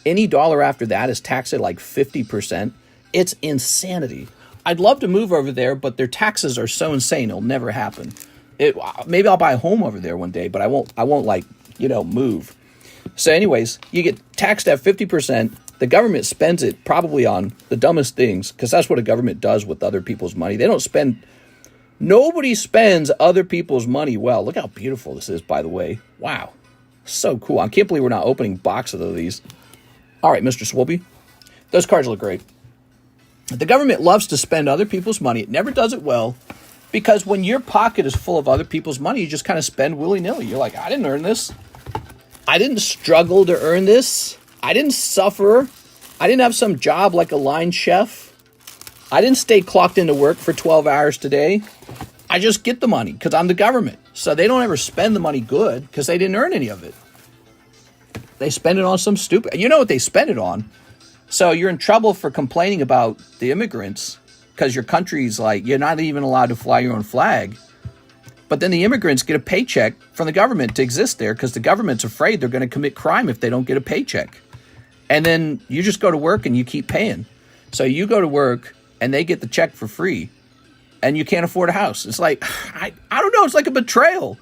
any dollar after that is taxed at like 50%. It's insanity. I'd love to move over there, but their taxes are so insane, it'll never happen. Maybe I'll buy a home over there one day, but I won't move. So anyways, you get taxed at 50%. The government spends it probably on the dumbest things because that's what a government does with other people's money. Nobody spends other people's money well. Look how beautiful this is, by the way. Wow. So cool. I can't believe we're not opening boxes of these. All right, Mr. Swoopy. Those cards look great. The government loves to spend other people's money. It never does it well. Because when your pocket is full of other people's money, you just kind of spend willy-nilly. You're like, I didn't earn this. I didn't struggle to earn this. I didn't suffer. I didn't have some job like a line chef. I didn't stay clocked into work for 12 hours today. I just get the money because I'm the government. So they don't ever spend the money good because they didn't earn any of it. They spend it on some stupid... You know what they spend it on. So you're in trouble for complaining about the immigrants because your country's like, you're not even allowed to fly your own flag. But then the immigrants get a paycheck from the government to exist there because the government's afraid they're going to commit crime if they don't get a paycheck. And then you just go to work and you keep paying. So you go to work and they get the check for free and you can't afford a house. It's like, I don't know. It's like a betrayal.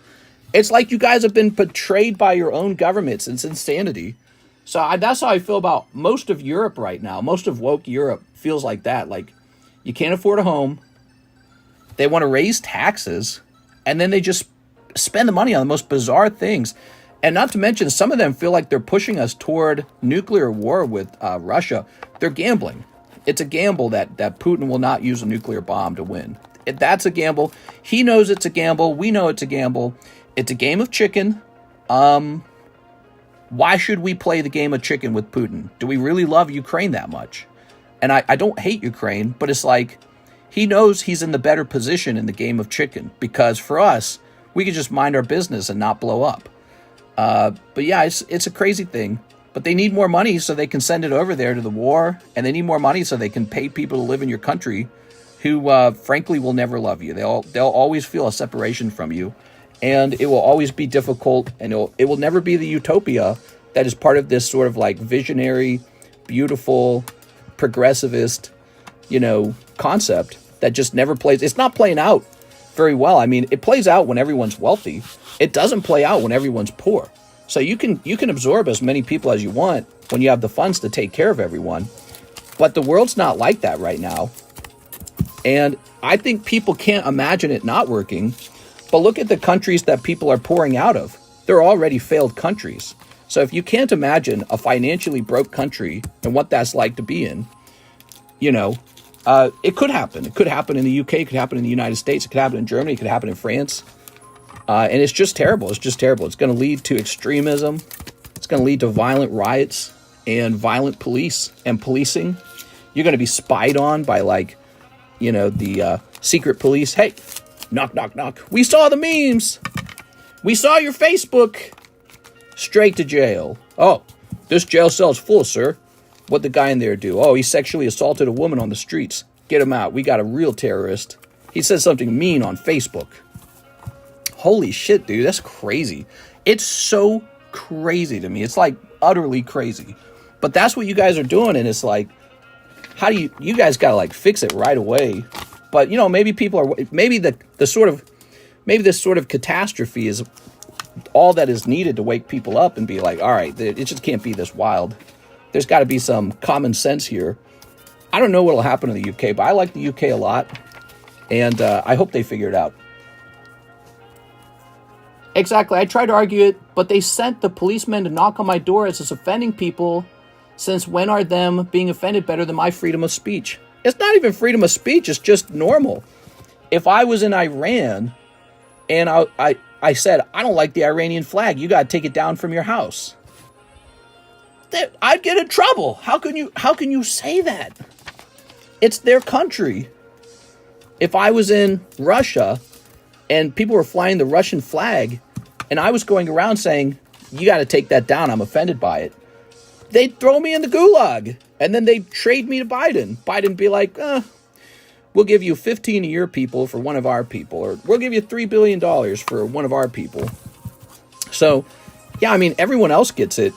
It's like you guys have been betrayed by your own governments. It's insanity. So that's how I feel about most of Europe right now. Most of woke Europe feels like that. Like you can't afford a home. They want to raise taxes. And then they just spend the money on the most bizarre things. And not to mention, some of them feel like they're pushing us toward nuclear war with Russia. They're gambling. It's a gamble that Putin will not use a nuclear bomb to win. That's a gamble. He knows it's a gamble. We know it's a gamble. It's a game of chicken. Why should we play the game of chicken with Putin? Do we really love Ukraine that much? And I don't hate Ukraine, but it's like he knows he's in the better position in the game of chicken, because for us, we can just mind our business and not blow up. But yeah, it's a crazy thing. But they need more money so they can send it over there to the war, and they need more money so they can pay people to live in your country who, frankly, will never love you. They'll always feel a separation from you, and it will always be difficult, and it will never be the utopia that is part of this sort of like visionary, beautiful, progressivist, concept that just never plays. It's not playing out very well. I mean, it plays out when everyone's wealthy. It doesn't play out when everyone's poor. So you can absorb as many people as you want when you have the funds to take care of everyone. But the world's not like that right now. And I think people can't imagine it not working. But look at the countries that people are pouring out of. They're already failed countries. So if you can't imagine a financially broke country and what that's like to be in, it could happen. It could happen in the UK. It could happen in the United States. It could happen in Germany. It could happen in France. And it's just terrible. It's just terrible. It's going to lead to extremism. It's going to lead to violent riots and violent police and policing. You're going to be spied on by the secret police. Hey, knock, knock, knock. We saw the memes. We saw your Facebook. Straight to jail. Oh, this jail cell's full, sir. What'd the guy in there do? Oh, he sexually assaulted a woman on the streets. Get him out. We got a real terrorist. He said something mean on Facebook. Holy shit, dude. That's crazy. It's so crazy to me. It's like utterly crazy. But that's what you guys are doing. And it's like, how do you guys got to like fix it right away. But, maybe people are, maybe this sort of catastrophe is all that is needed to wake people up and be like, all right, it just can't be this wild. There's got to be some common sense here. I don't know what will happen in the UK, but I like the UK a lot. And I hope they figure it out. Exactly. I tried to argue it, but they sent the policemen to knock on my door as it's offending people. Since when are them being offended better than my freedom of speech? It's not even freedom of speech. It's just normal. If I was in Iran and I said, I don't like the Iranian flag, you got to take it down from your house, I'd get in trouble. How can you say that? It's their country. If I was in Russia and people were flying the Russian flag and I was going around saying, you got to take that down, I'm offended by it, they'd throw me in the gulag. And then they'd trade me to Biden. Biden'd be like, we'll give you 15 of your people for one of our people. Or we'll give you $3 billion for one of our people. So, yeah, I mean, everyone else gets it.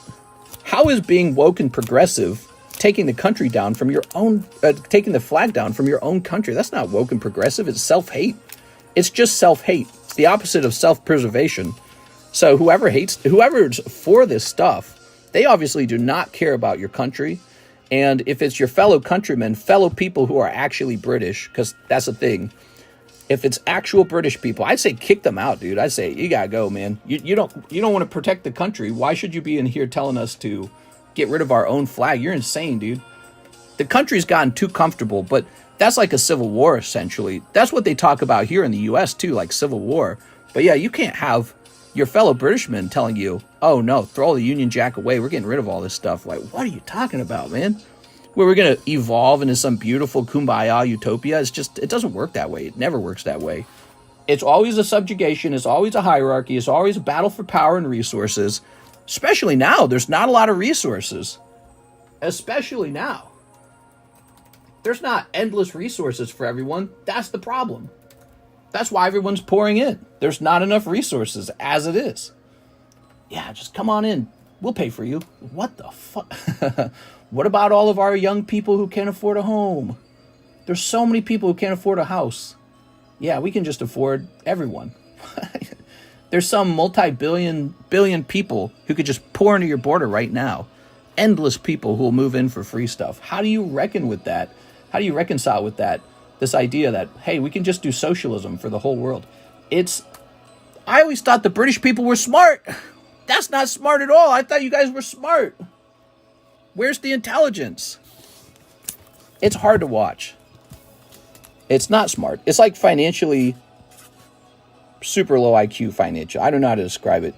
How is being woke and progressive taking the country down from your own, taking the flag down from your own country? That's not woke and progressive. It's self-hate. It's just self-hate. It's the opposite of self-preservation. So whoever's for this stuff, they obviously do not care about your country. And if it's your fellow countrymen, fellow people who are actually British, because that's the thing. If it's actual British people, I'd say kick them out, dude. I'd say you gotta go, man. You don't want to protect the country. Why should you be in here telling us to get rid of our own flag? You're insane, dude. The country's gotten too comfortable, but that's like a civil war, essentially. That's what they talk about here in the U.S. too, like civil war. But yeah, you can't have your fellow Britishmen telling you, oh no, throw the Union Jack away. We're getting rid of all this stuff. Like, what are you talking about, man? Where we're going to evolve into some beautiful kumbaya utopia. It doesn't work that way. It never works that way. It's always a subjugation. It's always a hierarchy. It's always a battle for power and resources. Especially now, there's not a lot of resources. Especially now. There's not endless resources for everyone. That's the problem. That's why everyone's pouring in. There's not enough resources as it is. Yeah, just come on in. We'll pay for you. What the fuck? What about all of our young people who can't afford a home? There's so many people who can't afford a house. Yeah, we can just afford everyone. There's some billion people who could just pour into your border right now. Endless people who will move in for free stuff. How do you reckon with that? How do you reconcile with that? This idea that, hey, we can just do socialism for the whole world. I always thought the British people were smart. That's not smart at all. I thought you guys were smart. Where's the intelligence? It's hard to watch. It's not smart. It's like financially super low IQ financial. I don't know how to describe it.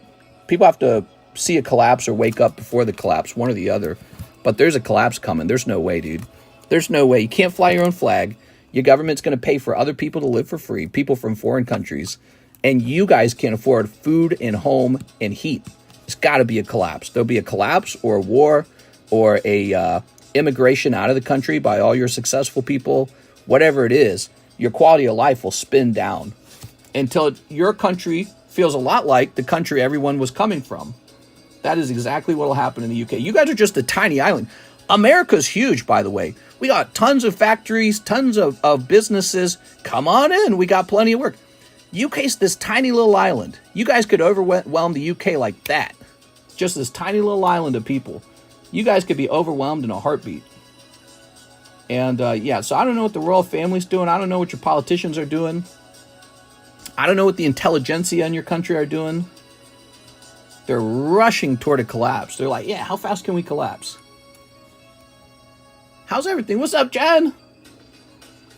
People have to see a collapse or wake up before the collapse, one or the other. But there's a collapse coming. There's no way, dude. There's no way. You can't fly your own flag. Your government's going to pay for other people to live for free, people from foreign countries. And you guys can't afford food and home and heat. It's got to be a collapse. There'll be a collapse or a war or a immigration out of the country by all your successful people. Whatever it is, your quality of life will spin down until your country feels a lot like the country everyone was coming from. That is exactly what will happen in the UK. You guys are just a tiny island. America's huge, by the way. We got tons of factories, tons of businesses. Come on in. We got plenty of work. UK's this tiny little island. You guys could overwhelm the UK like that. Just this tiny little island of people. You guys could be overwhelmed in a heartbeat. And yeah, so I don't know what the royal family's doing. I don't know what your politicians are doing. I don't know what the intelligentsia in your country are doing. They're rushing toward a collapse. They're like, yeah, how fast can we collapse? How's everything? What's up, Jen? All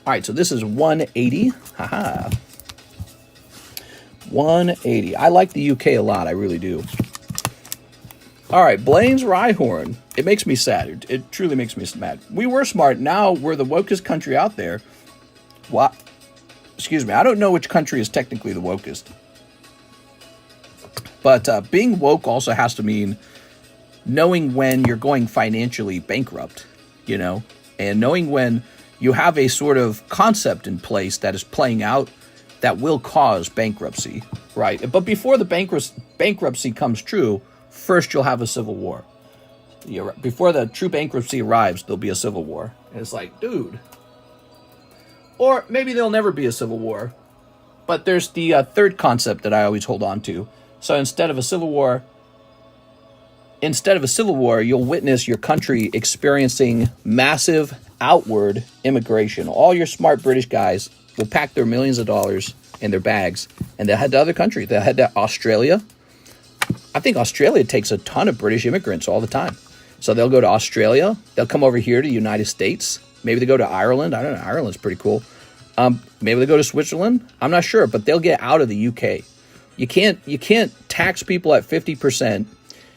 right, so this is 180. Haha. 180. I like the UK a lot. I really do. All right, Blaine's Rhyhorn. It makes me sad. It truly makes me mad. We were smart. Now we're the wokest country out there. What? Excuse me. I don't know which country is technically the wokest. But being woke also has to mean knowing when you're going financially bankrupt, you know, and knowing when you have a sort of concept in place that is playing out that will cause bankruptcy, right? But before the bankruptcy comes true, first you'll have a civil war. Before the true bankruptcy arrives, there'll be a civil war. And it's like, dude. Or maybe there'll never be a civil war. But there's the third concept that I always hold on to. So instead of a civil war, you'll witness your country experiencing massive outward immigration. All your smart British guys will pack their millions of dollars in their bags and they'll head to other countries. They'll head to Australia. I think Australia takes a ton of British immigrants all the time. So they'll go to Australia. They'll come over here to the United States. Maybe they go to Ireland. I don't know. Ireland's pretty cool. Maybe they go to Switzerland. I'm not sure, but they'll get out of the UK. You can't tax people at 50%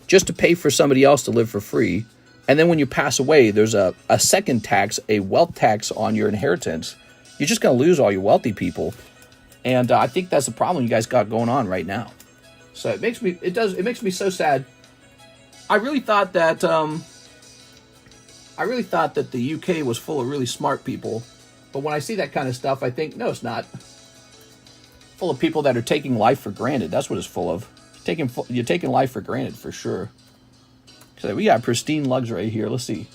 just to pay for somebody else to live for free. And then when you pass away, there's a second tax, a wealth tax on your inheritance. You're just going to lose all your wealthy people. And I think that's the problem you guys got going on right now. So it makes me so sad. I really thought that the UK was full of really smart people. But when I see that kind of stuff, I think, no, it's not. Full of people that are taking life for granted. That's what it's full of. You're taking life for granted, for sure. So we got pristine lugs right here. Let's see.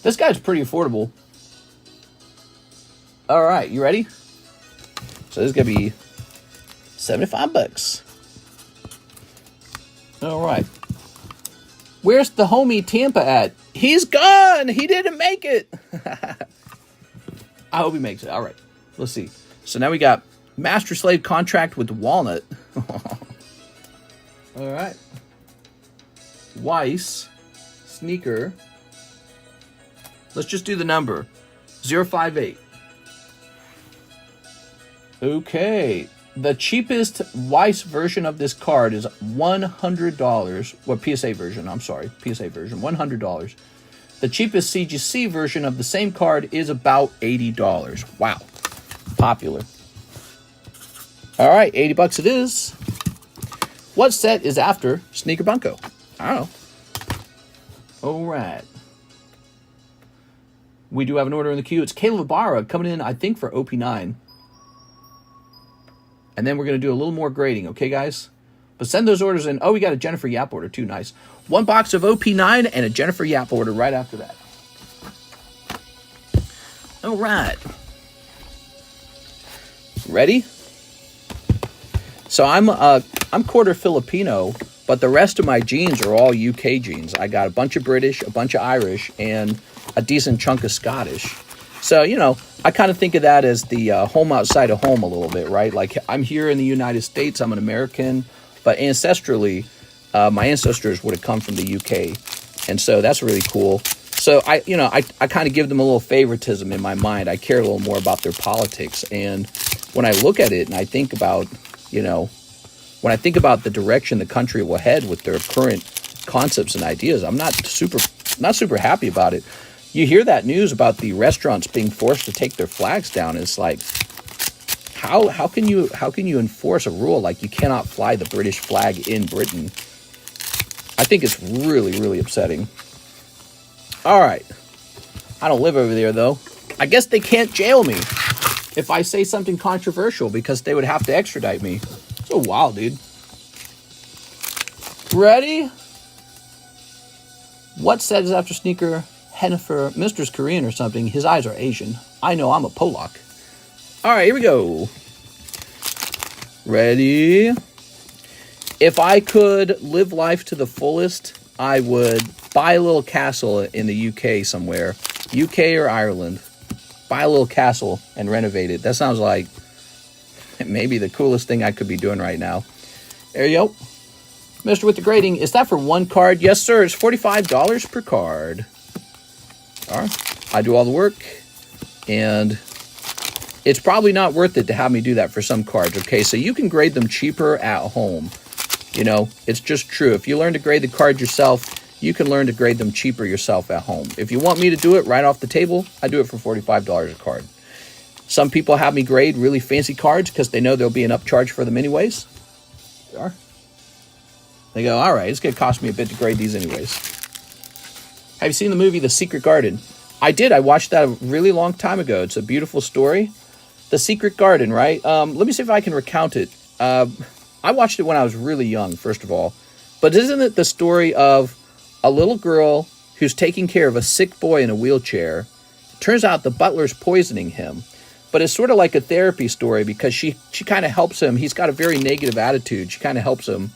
This guy's pretty affordable. All right, you ready? So this is going to be $75. All right. Where's the homie Tampa at? He's gone. He didn't make it. I hope he makes it. All right. Let's see. So now we got Master Slave contract with Walnut. All right. Weiss. Sneaker. Let's just do the number. 058. Okay. The cheapest Weiss version of this card is $100. Well, PSA version. I'm sorry. PSA version. $100. The cheapest CGC version of the same card is about $80. Wow. Popular. All right. $80 it is. What set is after Sneaker Bunko? I don't know. All right. We do have an order in the queue. It's Caleb Ibarra coming in, I think, for OP9. And then we're going to do a little more grading, okay, guys? But send those orders in. Oh, we got a Jennifer Yap order, too. Nice. One box of OP9 and a Jennifer Yap order right after that. All right. Ready? So I'm quarter Filipino, but the rest of my genes are all UK genes. I got a bunch of British, a bunch of Irish, and a decent chunk of Scottish. So, you know, I kind of think of that as the home outside of home a little bit, right? Like, I'm here in the United States. I'm an American. but ancestrally, my ancestors would have come from the UK, and so that's really cool. So I kind of give them a little favoritism in my mind. I care a little more about their politics, and when I look at it and I think about, when I think about the direction the country will head with their current concepts and ideas, I'm not super happy about it. You hear that news about the restaurants being forced to take their flags down. It's like, how can you enforce a rule like you cannot fly the British flag in Britain? I think it's really, really upsetting. All right. I don't live over there, though. I guess they can't jail me if I say something controversial because they would have to extradite me. So wild, dude. Ready? What says after sneaker? Hennifer, Mr.'s Korean or something. His eyes are Asian. I know I'm a Polak. All right, here we go. Ready? If I could live life to the fullest, I would buy a little castle in the UK somewhere. UK or Ireland. Buy a little castle and renovate it. That sounds like maybe the coolest thing I could be doing right now. There you go. Mr. with the grading, is that for one card? Yes, sir. It's $45 per card. All right. I do all the work, and it's probably not worth it to have me do that for some cards. Okay, so you can grade them cheaper at home. It's just true. If you learn to grade the cards yourself, you can learn to grade them cheaper yourself at home. If you want me to do it right off the table, I do it for $45 a card. Some people have me grade really fancy cards because they know there'll be an upcharge for them anyways. They are. They go, all right, it's going to cost me a bit to grade these anyways. Have you seen the movie The Secret Garden? I did. I watched that a really long time ago. It's a beautiful story. The Secret Garden, right? Let me see if I can recount it. I watched it when I was really young, first of all. But isn't it the story of a little girl who's taking care of a sick boy in a wheelchair? Turns out the butler's poisoning him. But it's sort of like a therapy story because she kind of helps him. He's got a very negative attitude. She kind of helps him.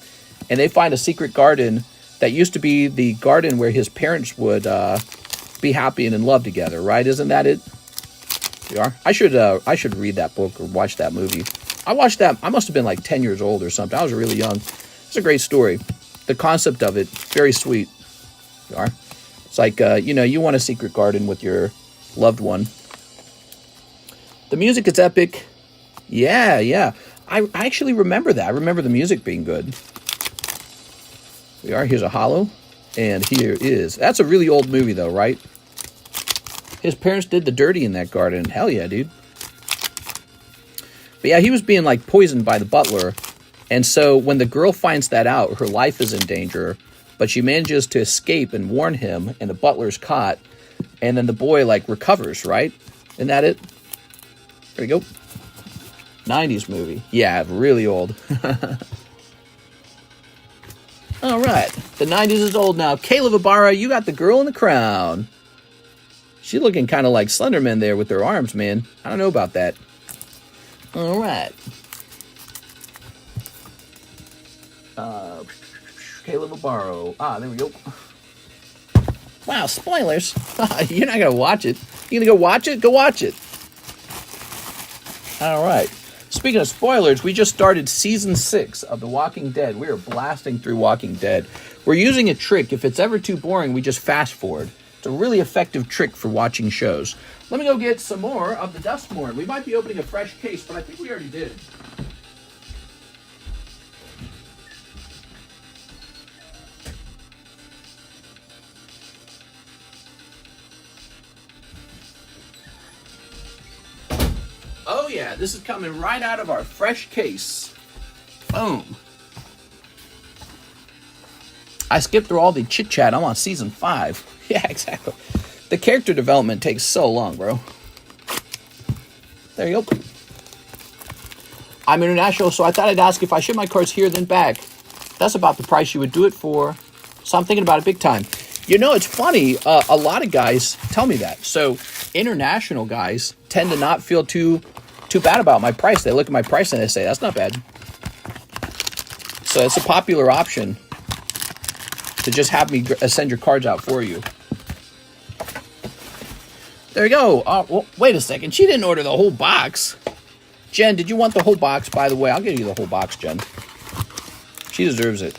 And they find a secret garden that used to be the garden where his parents would be happy and in love together, right? Isn't that it? You are? I should read that book or watch that movie. I watched that. I must have been like 10 years old or something. I was really young. It's a great story. The concept of it, very sweet. You are? It's like, you want a secret garden with your loved one. The music is epic. Yeah. I actually remember that. I remember the music being good. Here's a holo. And here is... That's a really old movie, though, right? His parents did the dirty in that garden. Hell yeah, dude. But yeah, he was being, poisoned by the butler. And so when the girl finds that out, her life is in danger. But she manages to escape and warn him, and the butler's caught. And then the boy, recovers, right? Isn't that it? There we go. 90s movie. Yeah, really old. All right. The 90s is old now. Caleb Ibarra, you got the girl in the crown. She's looking kind of like Slenderman there with her arms, man. I don't know about that. All right. Caleb Ibarra. There we go. Wow, spoilers. You're not going to watch it. You going to go watch it? Go watch it. All right. Speaking of spoilers, we just started Season 6 of The Walking Dead. We are blasting through Walking Dead. We're using a trick. If it's ever too boring, we just fast forward. It's a really effective trick for watching shows. Let me go get some more of the Dustmorn. We might be opening a fresh case, but I think we already did. Oh yeah, this is coming right out of our fresh case. Boom. I skipped through all the chit-chat. I'm on Season 5. Yeah, exactly. The character development takes so long, bro. There you go. I'm international, so I thought I'd ask if I ship my cards here, then back. That's about the price you would do it for. So I'm thinking about it big time. It's funny. A lot of guys tell me that. So international guys tend to not feel too bad about my price. They look at my price and they say, that's not bad. So it's a popular option to just have me send your cards out for you. There you go. Well, wait a second. She didn't order the whole box. Jen, did you want the whole box, by the way? I'll give you the whole box, Jen. She deserves it.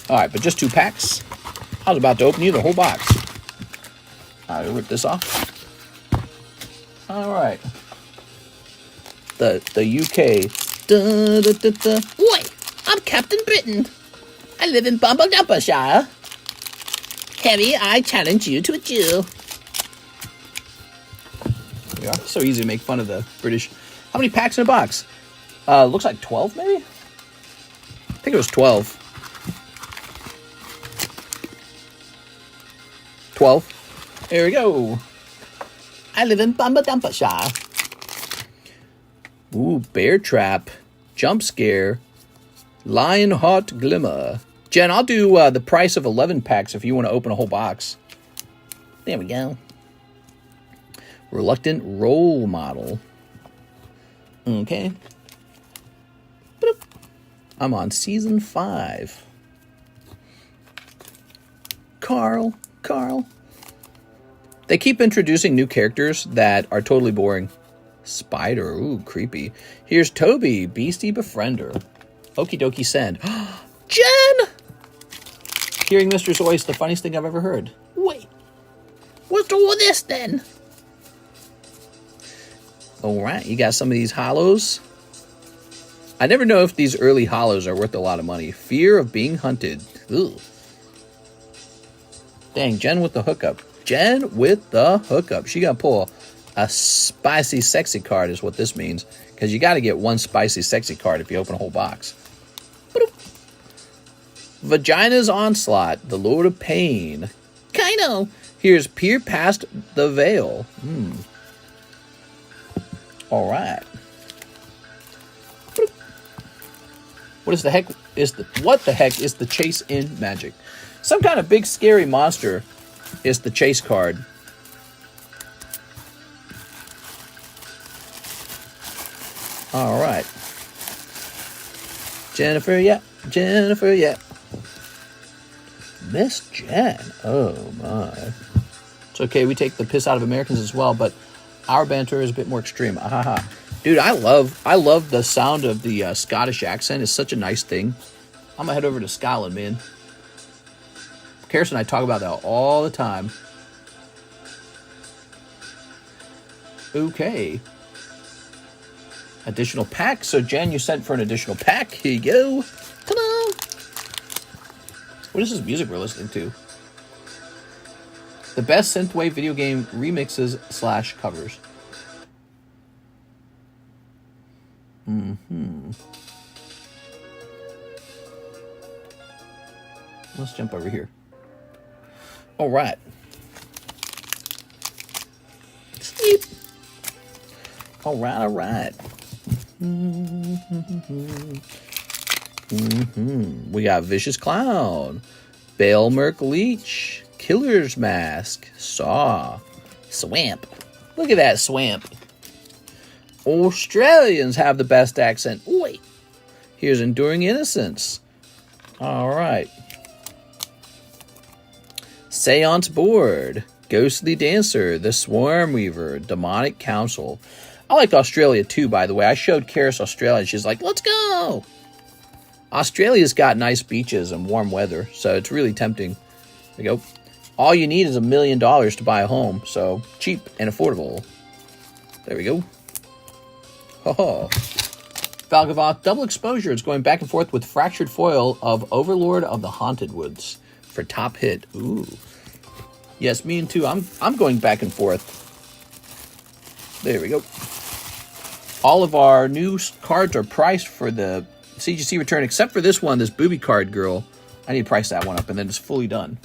All right, but just 2 packs. I was about to open you the whole box. All right, rip this off. All right. The UK. Da, da, da, da. Oi, I'm Captain Britain. I live in Bumbledumpershire. Harry, I challenge you to a duel. Yeah, so easy to make fun of the British. How many packs in a box? Looks like 12, maybe? I think it was 12. 12. There we go. I live in Bumbledumpershire. Ooh, Bear Trap. Jump Scare. Lionheart Glimmer. Jen, I'll do the price of 11 packs if you want to open a whole box. There we go. Reluctant Role Model. Okay. Boop. I'm on season 5. Carl. They keep introducing new characters that are totally boring. Spider. Ooh, creepy. Here's Toby, Beastie Befriender. Okie dokie send. Jen! Hearing Mr. Zoy's the funniest thing I've ever heard. Wait, what's all this then? Alright, you got some of these holos. I never know if these early holos are worth a lot of money. Fear of being hunted. Ugh. Dang, Jen with the hookup. Jen with the hookup. She got to pull a spicy sexy card is what this means. Because you got to get one spicy sexy card if you open a whole box. Vagina's Onslaught. The Lord of Pain. Kino. Here's Peer Past the Veil. All right. What the heck is the chase in Magic? Some kind of big scary monster is the chase card. All right. Jennifer, yeah. Miss Jen. Oh my. It's okay, we take the piss out of Americans as well, but our banter is a bit more extreme. Ahaha. Dude, I love the sound of the Scottish accent. It's such a nice thing. I'm gonna head over to Scotland, man. Karis and I talk about that all the time. Okay. Additional pack. So, Jen, you sent for an additional pack. Here you go. Ta-da! What is this music we're listening to? The best synthwave video game remixes / covers. Let's jump over here. All right. Sleep. All right. We got Vicious Clown, Balemerk Leech, Killer's Mask, Saw, Swamp. Look at that Swamp. Australians have the best accent. Wait. Here's Enduring Innocence. All right. Seance Board, Ghostly Dancer, The Swarm Weaver, Demonic Council. I like Australia too, by the way. I showed Karis Australia and she's like, let's go. Australia's got nice beaches and warm weather, so it's really tempting. There you go. All you need is $1 million to buy a home, so cheap and affordable. There we go. Ho-ho. Valgavoth, double exposure. It's going back and forth with Fractured Foil of Overlord of the Haunted Woods for top hit. Ooh. Yes, me and too. I'm going back and forth. There we go. All of our new cards are priced for the CGC return, except for this one, this booby card girl. I need to price that one up, and then it's fully done.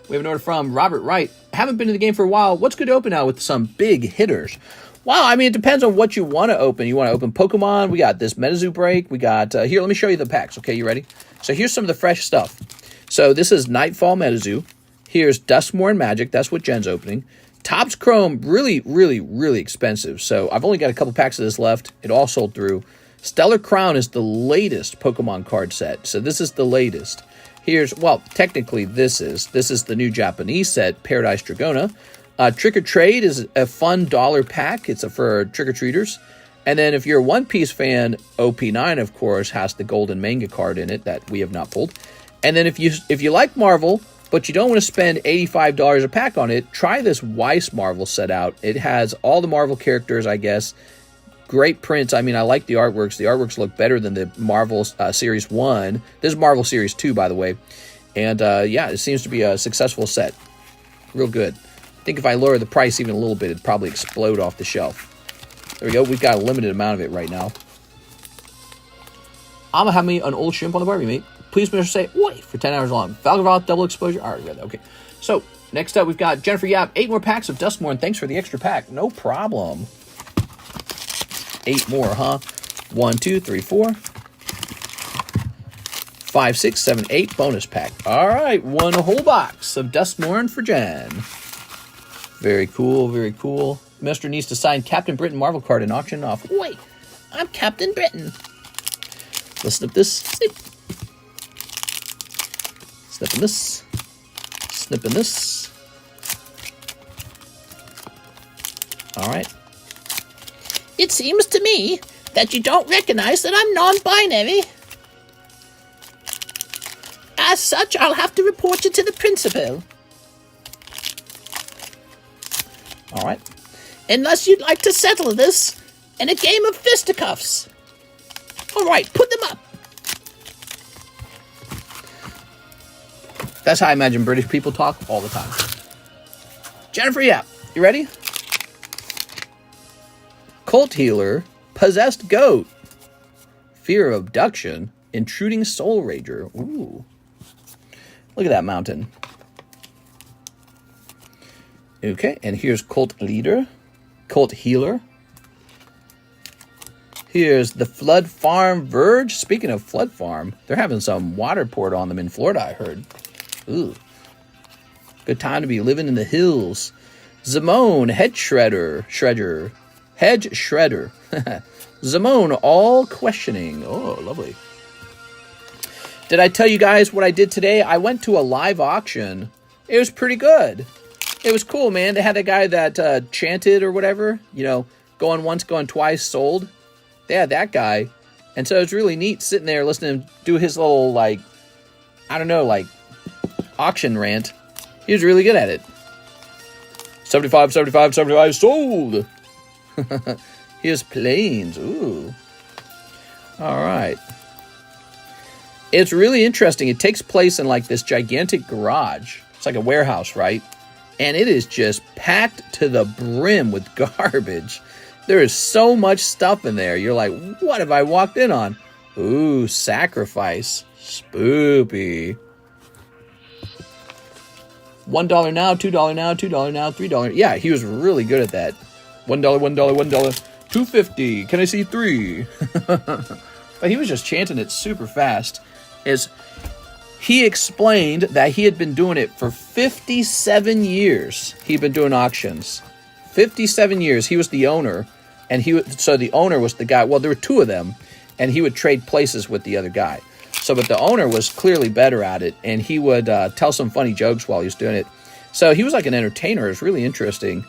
We have an order from Robert Wright. Haven't been in the game for a while. What's good to open now with some big hitters? Wow, I mean, it depends on what you want to open. You want to open Pokemon. We got this Metazoo break. We got, here, let me show you the packs. Okay, you ready? So here's some of the fresh stuff. So this is Nightfall Metazoo. Here's Duskmorn Magic. That's what Jen's opening. Topps Chrome, really expensive. So I've only got a couple packs of this left. It all sold through. Stellar Crown is the latest Pokemon card set. So this is the latest. Here's, well, technically this is the new Japanese set, Paradise Dragona. Trick or Trade is a fun dollar pack. It's for trick-or-treaters. And then if you're a One Piece fan, OP9, of course, has the golden manga card in it that we have not pulled. And then if you like Marvel, but you don't want to spend $85 a pack on it, try this Weiss Marvel set out. It has all the Marvel characters, I guess. Great prints. I mean, I like the artworks. The artworks look better than the Marvel Series 1. This is Marvel Series 2, by the way. And yeah, it seems to be a successful set. Real good. I think if I lower the price even a little bit, it'd probably explode off the shelf. There we go. We've got a limited amount of it right now. I'ma have me an old shrimp on the barbie, mate. Please, Mr. Say, oi, for 10 hours long. Falconval, double exposure. All right, okay. So, next up, we've got Jennifer Yap. 8 more packs of Dustmorn. Thanks for the extra pack. No problem. 8 more, huh? 1, 2, 3, 4. 5, 6, 7, 8. Bonus pack. All right, 1 whole box of Dustmorn for Jen. Very cool, very cool. Mr. needs to sign Captain Britain Marvel card and auction off. Wait, I'm Captain Britain. Let's snip this. Snip. Snipping this. Snipping this. All right. It seems to me that you don't recognize that I'm non-binary. As such, I'll have to report you to the principal. All right. Unless you'd like to settle this in a game of fisticuffs. All right, put them up. That's how I imagine British people talk all the time. Jennifer Yap, you ready? Cult Healer, Possessed Goat, Fear of Abduction, Intruding Soul Rager. Ooh. Look at that mountain. Okay, and here's Cult Leader, Cult Healer. Here's the Flood Farm Verge. Speaking of Flood Farm, they're having some water poured on them in Florida, I heard. Ooh. Good time to be living in the hills. Zimone, Hedge Shredder. Hedge Shredder. Zimone, all questioning. Oh, lovely. Did I tell you guys what I did today? I went to a live auction. It was pretty good. It was cool, man. They had a guy that chanted or whatever. You know, going once, going twice, sold. They had that guy. And so it was really neat sitting there listening to him do his little, like, I don't know, like, auction rant. He was really good at it. 75, 75, 75, sold! Here's planes. Ooh. All right. It's really interesting. It takes place in, like, this gigantic garage. It's like a warehouse, right? And it is just packed to the brim with garbage. There is so much stuff in there. You're like, what have I walked in on? Ooh, sacrifice. Spoopy. $1 now, $2 now, $2 now, $3. Yeah, he was really good at that. $1, $1, $1, $2.50. Can I see 3? But he was just chanting it super fast. He explained that he had been doing it for 57 years. He'd been doing auctions. 57 years. He was the owner. And so the owner was the guy. Well, there were 2 of them. And he would trade places with the other guy. So, but the owner was clearly better at it. And he would tell some funny jokes while he was doing it. So he was like an entertainer. It was really interesting.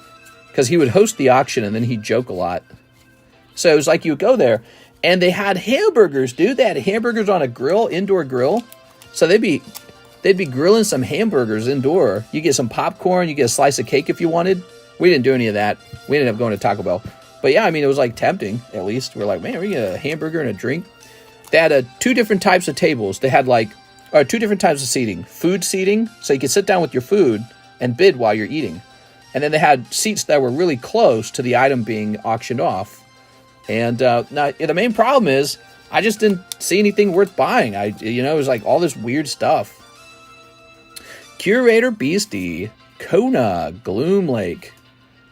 Because he would host the auction and then he'd joke a lot. So it was like you would go there. And they had hamburgers, dude. They had hamburgers on a grill, indoor grill. So they'd be grilling some hamburgers indoor. You get some popcorn, you get a slice of cake if you wanted. We didn't do any of that. We ended up going to Taco Bell. But yeah, I mean, it was like tempting, at least. We're like, man, we get a hamburger and a drink. They had 2 different types of tables. They had 2 different types of seating. Food seating, so you could sit down with your food and bid while you're eating. And then they had seats that were really close to the item being auctioned off. And now the main problem is, I just didn't see anything worth buying. It was like all this weird stuff. Curator Beastie, Kona, Gloom Lake,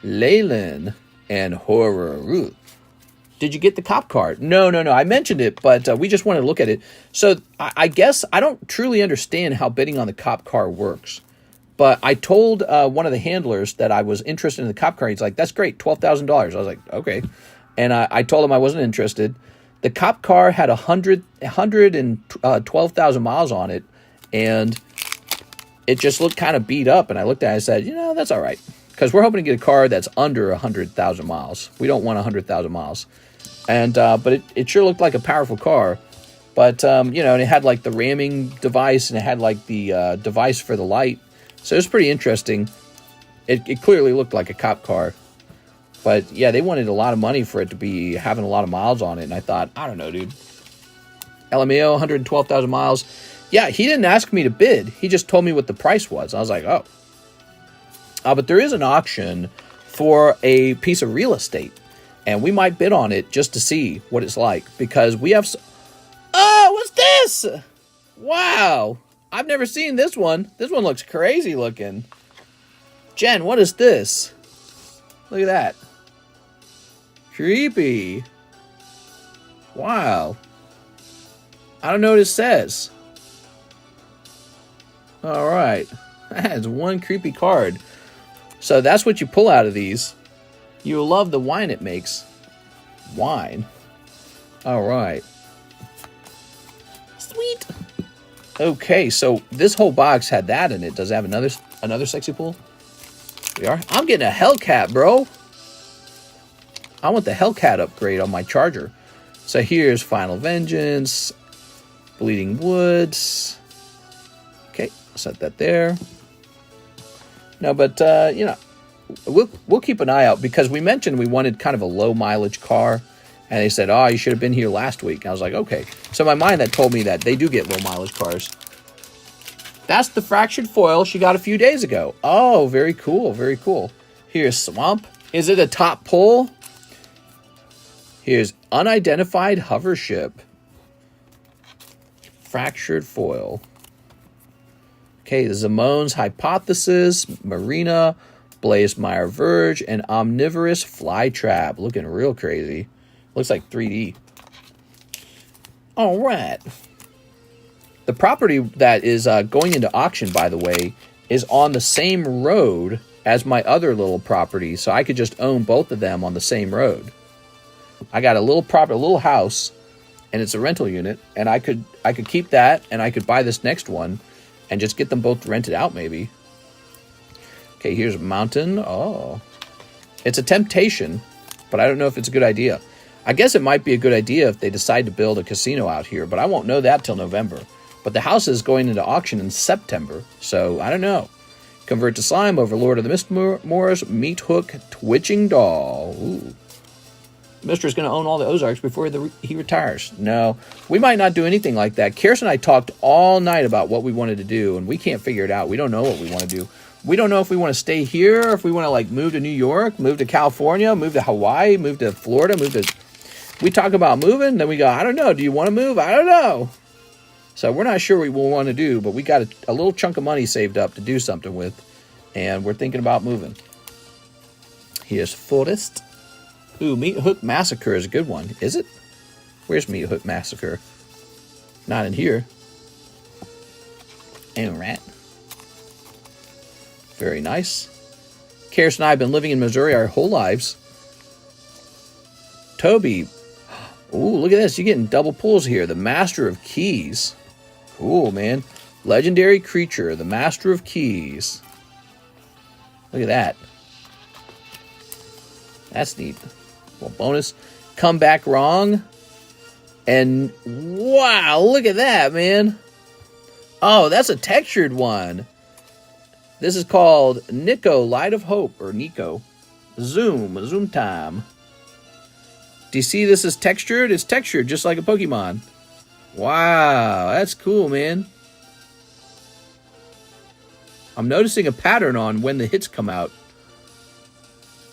Leyland, and Horror. Ooh. Did you get the cop card? No. I mentioned it, but we just wanted to look at it. So I guess I don't truly understand how bidding on the cop car works. But I told one of the handlers that I was interested in the cop car. He's like, that's great, $12,000. I was like, okay. And I told him I wasn't interested. The cop car had 112,000 miles on it, and it just looked kind of beat up. And I looked at it and I said, that's all right. Because we're hoping to get a car that's under 100,000 miles. We don't want 100,000 miles. And but it sure looked like a powerful car. But, you know, and it had like the ramming device and it had like the device for the light. So it was pretty interesting. It clearly looked like a cop car. But yeah, they wanted a lot of money for it to be having a lot of miles on it. And I thought, I don't know, dude. LMAO, 112,000 miles. Yeah, he didn't ask me to bid. He just told me what the price was. I was like, oh. But there is an auction for a piece of real estate. And we might bid on it just to see what it's like. Because we have... Oh, what's this? Wow. I've never seen this one. This one looks crazy looking. Jen, what is this? Look at that. Creepy. Wow. I don't know what it says. All right. That's one creepy card. So that's what you pull out of these. You'll love the wine it makes. Wine. All right. Sweet. Okay, so this whole box had that in it. Does it have another sexy pool? We are. I'm getting a Hellcat, bro. I want the Hellcat upgrade on my Charger. So here's Final Vengeance, Bleeding Woods. Okay, set that there. No, but you know, we'll keep an eye out because we mentioned we wanted kind of a low mileage car, and they said, "Oh, you should have been here last week." And I was like, "Okay." So my mind that told me that they do get low mileage cars. That's the fractured foil she got a few days ago. Oh, very cool, very cool. Here's Swamp. Is it a top pull? Here's Unidentified Hover Ship. Fractured foil. Okay, Zamone's Hypothesis, Marina, Blazemeyer Verge, and Omnivorous Flytrap. Looking real crazy. Looks like 3D. All right. The property that is going into auction, by the way, is on the same road as my other little property, so I could just own both of them on the same road. I got a little house, and it's a rental unit, and I could keep that, and I could buy this next one, and just get them both rented out, maybe. Okay, here's Mountain. Oh, it's a temptation, but I don't know if it's a good idea. I guess it might be a good idea if they decide to build a casino out here, but I won't know that till November. But the house is going into auction in September, so I don't know. Convert to Slime, Overlord of the Mistmoors, Meat Hook, Twitching Doll. Ooh. Mister's going to own all the Ozarks before he retires. No, we might not do anything like that. Karis and I talked all night about what we wanted to do, and we can't figure it out. We don't know what we want to do. We don't know if we want to stay here, or if we want to like move to New York, move to California, move to Hawaii, move to Florida, move to... We talk about moving, then we go, I don't know. Do you want to move? I don't know. So we're not sure what we want to do, but we got a little chunk of money saved up to do something with, and we're thinking about moving. Here's Forest. Ooh, Meat Hook Massacre is a good one. Is it? Where's Meat Hook Massacre? Not in here. And rat. Very nice. Karis and I have been living in Missouri our whole lives. Toby. Ooh, look at this. You're getting double pulls here. The Master of Keys. Cool, man. Legendary Creature. The Master of Keys. Look at that. That's neat. Well, bonus. Come Back Wrong. And wow, look at that, man. Oh, that's a textured one. This is called Nico Light of Hope, or Nico. Zoom time. Do you see this is textured? It's textured just like a Pokemon. Wow, that's cool, man. I'm noticing a pattern on when the hits come out.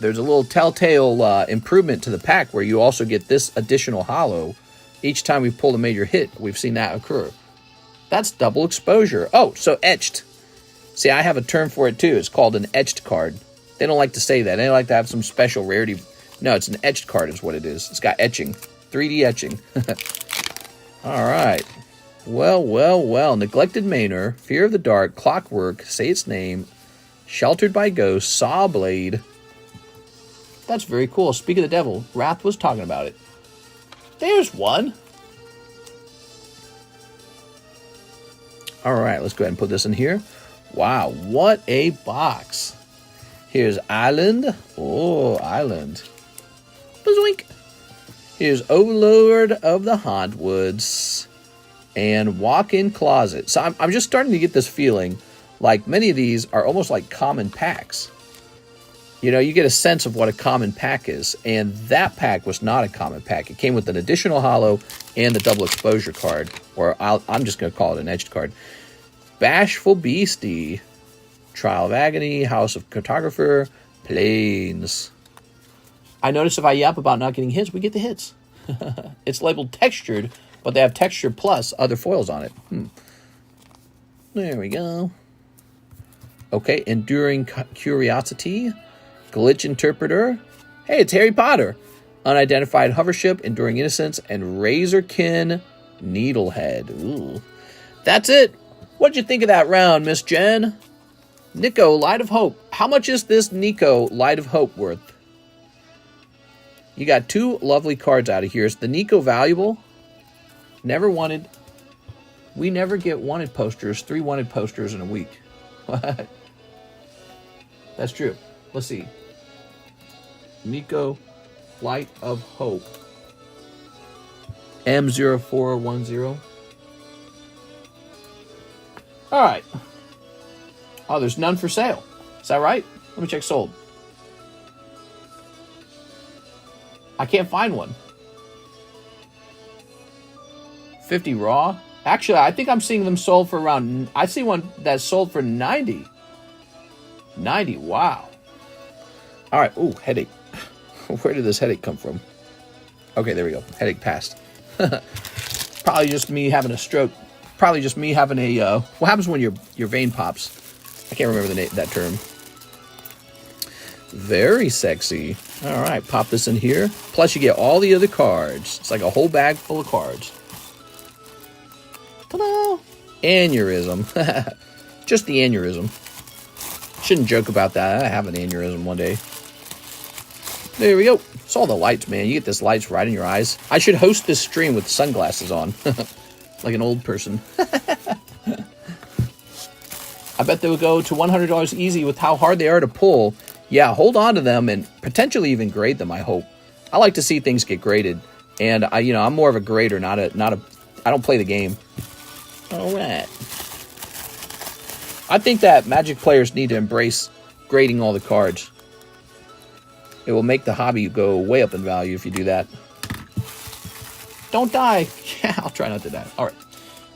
There's a little telltale improvement to the pack where you also get this additional holo. Each time we pull a major hit, we've seen that occur. That's double exposure. Oh, so etched. See, I have a term for it too. It's called an etched card. They don't like to say that. They like to have some special rarity. No, it's an etched card is what it is. It's got etching. 3D etching. All right. Well. Neglected Manor, Fear of the Dark, Clockwork, Say Its Name, Sheltered by Ghosts, Saw Blade. That's very cool. Speak of the Devil. Wrath was talking about it. There's one. All right, let's go ahead and put this in here. Wow, what a box. Here's Island. Oh, Island. Bazoink. Here's Overlord of the Hauntwoods and Walk-in Closet. So I'm just starting to get this feeling like many of these are almost like common packs. You know, you get a sense of what a common pack is, and that pack was not a common pack. It came with an additional holo and the double exposure card, or I'm just going to call it an edged card. Bashful Beastie, Trial of Agony, House of Cartographer, Plains. I notice if I yap about not getting hits, we get the hits. It's labeled textured, but they have texture plus other foils on it. There we go. Okay, Enduring Curiosity, Glitch Interpreter. Hey, it's Harry Potter. Unidentified Hovership, Enduring Innocence, and Razorkin Needlehead. Ooh. That's it. What'd you think of that round, Miss Jen? Nico, Light of Hope. How much is this Nico Light of Hope worth? You got 2 lovely cards out of here. Is the Nico valuable? Never wanted. We never get wanted posters. 3 wanted posters in a week. What? That's true. Let's see. Nico Light of Hope. M0410. All right. Oh, there's none for sale. Is that right? Let me check sold. I can't find one. 50 raw. Actually, I think I'm seeing them sold for around... I see one that's sold for 90. 90, wow. All right, ooh, headache. Where did this headache come from? Okay, there we go. Headache passed. Probably just me having a stroke. Probably just me having a... what happens when your vein pops? I can't remember that term. Very sexy. All right, pop this in here. Plus, you get all the other cards. It's like a whole bag full of cards. Ta-da! Aneurysm. Just the aneurysm. Shouldn't joke about that. I have an aneurysm one day. There we go. It's all the lights, man. You get this lights right in your eyes. I should host this stream with sunglasses on. Like an old person. I bet they would go to $100 easy with how hard they are to pull. Yeah, hold on to them and potentially even grade them, I hope. I like to see things get graded. And I'm more of a grader, not a I don't play the game. All right. I think that Magic players need to embrace grading all the cards. It will make the hobby go way up in value if you do that. Don't die. Yeah, I'll try not to die. All right.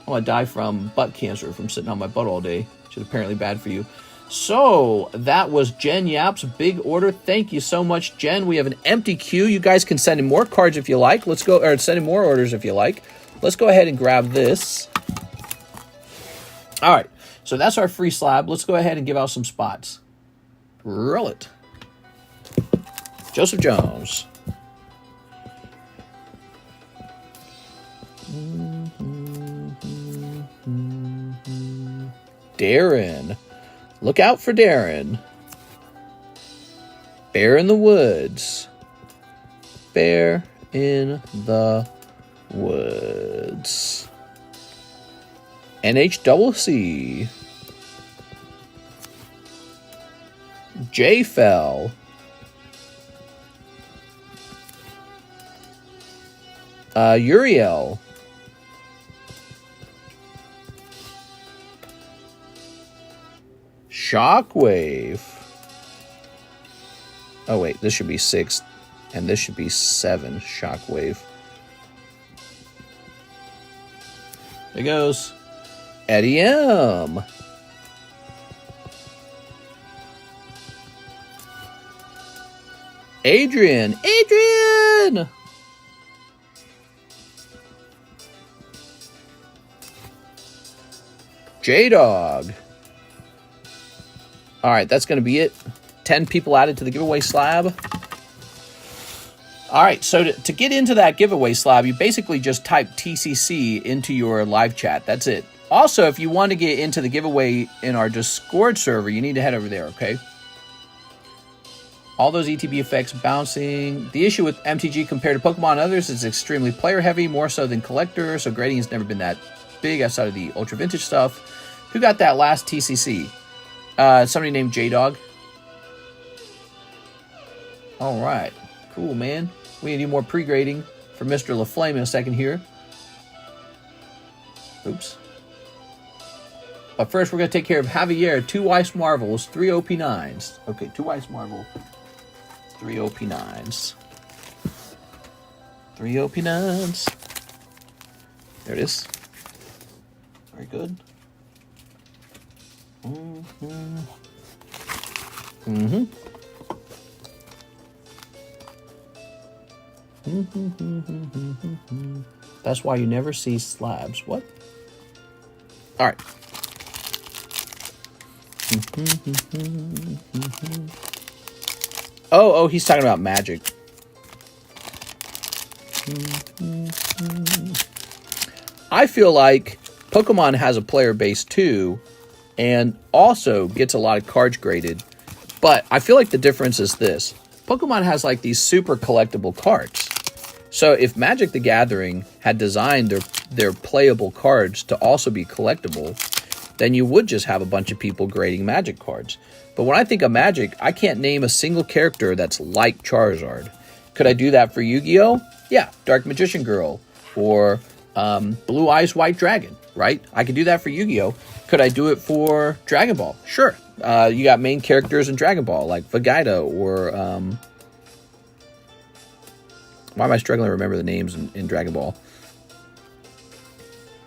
I'm going to die from butt cancer from sitting on my butt all day, which is apparently bad for you. So, that was Jen Yap's big order. Thank you so much, Jen. We have an empty queue. You guys can send in more cards if you like. Let's go, or send in more orders if you like. Let's go ahead and grab this. All right. So, that's our free slab. Let's go ahead and give out some spots. Roll it. Joseph Jones. Darren. Look out for Darren. Bear in the Woods. Bear in the Woods. NHCC. J-Fell. Uriel. Shockwave. Oh, wait. This should be 6. And this should be 7. Shockwave. There goes. Eddie M. Adrian. Adrian! J-Dog. All right, that's going to be it. 10 people added to the giveaway slab. All right, so to get into that giveaway slab, you basically just type TCC into your live chat. That's it. Also, if you want to get into the giveaway in our Discord server, you need to head over there, okay? All those ETB effects bouncing. The issue with MTG compared to Pokemon and others is extremely player-heavy, more so than collector, so grading has never been that big outside of the Ultra Vintage stuff. Who got that last TCC? Somebody named J-Dog. All right. Cool, man. We need to do more pre-grading. for Mr. LaFlame in a second here. Oops. But first, we're going to take care of Javier, 2 Weiss Marvels, 3 OP9s. Okay, 2 Weiss Marvel, 3 OP9s. 3 OP9s. There it is. Very good. That's why you never see slabs. What? All right. Oh, he's talking about Magic. I feel like Pokemon has a player base too, and also gets a lot of cards graded. But I feel like the difference is this. Pokemon has like these super collectible cards. So if Magic the Gathering had designed their playable cards to also be collectible, then you would just have a bunch of people grading Magic cards. But when I think of Magic, I can't name a single character that's like Charizard. Could I do that for Yu-Gi-Oh? Yeah, Dark Magician Girl or Blue Eyes White Dragon, right? I could do that for Yu-Gi-Oh. Could I do it for Dragon Ball? Sure. You got main characters in Dragon Ball like Vegeta or... why am I struggling to remember the names in Dragon Ball?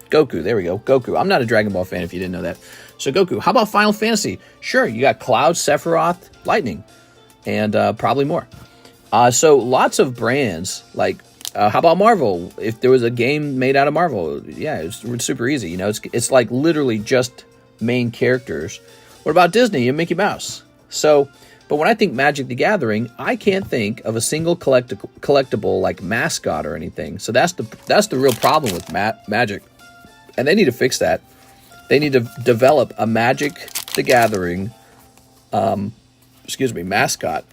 Goku, there we go. Goku. I'm not a Dragon Ball fan if you didn't know that. So Goku. How about Final Fantasy? Sure, you got Cloud, Sephiroth, Lightning, and probably more. So lots of brands. Like, how about Marvel? If there was a game made out of Marvel, yeah, it's super easy. You know, it's like literally just main characters. What about Disney and Mickey Mouse? So, but when I think Magic the Gathering, I can't think of a single collectible like mascot or anything. So that's the real problem with Magic. And they need to fix that. They need to develop a Magic the Gathering, mascot,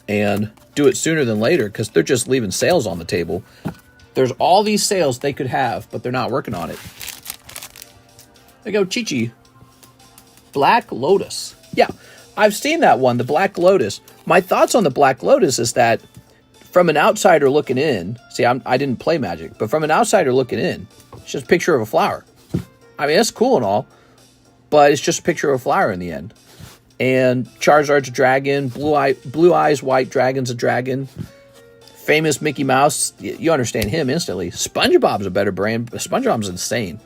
and do it sooner than later because they're just leaving sales on the table. There's all these sales they could have, but they're not working on it. There you go, Chi-Chi. Black Lotus. Yeah, I've seen that one, the Black Lotus. My thoughts on the Black Lotus is that from an outsider looking in, see, I didn't play Magic, but from an outsider looking in, it's just a picture of a flower. I mean, that's cool and all, but it's just a picture of a flower in the end. And Charizard's a dragon, Blue Eyes White Dragon's a dragon. Famous Mickey Mouse, you understand him instantly. SpongeBob's a better brand. SpongeBob's insane.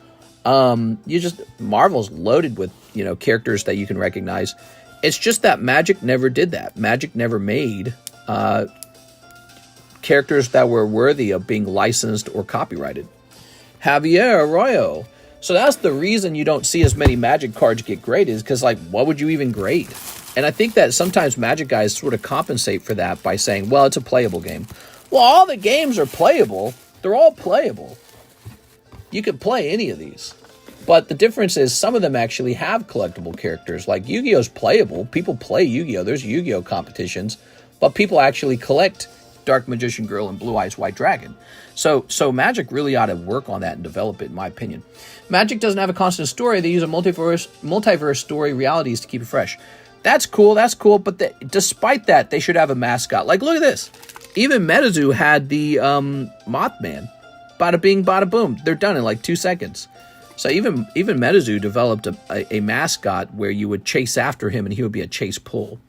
Marvel's loaded with, characters that you can recognize. It's just that Magic never did that. Magic never made characters that were worthy of being licensed or copyrighted. Javier Arroyo. So that's the reason you don't see as many Magic cards get graded, is because, what would you even grade? And I think that sometimes Magic guys sort of compensate for that by saying, well, it's a playable game. Well, all the games are playable. They're all playable. You could play any of these. But the difference is some of them actually have collectible characters. Like Yu-Gi-Oh's playable. People play Yu-Gi-Oh! There's Yu-Gi-Oh! Competitions. But people actually collect Dark Magician Girl and Blue Eyes White Dragon. So Magic really ought to work on that and develop it, in my opinion. Magic doesn't have a constant story. They use a multiverse story realities to keep it fresh. That's cool, but despite that, they should have a mascot. Like, look at this. Even Metazoo had the Mothman. Bada bing, bada boom. They're done in 2 seconds. So even Metazoo developed a mascot where you would chase after him and he would be a chase pull.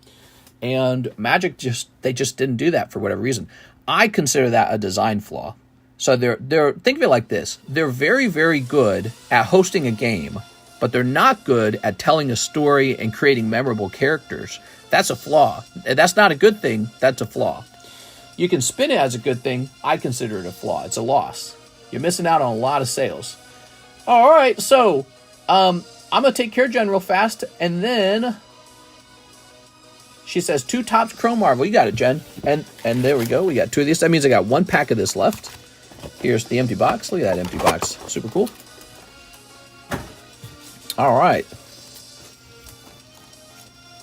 And Magic they just didn't do that for whatever reason. I consider that a design flaw. So they're think of it like this. They're very, very good at hosting a game, but they're not good at telling a story and creating memorable characters. That's a flaw. That's not a good thing. That's a flaw. You can spin it as a good thing. I consider it a flaw. It's a loss. You're missing out on a lot of sales. All right, so I'm going to take care of Jen real fast, and then she says 2 Topps Chrome Marvel. You got it, Jen. And there we go. We got 2 of these. That means I got 1 pack of this left. Here's the empty box. Look at that empty box. Super cool. All right.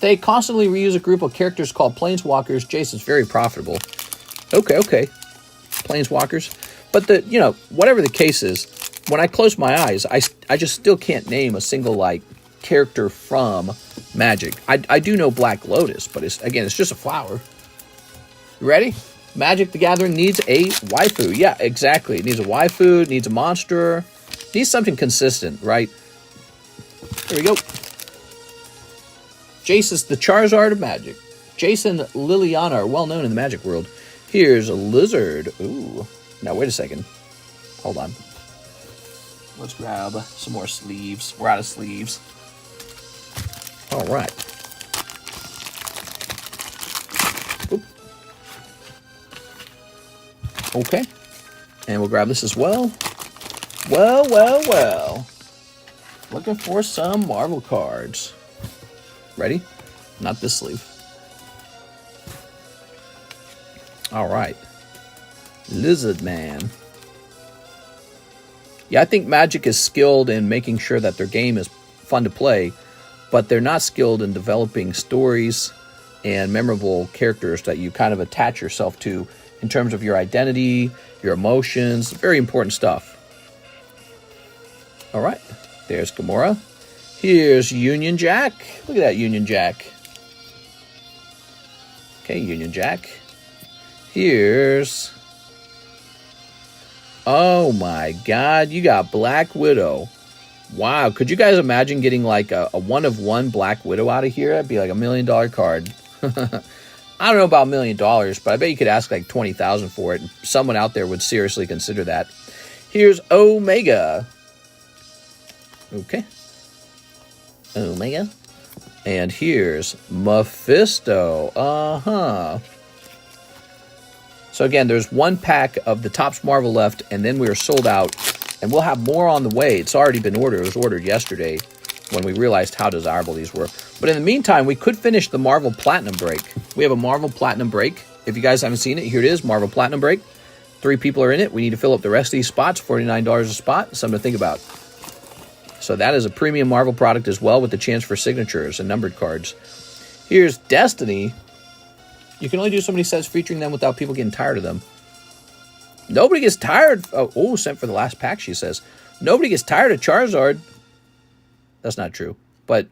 They constantly reuse a group of characters called Planeswalkers. Jason's very profitable. Okay. Planeswalkers. But whatever the case is, when I close my eyes, I just still can't name a single character from Magic. I do know Black Lotus, but it's just a flower. You ready? Magic the Gathering needs a waifu. Yeah, exactly. It needs a waifu, it needs a monster. It needs something consistent, right? Here we go. Jace is the Charizard of Magic. Jason and Liliana are well known in the Magic world. Here's a lizard. Ooh. Now, wait a second. Hold on. Let's grab some more sleeves. We're out of sleeves. All right. Oop. Okay. And we'll grab this as well. Well. Looking for some Marvel cards. Ready? Not this sleeve. All right. Lizard Man. Yeah, I think Magic is skilled in making sure that their game is fun to play, but they're not skilled in developing stories and memorable characters that you kind of attach yourself to in terms of your identity, your emotions, very important stuff. All right, there's Gamora. Here's Union Jack. Look at that Union Jack. Okay, Union Jack. Here's... Oh my God, you got Black Widow. Wow, could you guys imagine getting like a one-of-one Black Widow out of here? That'd be like $1 million card. I don't know about $1 million, but I bet you could ask like $20,000 for it. Someone out there would seriously consider that. Here's Omega. Okay. Omega. And here's Mephisto. Uh-huh. So again, there's one pack of the Topps Marvel left, and then we are sold out, and we'll have more on the way. It's already been ordered. It was ordered yesterday when we realized how desirable these were. But in the meantime, we could finish the Marvel Platinum Break. We have a Marvel Platinum Break. If you guys haven't seen it, here it is, Marvel Platinum Break. 3 people are in it. We need to fill up the rest of these spots, $49 a spot. Something to think about. So that is a premium Marvel product as well, with the chance for signatures and numbered cards. Here's Destiny. You can only do so many sets featuring them without people getting tired of them. Nobody gets tired. Oh, sent for the last pack, she says. Nobody gets tired of Charizard. That's not true. But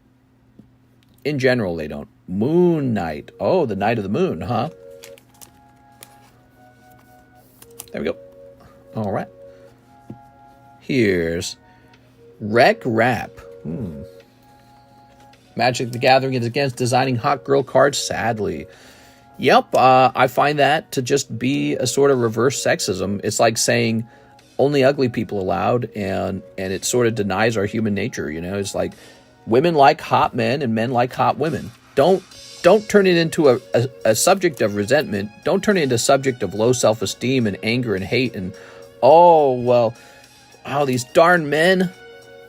in general, they don't. Moon Knight. Oh, the Knight of the Moon, huh? There we go. All right. Here's Wreck Rap. Magic the Gathering is against designing hot girl cards, sadly. Yep, I find that to just be a sort of reverse sexism. It's like saying only ugly people allowed, and it sort of denies our human nature, you know? It's like women like hot men and men like hot women. Don't turn it into a subject of resentment. Don't turn it into a subject of low self-esteem and anger and hate and, these darn men.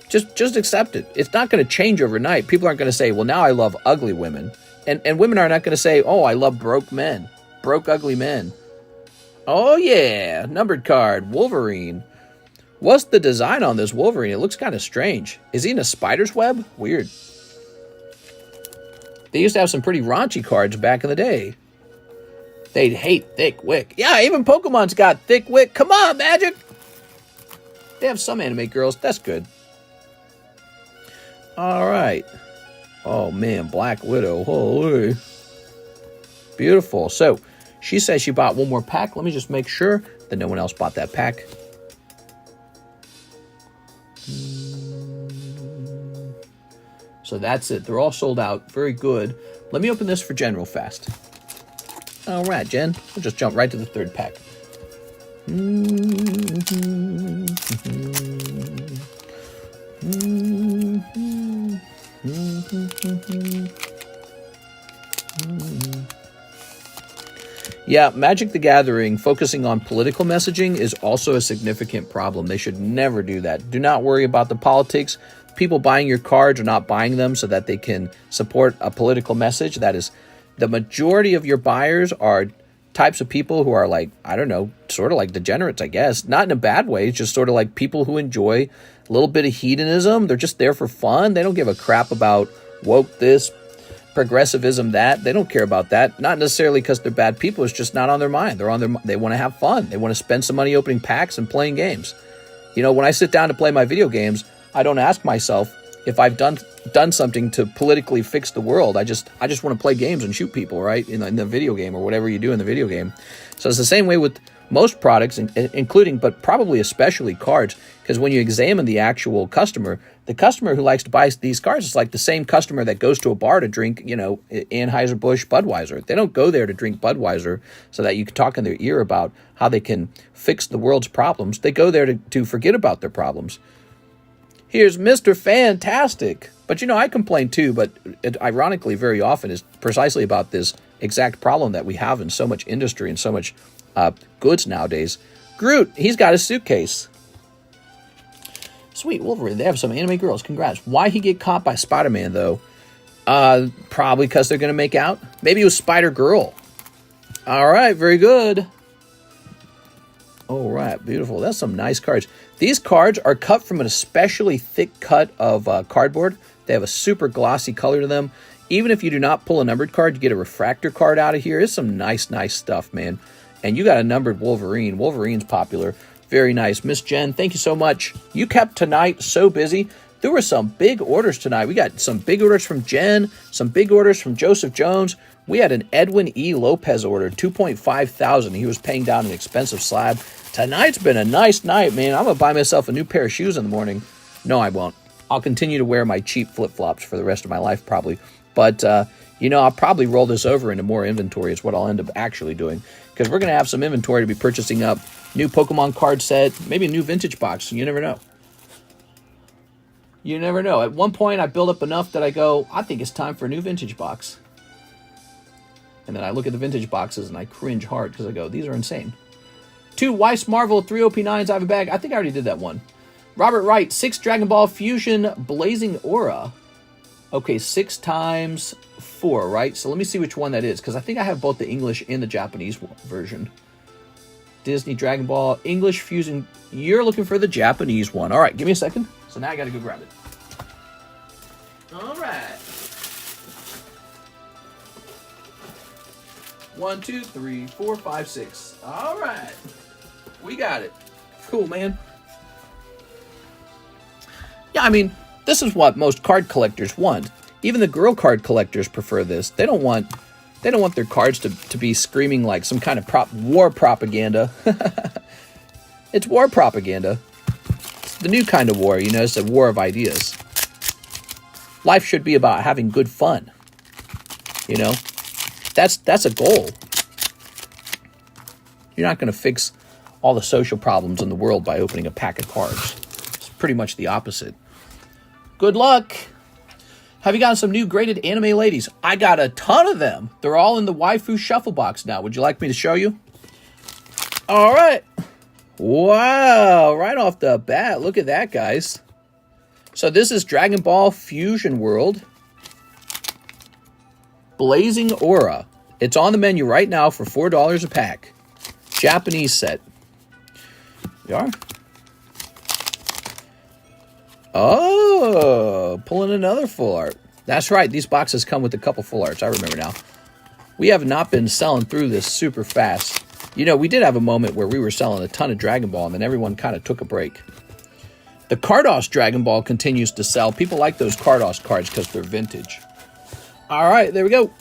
Just accept it. It's not going to change overnight. People aren't going to say, well, now I love ugly women. And women are not going to say, oh, I love broke men. Broke, ugly men. Oh, yeah. Numbered card. Wolverine. What's the design on this Wolverine? It looks kind of strange. Is he in a spider's web? Weird. They used to have some pretty raunchy cards back in the day. They'd hate thick wick. Yeah, even Pokemon's got thick wick. Come on, Magic. They have some anime girls. That's good. All right. Oh, man, Black Widow. Holy. Beautiful. So, she says she bought one more pack. Let me just make sure that no one else bought that pack. So that's it. They're all sold out. Very good. Let me open this for Jen real fast. All right, Jen. We'll just jump right to the third pack. Yeah, Magic the Gathering focusing on political messaging is also a significant problem. They should never do that. Do not worry about the politics. People buying your cards are not buying them so that they can support a political message. That is, the majority of your buyers are types of people who are like, I don't know, sort of like degenerates, I guess. Not in a bad way. It's just sort of like people who enjoy a little bit of hedonism. They're just there for fun. They don't give a crap about woke this, progressivism that. They don't care about that. Not necessarily because they're bad people. It's just not on their mind. They want to have fun. They want to spend some money opening packs and playing games. You know, when I sit down to play my video games, I don't ask myself, if I've done something to politically fix the world. I just want to play games and shoot people, right? In the video game or whatever you do in the video game. So it's the same way with most products, including, but probably especially cards, because when you examine the actual customer, the customer who likes to buy these cards is like the same customer that goes to a bar to drink, Anheuser-Busch Budweiser. They don't go there to drink Budweiser so that you can talk in their ear about how they can fix the world's problems. They go there to forget about their problems. Here's Mr. Fantastic. But, I complain too, but it ironically very often is precisely about this exact problem that we have in so much industry and so much goods nowadays. Groot, he's got a suitcase. Sweet, Wolverine, they have some anime girls. Congrats. Why he get caught by Spider-Man, though? Probably because they're going to make out. Maybe it was Spider-Girl. All right, very good. All right, beautiful. That's some nice cards. These cards are cut from an especially thick cut of cardboard. They have a super glossy color to them. Even if you do not pull a numbered card, you get a refractor card out of here. It's some nice stuff, man. And you got a numbered Wolverine. Wolverine's popular. Very nice. Miss Jen, thank you so much. You kept tonight so busy. There were some big orders tonight. We got some big orders from Jen, some big orders from Joseph Jones. We had an Edwin E. Lopez order, 2.5 thousand. He was paying down an expensive slab. Tonight's been a nice night, man. I'm going to buy myself a new pair of shoes in the morning. No, I won't. I'll continue to wear my cheap flip-flops for the rest of my life, probably. But, I'll probably roll this over into more inventory is what I'll end up actually doing. Because we're going to have some inventory to be purchasing up. New Pokemon card set, maybe a new vintage box. You never know. You never know. At one point, I build up enough that I go, I think it's time for a new vintage box. And then I look at the vintage boxes and I cringe hard because I go, these are insane. 2 Weiss Marvel 3 OP9s. I have a bag. I think I already did that one. Robert Wright, 6 Dragon Ball Fusion Blazing Aura. Okay, 6 times 4, right? So let me see which one that is, because I think I have both the English and the Japanese version. Disney Dragon Ball English Fusion. You're looking for the Japanese one. All right, give me a second. So now I got to go grab it. All right. 1, 2, 3, 4, 5, 6. All right. We got it. Cool, man. Yeah, I mean, this is what most card collectors want. Even the girl card collectors prefer this. They don't want their cards to be screaming like some kind of war propaganda. It's war propaganda. It's the new kind of war, it's a war of ideas. Life should be about having good fun. That's a goal. You're not going to fix all the social problems in the world by opening a pack of cards. It's pretty much the opposite. Good luck. Have you gotten some new graded anime ladies? I got a ton of them. They're all in the Waifu Shuffle box now. Would you like me to show you? All right. Wow. Right off the bat. Look at that, guys. So this is Dragon Ball Fusion World. Blazing Aura. It's on the menu right now for $4 a pack. Japanese set. You are? Oh, pulling another full art. That's right. These boxes come with a couple full arts. I remember now. We have not been selling through this super fast. We did have a moment where we were selling a ton of Dragon Ball, and then everyone kind of took a break. The Cardos Dragon Ball continues to sell. People like those Cardos cards because they're vintage. All right, there we go.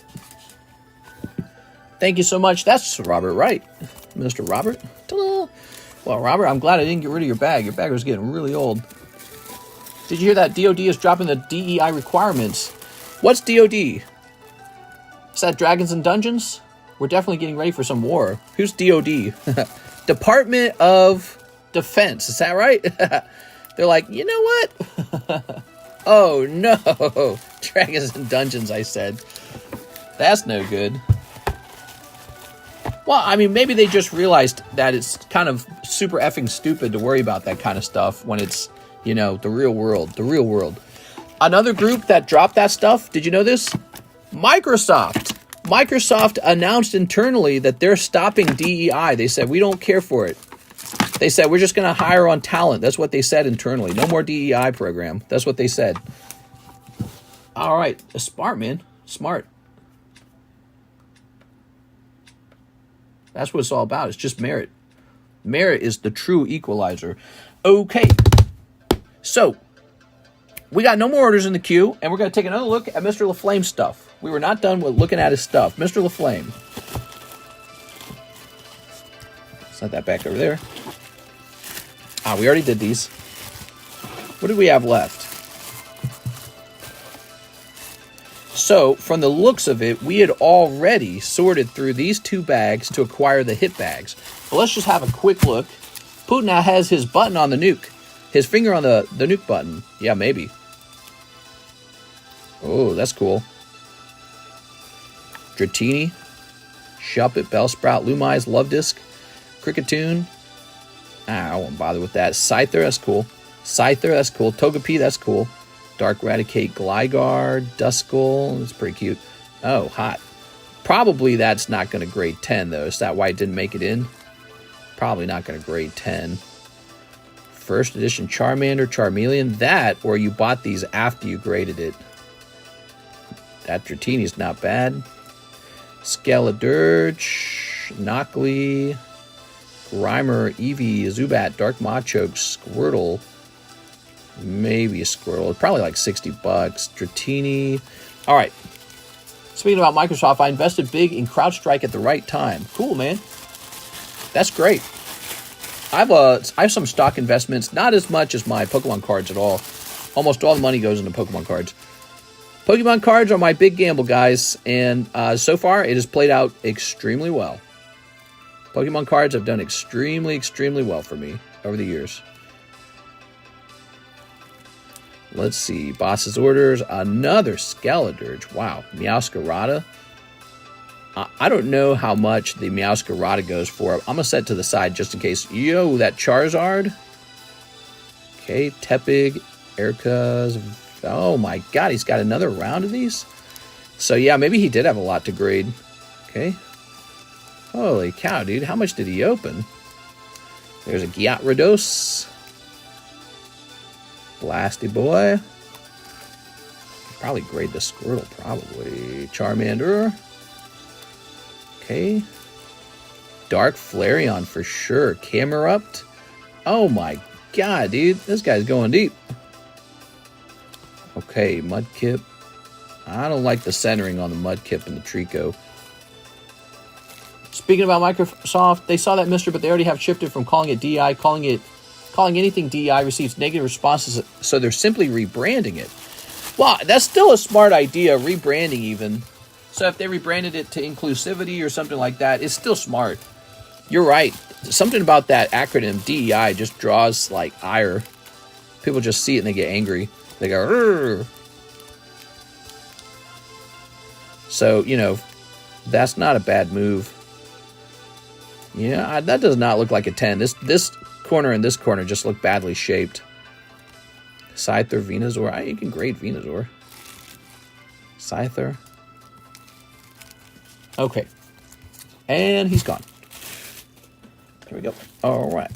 Thank you so much. That's Robert Wright. Mr. Robert. Ta-da. Well, Robert, I'm glad I didn't get rid of your bag. Your bag was getting really old. Did you hear that DOD is dropping the DEI requirements? What's DOD? Is that Dragons and Dungeons? We're definitely getting ready for some war. Who's DOD? Department of Defense. Is that right? They're like, you know what? Oh, no. Dragons and Dungeons, I said. That's no good. Well, I mean, maybe they just realized that it's kind of super effing stupid to worry about that kind of stuff when it's, the real world. The real world. Another group that dropped that stuff, did you know this? Microsoft. Microsoft announced internally that they're stopping DEI. They said, we don't care for it. They said, we're just going to hire on talent. That's what they said internally. No more DEI program. That's what they said. All right. Smart, man. Smart. That's what it's all about. It's just merit. Merit is the true equalizer. Okay. So, we got no more orders in the queue, and we're going to take another look at Mr. LaFlame's stuff. We were not done with looking at his stuff. Mr. LaFlame. Set that back over there. We already did these. What do we have left? So, from the looks of it, we had already sorted through these 2 bags to acquire the hit bags. But let's just have a quick look. Putin now has his button on the nuke. His finger on the nuke button. Yeah, maybe. Oh, that's cool. Dratini, Shuppet, Bellsprout, Lumise, Love Disc, Cricketoon. I won't bother with that. Scyther, that's cool. Scyther, that's cool. Togepi, that's cool. Dark Raticate, Gligar, Duskull. That's pretty cute. Oh, hot. Probably that's not going to grade 10, though. Is that why it didn't make it in? Probably not going to grade 10. First edition Charmander, Charmeleon. That, or you bought these after you graded it. That Dratini's not bad. Skeledirge, Knockley, Grimer, Eevee, Zubat, Dark Machoke, Squirtle. Maybe a Squirtle. Probably like $60. Dratini. All right. Speaking about Microsoft, I invested big in CrowdStrike at the right time. Cool, man. That's great. I have some stock investments, not as much as my Pokemon cards at all. Almost all the money goes into Pokemon cards. Pokemon cards are my big gamble, guys, and so far it has played out extremely well. Pokemon cards have done extremely well for me over the years. Let's see. Boss's orders. Another Skeledirge. Wow. Meowscarada. I don't know how much the Meowscarada goes for. I'm going to set it to the side just in case. Yo, that Charizard. Okay. Tepig. Erica's. Oh my god. He's got another round of these. So yeah, maybe he did have a lot to grade. Okay. Holy cow, dude. How much did he open? There's a Gyarados. Blasty Boy. Probably grade the Squirtle, probably. Charmander. Okay. Dark Flareon for sure. Camerupt. Oh my god, dude. This guy's going deep. Okay, Mudkip. I don't like the centering on the Mudkip and the Trico. Speaking about Microsoft, they saw that mister, but they already have shifted from calling it DI, calling anything DI receives negative responses, so they're simply rebranding it. Well, that's still a smart idea, rebranding even. So if they rebranded it to inclusivity or something like that, it's still smart. You're right. Something about that acronym DEI just draws like ire. People just see it and they get angry. They go, "Rrr." So, you know, that's not a bad move. Yeah, that does not look like a 10. This corner and this corner just look badly shaped. Scyther, Venusaur. You can grade Venusaur. Scyther. Okay. And he's gone. There we go. All right.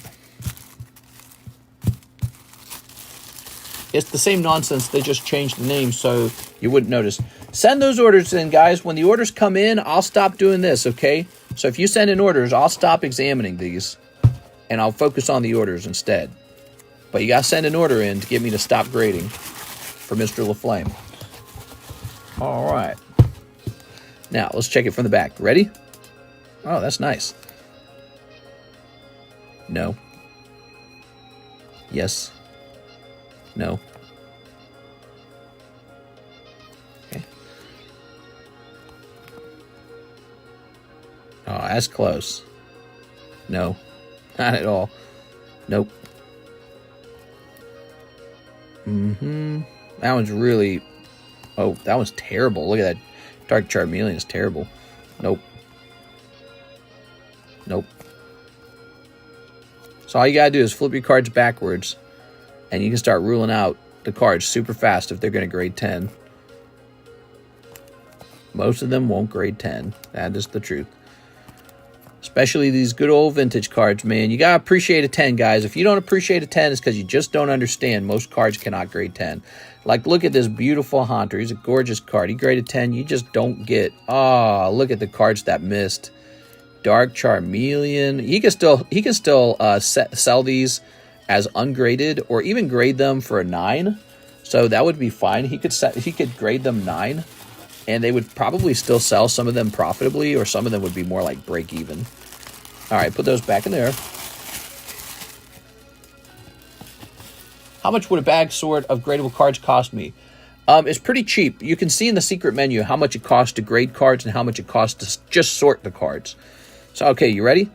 It's the same nonsense. They just changed the name so you wouldn't notice. Send those orders in, guys. When the orders come in, I'll stop doing this, okay? So if you send in orders, I'll stop examining these, and I'll focus on the orders instead. But you got to send an order in to get me to stop grading for Mr. LaFlame. All right. Now, let's check it from the back. Ready? Oh, that's nice. No. Yes. No. Okay. Oh, that's close. No. Not at all. Nope. That one's really... Oh, that one's terrible. Look at that. Dark Charmeleon is terrible. Nope. Nope. So all you gotta do is flip your cards backwards, and you can start ruling out the cards super fast if they're going to grade 10. Most of them won't grade 10. That is the truth. Especially these good old vintage cards, man. You got to appreciate a 10, guys. If you don't appreciate a 10, it's because you just don't understand. Most cards cannot grade 10. Like, look at this beautiful Haunter. He's a gorgeous card. He graded 10. You just don't get... Oh, look at the cards that missed. Dark Charmeleon. He can still sell these as ungraded or even grade them for a 9. So that would be fine. He could grade them 9, and they would probably still sell some of them profitably, or some of them would be more like break even. All right, put those back in there. How much would a bag sort of gradable cards cost me? It's pretty cheap. You can see in the secret menu how much it costs to grade cards and how much it costs to just sort the cards. So, okay, you ready?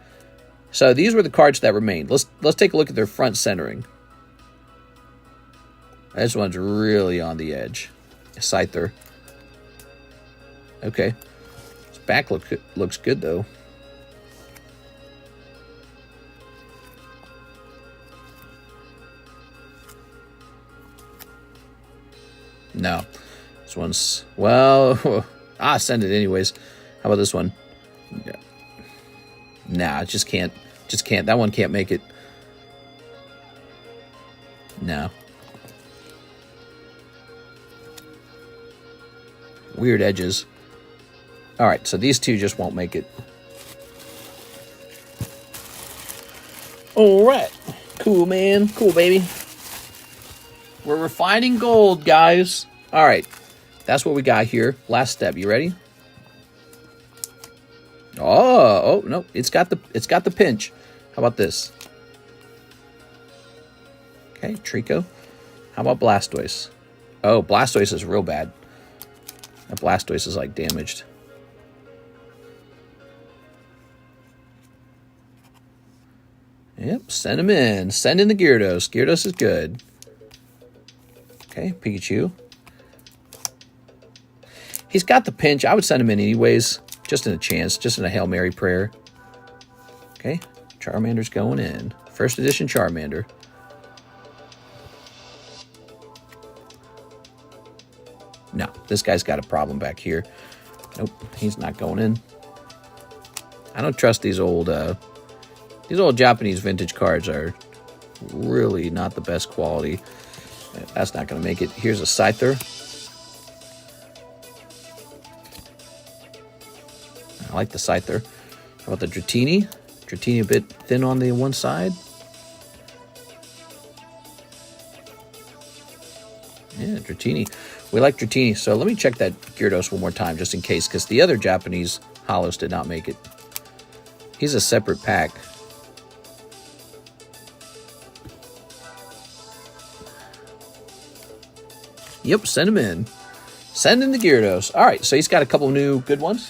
So these were the cards that remained. Let's take a look at their front centering. This one's really on the edge. Scyther. Okay. His back looks good, though. No. This one's... Well... I'll send it anyways. How about this one? Yeah. Nah, just can't. Just can't. That one can't make it. No. Weird edges. Alright, so these two just won't make it. Alright. Cool, man. Cool, baby. We're refining gold, guys. Alright. That's what we got here. Last step. You ready? Oh, no. It's got the pinch. How about this? Okay, Trico. How about Blastoise? Oh, Blastoise is real bad. That Blastoise is, like, damaged. Yep, send him in. Send in the Gyarados. Gyarados is good. Okay, Pikachu. He's got the pinch. I would send him in anyways. Just in a chance. Just in a Hail Mary prayer. Okay, Charmander's going in. First edition Charmander. No, this guy's got a problem back here. Nope, he's not going in. I don't trust these old Japanese vintage cards. Are really not the best quality. That's not going to make it. Here's a Scyther. I like the Scyther. How about the Dratini? Dratini a bit thin on the one side. Yeah, Dratini. We like Dratini. So let me check that Gyarados one more time just in case, because the other Japanese holos did not make it. He's a separate pack. Yep, send him in. Send in the Gyarados. All right, so he's got a couple new good ones.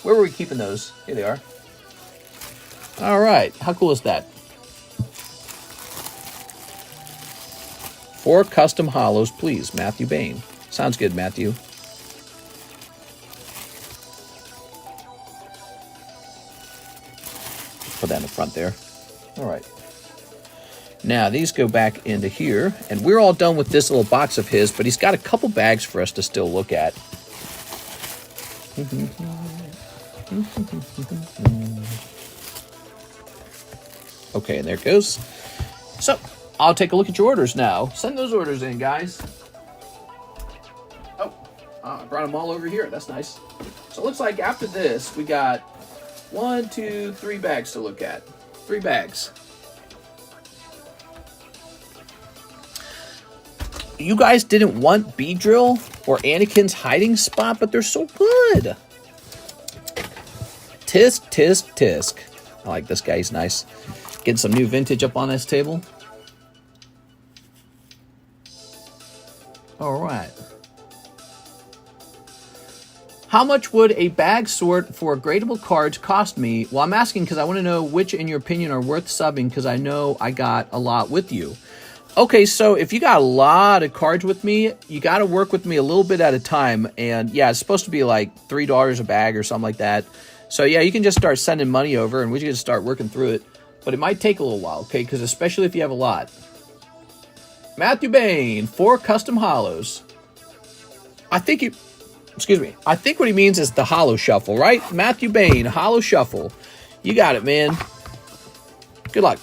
Where were we keeping those? Here they are. All right, how cool is that? 4 custom holos, please, Matthew Bain. Sounds good, Matthew. Put that in the front there. All right. Now, these go back into here, and we're all done with this little box of his, but he's got a couple bags for us to still look at. Okay, and there it goes. So, I'll take a look at your orders now. Send those orders in, guys. Oh, I brought them all over here. That's nice. So, it looks like after this, we got 1, 2, 3 bags to look at. 3 bags. You guys didn't want Beedrill or Anakin's hiding spot, but they're so good. Tisk, tisk, tisk. I like this guy. He's nice. Getting some new vintage up on this table. All right. How much would a bag sort for gradable cards cost me? Well, I'm asking because I want to know which, in your opinion, are worth subbing, because I know I got a lot with you. Okay, so if you got a lot of cards with me, you got to work with me a little bit at a time. And yeah, it's supposed to be like $3 a bag or something like that. So yeah, you can just start sending money over and we can start working through it. But it might take a little while, okay? Because especially if you have a lot. Matthew Bain, 4 custom holos. I think what he means is the Holo Shuffle, right? Matthew Bain, Holo Shuffle. You got it, man. Good luck.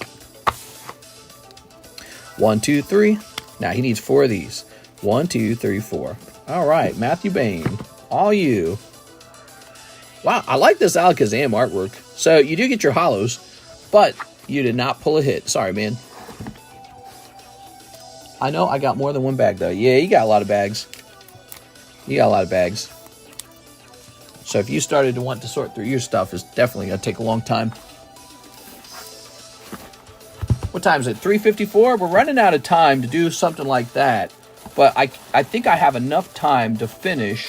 1, 2, 3. Now he needs 4 of these. 1, 2, 3, 4. All right, Matthew Bain. All you. Wow, I like this Alakazam artwork. So you do get your holos, but you did not pull a hit. Sorry, man. I know I got more than one bag, though. Yeah, you got a lot of bags. You got a lot of bags. So if you started to want to sort through your stuff, it's definitely going to take a long time. What time is it? 3:54? We're running out of time to do something like that. But I think I have enough time to finish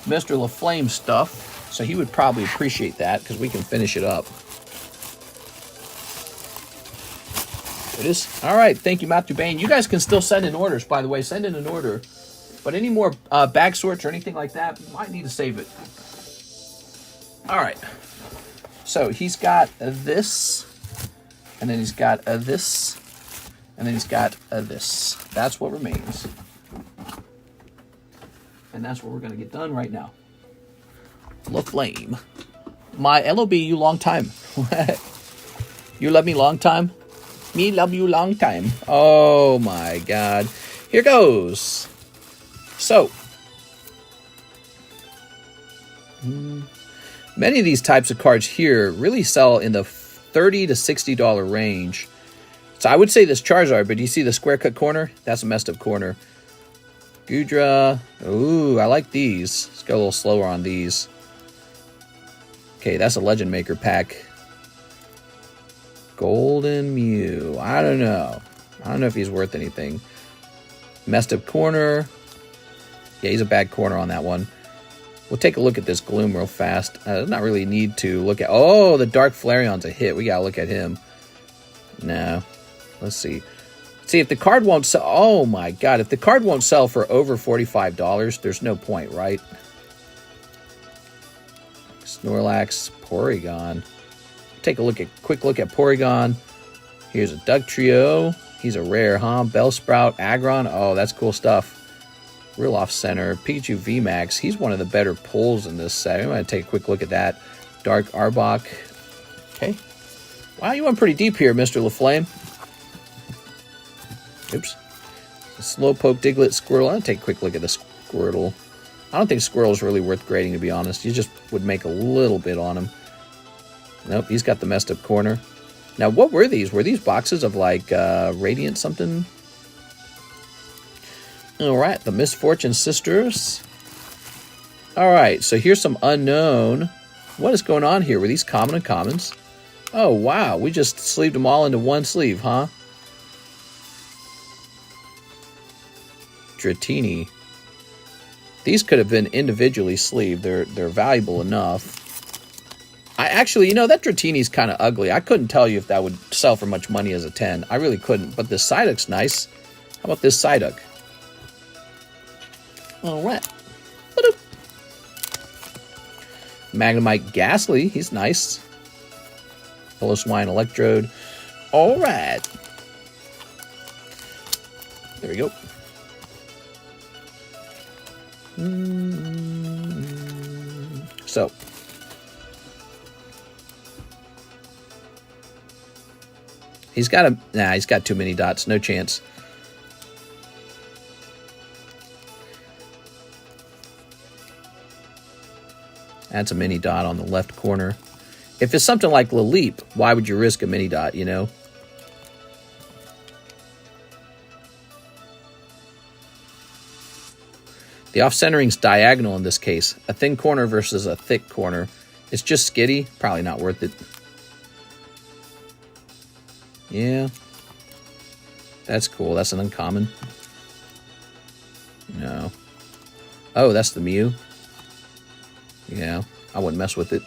Mr. LaFlame's stuff. So he would probably appreciate that because we can finish it up. It is. All right. Thank you, Matthew Bain. You guys can still send in orders, by the way. Send in an order. But any more bag sorts or anything like that, you might need to save it. All right. So he's got this. And then he's got this. And then he's got this. That's what remains. And that's what we're going to get done right now. LaFlame. My LOB, you long time. You love me long time? Me love you long time. Oh my God. Here goes. So. Many of these types of cards here really sell in the $30 to $60 range. So I would say this Charizard, but do you see the square cut corner? That's a messed up corner. Gudra. Ooh, I like these. Let's go a little slower on these. Okay, that's a Legend Maker pack. Golden Mew. I don't know. I don't know if he's worth anything. Messed up corner. Yeah, he's a bad corner on that one. We'll take a look at this Gloom real fast. Not really need to look at... Oh, the Dark Flareon's a hit. We gotta look at him. No. Let's see. See, if the card won't sell... Oh, my God. If the card won't sell for over $45, there's no point, right? Snorlax, Porygon. Take a quick look at Porygon. Here's a Dugtrio. He's a rare, huh? Bellsprout, Aggron. Oh, that's cool stuff. Real off center. Pikachu VMAX. He's one of the better pulls in this set. I'm going to take a quick look at that. Dark Arbok. Okay. Wow, you went pretty deep here, Mr. LaFlame. Oops. Slowpoke, Diglett, Squirtle. I'll take a quick look at the Squirtle. I don't think Squirtle's really worth grading, to be honest. You just would make a little bit on him. Nope, he's got the messed up corner. Now, what were these? Were these boxes of, like, Radiant something? All right, the Misfortune Sisters. All right, so here's some unknown. What is going on here? Were these common and commons? Oh, wow, we just sleeved them all into one sleeve, huh? Dratini. These could have been individually sleeved. They're valuable enough. I actually, you know, that Dratini's kind of ugly. I couldn't tell you if that would sell for much money as a 10. I really couldn't. But this Psyduck's nice. How about this Psyduck? All right. Magnemite Ghastly. He's nice. Holo Swine Electrode. All right. There we go. So. He's got he's got too many dots. No chance. That's a mini dot on the left corner. If it's something like Laleep, why would you risk a mini dot, you know? The off-centering's diagonal in this case. A thin corner versus a thick corner. It's just skitty. Probably not worth it. Yeah. That's cool. That's an uncommon. No. Oh, that's the Mew. Yeah, I wouldn't mess with it.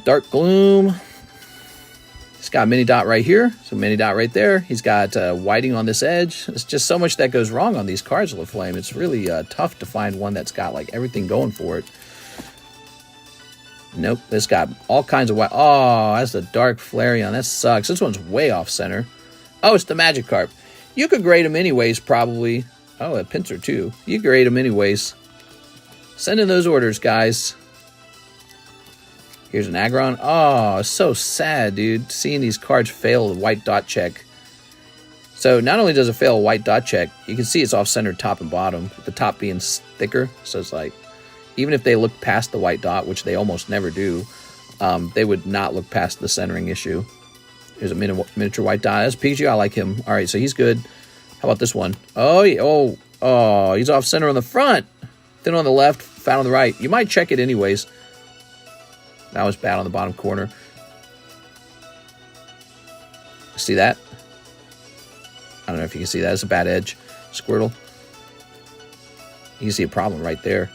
Dark Gloom. He's got a mini dot right here. So mini dot right there. He's got whiting on this edge. It's just so much that goes wrong on these cards, LaFlame. It's really tough to find one that's got like everything going for it. Nope, this got all kinds of white. Oh, that's the Dark Flareon. That sucks. This one's way off center. Oh, it's the Magikarp. You could grade them anyways, probably. Oh, a Pinsir too. You grade them anyways. Send in those orders, guys. Here's an Aggron. Oh, so sad, dude. Seeing these cards fail the white dot check. So not only does it fail a white dot check, you can see it's off-centered top and bottom, with the top being thicker. So it's like, even if they look past the white dot, which they almost never do, they would not look past the centering issue. Here's a miniature white dot. That's Pikachu. I like him. All right, so he's good. How about this one? Oh, yeah. Oh, he's off center on the front. Then on the left, found on the right. You might check it anyways. That was bad on the bottom corner. See that? I don't know if you can see that. It's a bad edge. Squirtle. You can see a problem right there.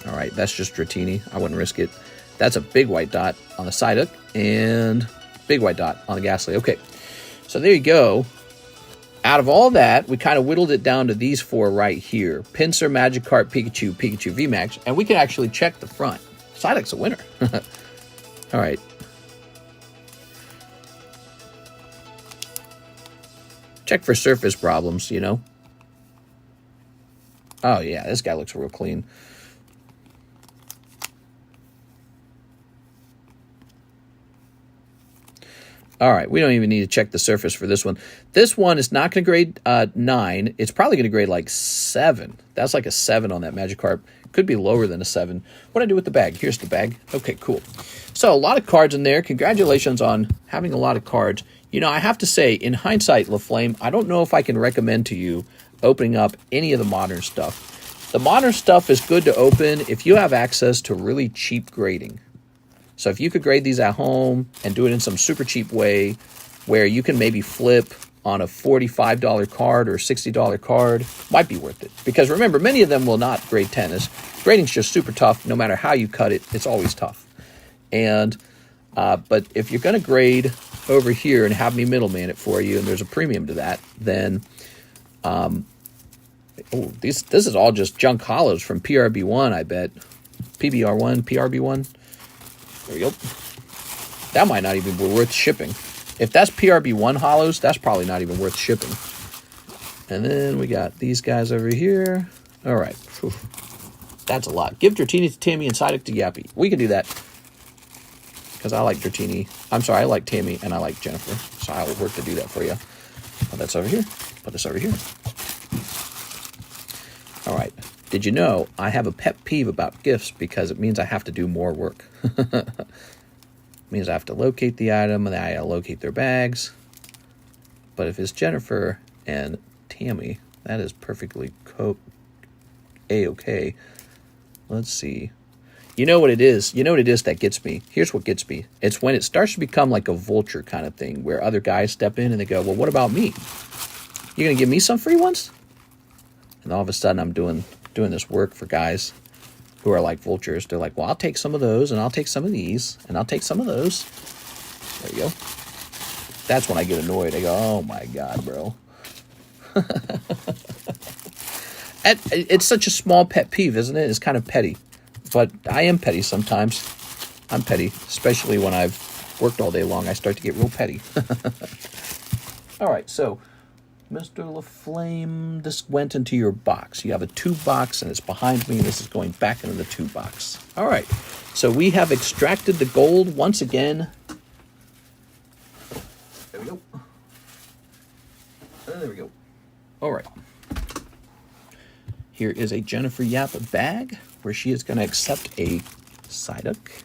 All right, that's just Dratini. I wouldn't risk it. That's a big white dot on the Psyduck and big white dot on the Ghastly. Okay, so there you go. Out of all that, we kind of whittled it down to these 4 right here. Pinsir, Magikarp, Pikachu, Pikachu VMAX. And we can actually check the front. Psyduck's a winner. All right. Check for surface problems, you know. Oh, yeah, this guy looks real clean. All right, we don't even need to check the surface for this one. This one is not going to grade 9. It's probably going to grade like 7. That's like a 7 on that Magikarp. Could be lower than a 7. What do I do with the bag? Here's the bag. Okay, cool. So a lot of cards in there. Congratulations on having a lot of cards. You know, I have to say, in hindsight, LaFlame, I don't know if I can recommend to you opening up any of the modern stuff. The modern stuff is good to open if you have access to really cheap grading. So if you could grade these at home and do it in some super cheap way where you can maybe flip on a $45 card or $60 card, might be worth it. Because remember, many of them will not grade 10. Grading's just super tough. No matter how you cut it, it's always tough. And but if you're going to grade over here and have me middleman it for you, and there's a premium to that, then this is all just junk hollows from PRB1, I bet. PBR1, PRB1. There we go. That might not even be worth shipping. If that's PRB1 hollows, that's probably not even worth shipping. And then we got these guys over here. All right. Whew. That's a lot. Give Dratini to Tammy and Psyduck to Yappy. We can do that. Because I like Dratini. I'm sorry, I like Tammy and I like Jennifer. So I will work to do that for you. Put that's over here. Put this over here. All right. Did you know I have a pet peeve about gifts because it means I have to do more work. It means I have to locate the item and then I locate their bags. But if it's Jennifer and Tammy, that is perfectly A-okay. Let's see. You know what it is? You know what it is that gets me? Here's what gets me. It's when it starts to become like a vulture kind of thing where other guys step in and they go, well, what about me? You going to give me some free ones? And all of a sudden I'm doing this work for guys who are like vultures. They're like, well, I'll take some of those, and I'll take some of these, and I'll take some of those. There you go. That's when I get annoyed. I go, oh my God, bro. It's such a small pet peeve, isn't it? It's kind of petty. But I am petty sometimes. I'm petty, especially when I've worked all day long. I start to get real petty. All right, so Mr. LaFlame, this went into your box. You have a 2 box, and it's behind me. This is going back into the 2 box. All right. So we have extracted the gold once again. There we go. There we go. All right. Here is a Jennifer Yap bag where she is going to accept a Psyduck.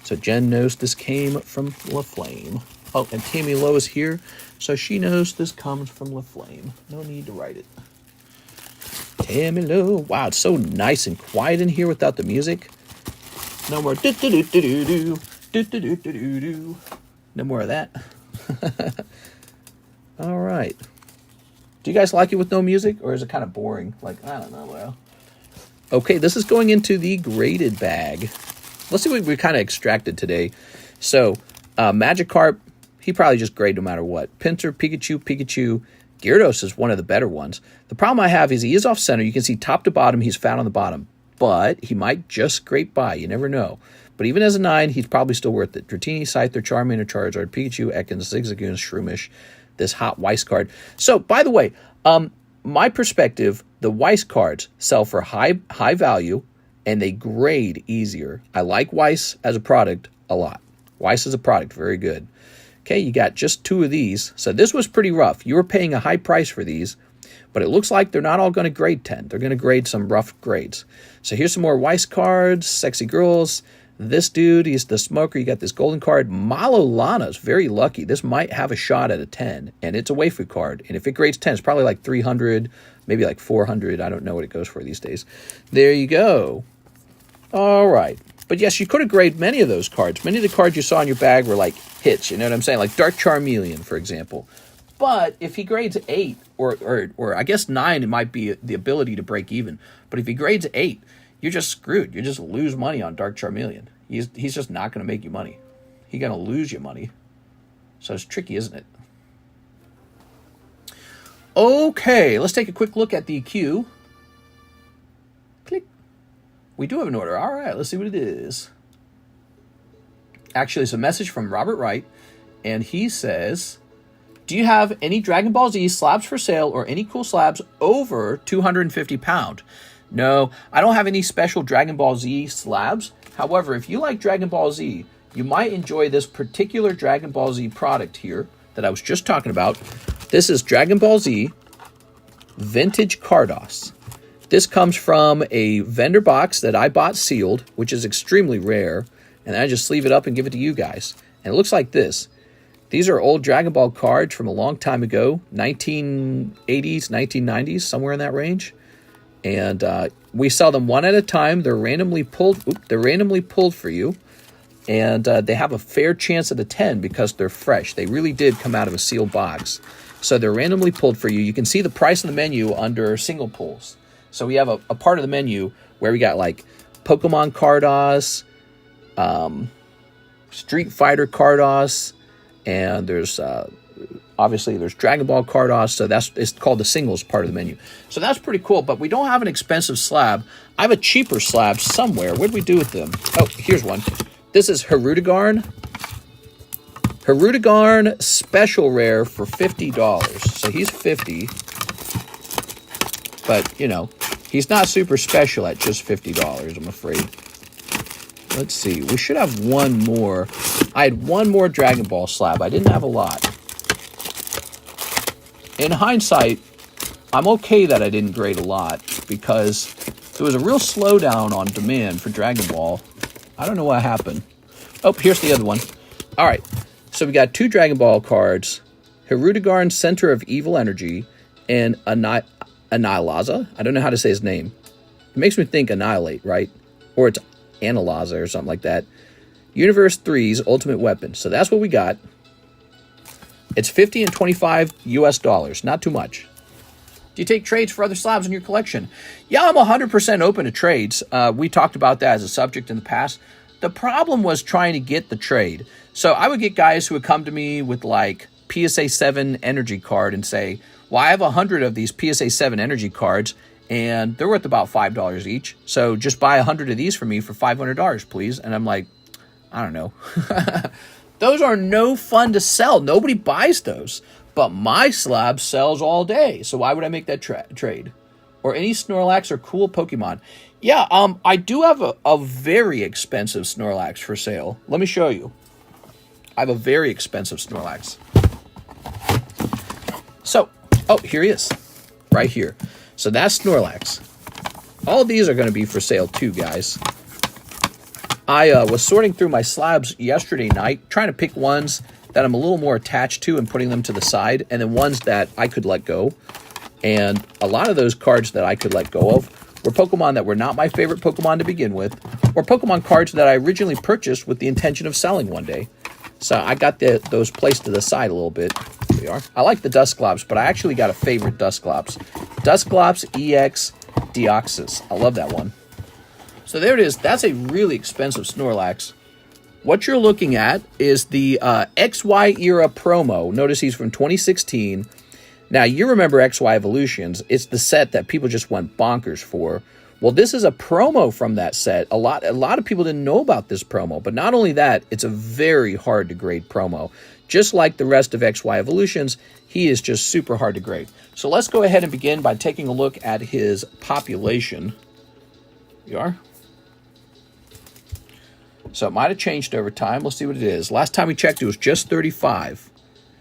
So Jen knows this came from LaFlame. Oh, and Tammy Lowe is here, so she knows this comes from LaFlame. No need to write it. Tammy Lowe. Wow, it's so nice and quiet in here without the music. No more do-do-do-do-do-do, do-do-do-do-do-do. No more of that. All right. Do you guys like it with no music, or is it kind of boring? Like, I don't know, well. Okay, this is going into the graded bag. Let's see what we kind of extracted today. So, Magikarp, he probably just grade no matter what. Pinsir, Pikachu. Gyarados is one of the better ones. The problem I have is he is off center. You can see top to bottom, he's found on the bottom. But he might just scrape by. You never know. But even as a 9, he's probably still worth it. Dratini, Scyther, Charmander, Charizard, Pikachu, Ekans, Zigzagoon, Shroomish, this hot Weiss card. So, by the way, my perspective, the Weiss cards sell for high value, and they grade easier. I like Weiss as a product a lot. Weiss as a product, very good. Okay, you got just 2 of these. So this was pretty rough. You were paying a high price for these, but it looks like they're not all going to grade 10. They're going to grade some rough grades. So here's some more Weiss cards, Sexy Girls, This dude, he's the smoker. You got this golden card. Malolana's very lucky. This might have a shot at a 10, and it's a waifu card. And if it grades 10, it's probably like 300, maybe like 400. I don't know what it goes for these days. There you go. All right. But yes, you could have graded many of those cards. Many of the cards you saw in your bag were like hits, you know what I'm saying? Like Dark Charmeleon, for example. But if he grades 8, or I guess 9, it might be the ability to break even. But if he grades 8, you're just screwed. You just lose money on Dark Charmeleon. He's just not going to make you money. He's going to lose you money. So it's tricky, isn't it? Okay, let's take a quick look at the queue. Click. We do have an order. All right, let's see what it is. Actually, it's a message from Robert Wright, and he says, do you have any Dragon Ball Z slabs for sale or any cool slabs over 250 pound? No, I don't have any special Dragon Ball Z slabs. However, if you like Dragon Ball Z, you might enjoy this particular Dragon Ball Z product here that I was just talking about. This is Dragon Ball Z Vintage Cardos. This comes from a vendor box that I bought sealed, which is extremely rare, and I just sleeve it up and give it to you guys. And it looks like this. These are old Dragon Ball cards from a long time ago, 1980s, 1990s, somewhere in that range. And we sell them one at a time. They're randomly pulled. They're randomly pulled for you, and they have a fair chance at a 10 because they're fresh. They really did come out of a sealed box, so they're randomly pulled for you. You can see the price on the menu under single pulls. So we have a part of the menu where we got like Pokemon Cardos, Street Fighter Cardos, and there's obviously there's Dragon Ball Cardos, so it's called the singles part of the menu. So that's pretty cool, but we don't have an expensive slab. I have a cheaper slab somewhere. What did we do with them? Oh, here's one. This is Hirudegarn. Hirudegarn Special Rare for $50. So he's 50. But, you know, he's not super special at just $50, I'm afraid. Let's see. We should have one more. I had one more Dragon Ball slab. I didn't have a lot. In hindsight, I'm okay that I didn't grade a lot because there was a real slowdown on demand for Dragon Ball. I don't know what happened. Oh, here's the other one. All right. So we got 2 Dragon Ball cards. Hirudegarn Center of Evil Energy and Annihilaza. I don't know how to say his name. It makes me think Annihilate, right? Or it's Analyza or something like that. Universe 3's Ultimate Weapon. So that's what we got. It's $50 and $25 US, not too much. Do you take trades for other slabs in your collection? Yeah, I'm 100% open to trades. We talked about that as a subject in the past. The problem was trying to get the trade. So I would get guys who would come to me with like PSA 7 energy card and say, well, I have 100 of these PSA 7 energy cards and they're worth about $5 each. So just buy 100 of these for me for $500, please. And I'm like, I don't know. Those are no fun to sell. Nobody buys those. But my slab sells all day. So why would I make that trade? Or any Snorlax or cool Pokemon. Yeah, I do have a very expensive Snorlax for sale. Let me show you. I have a very expensive Snorlax. So, oh, here he is. Right here. So that's Snorlax. All of these are going to be for sale too, guys. I was sorting through my slabs yesterday night, trying to pick ones that I'm a little more attached to and putting them to the side, and then ones that I could let go. And a lot of those cards that I could let go of were Pokemon that were not my favorite Pokemon to begin with, or Pokemon cards that I originally purchased with the intention of selling one day. So I got those placed to the side a little bit. Here we are. I like the Dusclops, but I actually got a favorite Dusclops. Dusclops EX Deoxys. I love that one. So there it is. That's a really expensive Snorlax. What you're looking at is the XY era promo. Notice he's from 2016. Now, you remember XY Evolutions. It's the set that people just went bonkers for. Well, this is a promo from that set. A lot of people didn't know about this promo. But not only that, it's a very hard to grade promo. Just like the rest of XY Evolutions, he is just super hard to grade. So let's go ahead and begin by taking a look at his population. Here you are. So it might have changed over time. Let's see what it is. Last time we checked, it was just 35.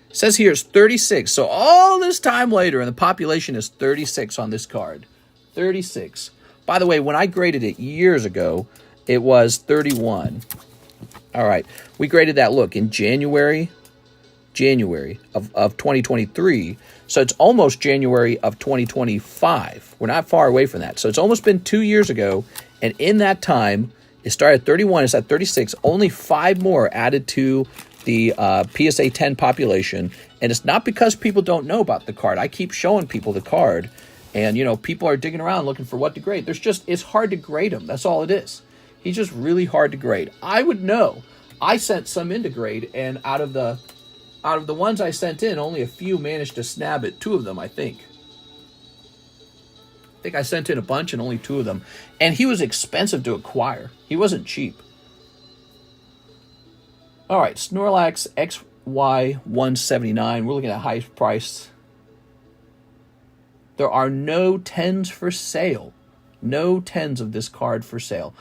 It says here it's 36. So all this time later, and the population is 36 on this card. 36. By the way, when I graded it years ago, it was 31. All right. We graded that, look, in January of 2023. So it's almost January of 2025. We're not far away from that. So it's almost been 2 years ago. And in that time, it started at 31. It's at 36. Only 5 more added to the PSA 10 population. And it's not because people don't know about the card. I keep showing people the card. And, you know, people are digging around looking for what to grade. It's hard to grade him. That's all it is. He's just really hard to grade. I would know. I sent some in to grade, and out of the ones I sent in, only a few managed to snab it. 2 of them, I think. I think I sent in a bunch and only 2 of them. And he was expensive to acquire. He wasn't cheap. All right, Snorlax XY179. We're looking at high price. There are no 10s for sale. No 10s of this card for sale.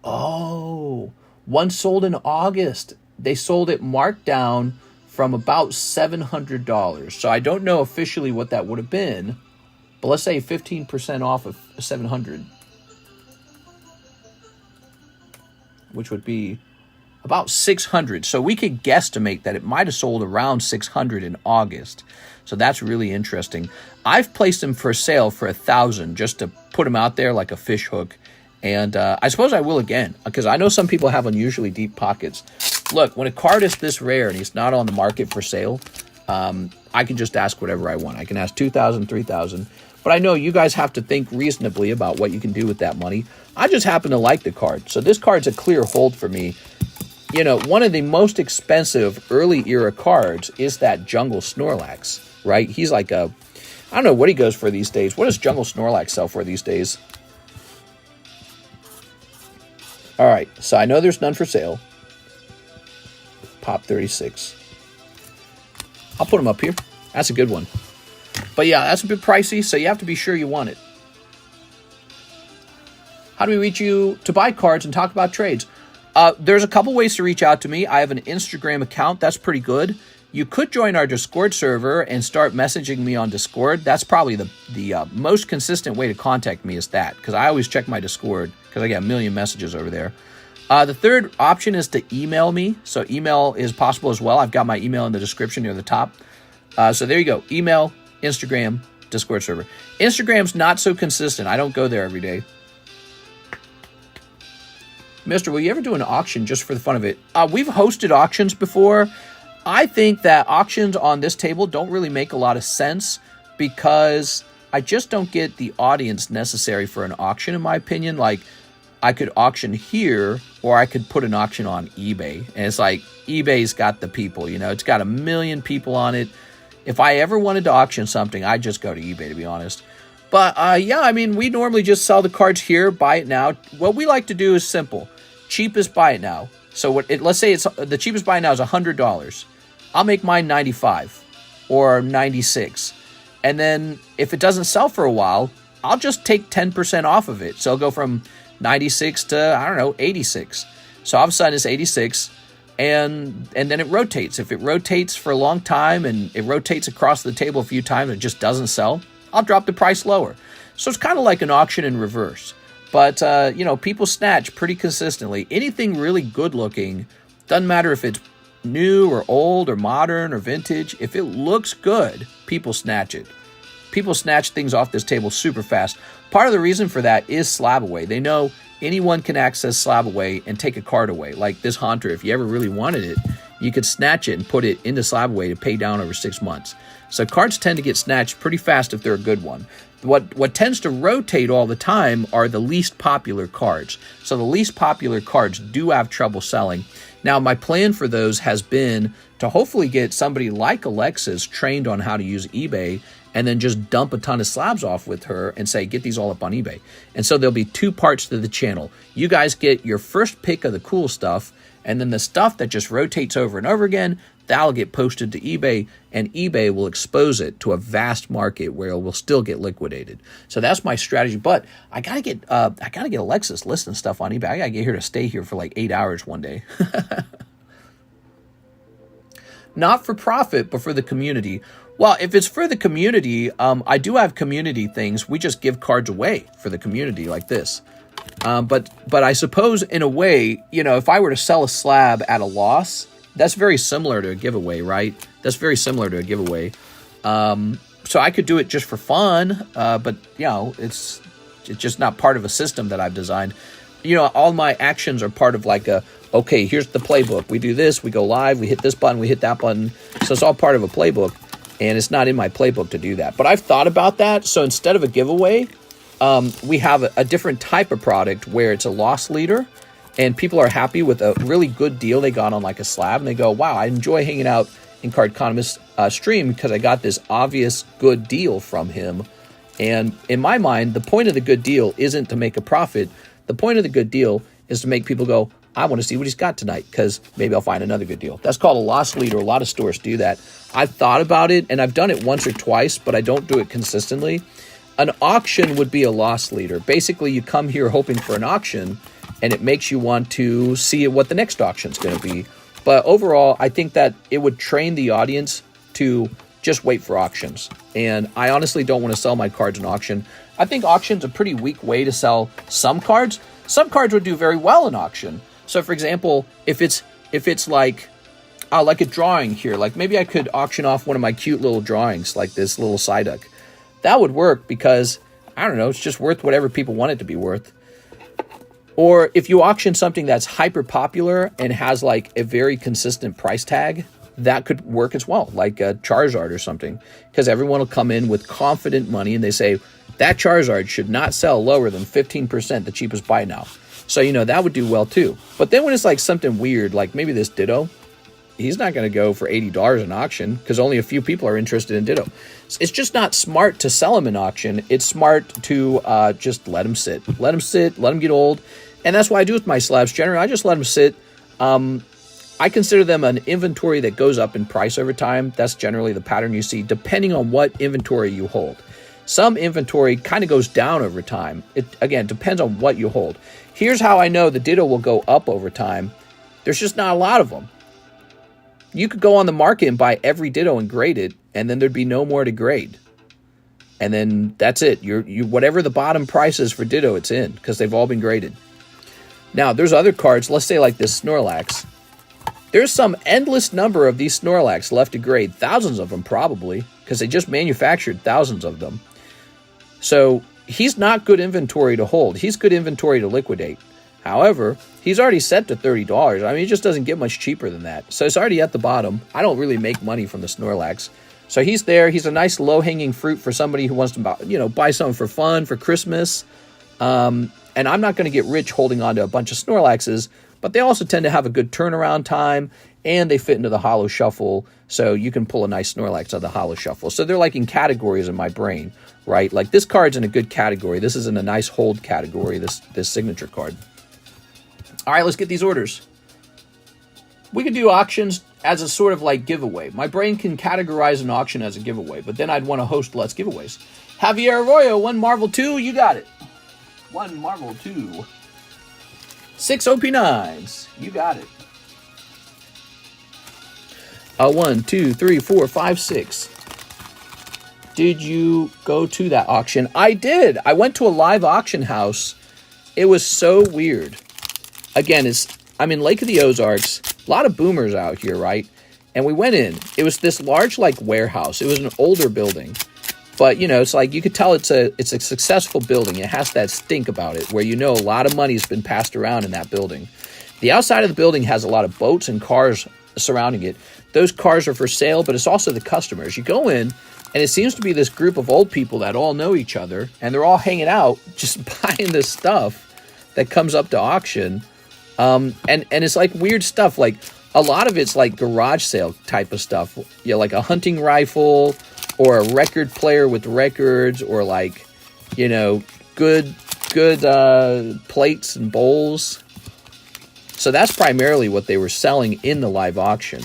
Oh, one sold in August. They sold it marked down from about $700. So I don't know officially what that would have been, but let's say 15% off of $700, which would be about $600. So we could guesstimate that it might have sold around $600 in August. So that's really interesting. I've placed them for sale for $1,000 just to put them out there like a fish hook. And I suppose I will again, because I know some people have unusually deep pockets. Look, when a card is this rare and it's not on the market for sale, I can just ask whatever I want. I can ask $2,000, $3,000. But I know you guys have to think reasonably about what you can do with that money. I just happen to like the card. So this card's a clear hold for me. You know, one of the most expensive early era cards is that Jungle Snorlax, right? He's like I don't know what he goes for these days. What does Jungle Snorlax sell for these days? All right, so I know there's none for sale. Pop 36. I'll put them up here. That's a good one. But yeah, that's a bit pricey, so you have to be sure you want it. How do we reach you to buy cards and talk about trades? There's a couple ways to reach out to me. I have an Instagram account. That's pretty good. You could join our Discord server and start messaging me on Discord. That's probably the most consistent way to contact me is that, because I always check my Discord because I get a million messages over there. The third option is to email me. So email is possible as well. I've got my email in the description near the top. So there you go. Email, Instagram, Discord server. Instagram's not so consistent. I don't go there every day. Mister, will you ever do an auction just for the fun of it? We've hosted auctions before. I think that auctions on this table don't really make a lot of sense because I just don't get the audience necessary for an auction, in my opinion. Like, I could auction here, or I could put an auction on eBay. And it's like, eBay's got the people, you know. It's got 1 million people on it. If I ever wanted to auction something, I'd just go to eBay, to be honest. But, yeah, I mean, we normally just sell the cards here, buy it now. What we like to do is simple. Cheapest, buy it now. So let's say it's the cheapest buy now is $100. I'll make mine $95 or $96. And then if it doesn't sell for a while, I'll just take 10% off of it. So it'll go from 96 to, I don't know, 86. So all of a sudden it's 86, and then it rotates. If it rotates for a long time and it rotates across the table a few times and it just doesn't sell, I'll drop the price lower. So it's kind of like an auction in reverse. But, you know, people snatch pretty consistently. Anything really good looking, doesn't matter if it's new or old or modern or vintage. If it looks good, people snatch it. People snatch things off this table super fast. Part of the reason for that is Slab Away. They know anyone can access Slab Away and take a card away. Like this Haunter, if you ever really wanted it, you could snatch it and put it into Slab Away to pay down over 6 months. So cards tend to get snatched pretty fast if they're a good one. What tends to rotate all the time are the least popular cards. So the least popular cards do have trouble selling. Now, my plan for those has been to hopefully get somebody like Alexis trained on how to use eBay and then just dump a ton of slabs off with her and say, get these all up on eBay. And so there'll be 2 parts to the channel. You guys get your first pick of the cool stuff, and then the stuff that just rotates over and over again, that'll get posted to eBay, and eBay will expose it to a vast market where it will still get liquidated. So that's my strategy. But I gotta get Alexis listing stuff on eBay. I gotta get her to stay here for like 8 hours one day. Not for profit, but for the community. Well, if it's for the community, I do have community things. We just give cards away for the community like this. But I suppose in a way, you know, if I were to sell a slab at a loss, that's very similar to a giveaway, right? That's very similar to a giveaway. So I could do it just for fun, but, you know, it's just not part of a system that I've designed. You know, all my actions are part of like okay, here's the playbook. We do this, we go live, we hit this button, we hit that button. So it's all part of a playbook, and it's not in my playbook to do that. But I've thought about that. So instead of a giveaway, we have a different type of product where it's a loss leader, and people are happy with a really good deal they got on like a slab, and they go, wow, I enjoy hanging out in Cardconomist stream because I got this obvious good deal from him. And in my mind, the point of the good deal isn't to make a profit. The point of the good deal is to make people go, I want to see what he's got tonight because maybe I'll find another good deal. That's called a loss leader. A lot of stores do that. I've thought about it, and I've done it once or twice, but I don't do it consistently. An auction would be a loss leader. Basically, you come here hoping for an auction, and it makes you want to see what the next auction is going to be. But overall, I think that it would train the audience to just wait for auctions. And I honestly don't want to sell my cards in auction. I think auction's a pretty weak way to sell some cards. Some cards would do very well in auction. So, for example, if it's like a drawing here, like maybe I could auction off one of my cute little drawings, like this little Psyduck. That would work because, I don't know, it's just worth whatever people want it to be worth. Or if you auction something that's hyper popular and has like a very consistent price tag, that could work as well, like a Charizard or something, because everyone will come in with confident money and they say, that Charizard should not sell lower than 15%, the cheapest buy now. So, you know, that would do well too. But then when it's like something weird, like maybe this Ditto, he's not going to go for $80 in auction because only a few people are interested in Ditto. It's just not smart to sell him in auction. It's smart to just let him sit. Let him sit, let him get old. And that's what I do with my slabs. Generally, I just let them sit. I consider them an inventory that goes up in price over time. That's generally the pattern you see, depending on what inventory you hold. Some inventory kind of goes down over time. It, again, depends on what you hold. Here's how I know the Ditto will go up over time. There's just not a lot of them. You could go on the market and buy every Ditto and grade it, and then there'd be no more to grade. And then that's it. You whatever the bottom price is for Ditto, it's in, because they've all been graded. Now, there's other cards, let's say like this Snorlax. There's some endless number of these Snorlax left to grade, thousands of them probably, because they just manufactured thousands of them. So he's not good inventory to hold. He's good inventory to liquidate. However, he's already set to $30. I mean, it just doesn't get much cheaper than that. So it's already at the bottom. I don't really make money from the Snorlax. So he's there. He's a nice low-hanging fruit for somebody who wants to buy something for fun, for Christmas. And I'm not going to get rich holding on to a bunch of Snorlaxes, but they also tend to have a good turnaround time, and they fit into the Holo Shuffle, so you can pull a nice Snorlax out of the Holo Shuffle. So they're like in categories in my brain, right? Like this card's in a good category. This is in a nice hold category, this signature card. All right, let's get these orders. We could do auctions as a sort of like giveaway. My brain can categorize an auction as a giveaway, but then I'd want to host less giveaways. Javier Arroyo, 1 Marvel 2, you got it. 1 Marvel 2. 6 OP9s. You got it. 1, 2, 3, 4, 5, 6. Did you go to that auction? I did. I went to a live auction house. It was so weird. Again, I'm in Lake of the Ozarks. A lot of boomers out here, right? And we went in. It was this large like warehouse. It was an older building. But, you know, it's like you could tell it's a successful building. It has that stink about it where, you know, a lot of money has been passed around in that building. The outside of the building has a lot of boats and cars surrounding it. Those cars are for sale, but it's also the customers. You go in, and it seems to be this group of old people that all know each other, and they're all hanging out just buying this stuff that comes up to auction. And it's like weird stuff. Like a lot of it's like garage sale type of stuff. You know, like a hunting rifle, or a record player with records, or like, you know, good plates and bowls. So that's primarily what they were selling in the live auction.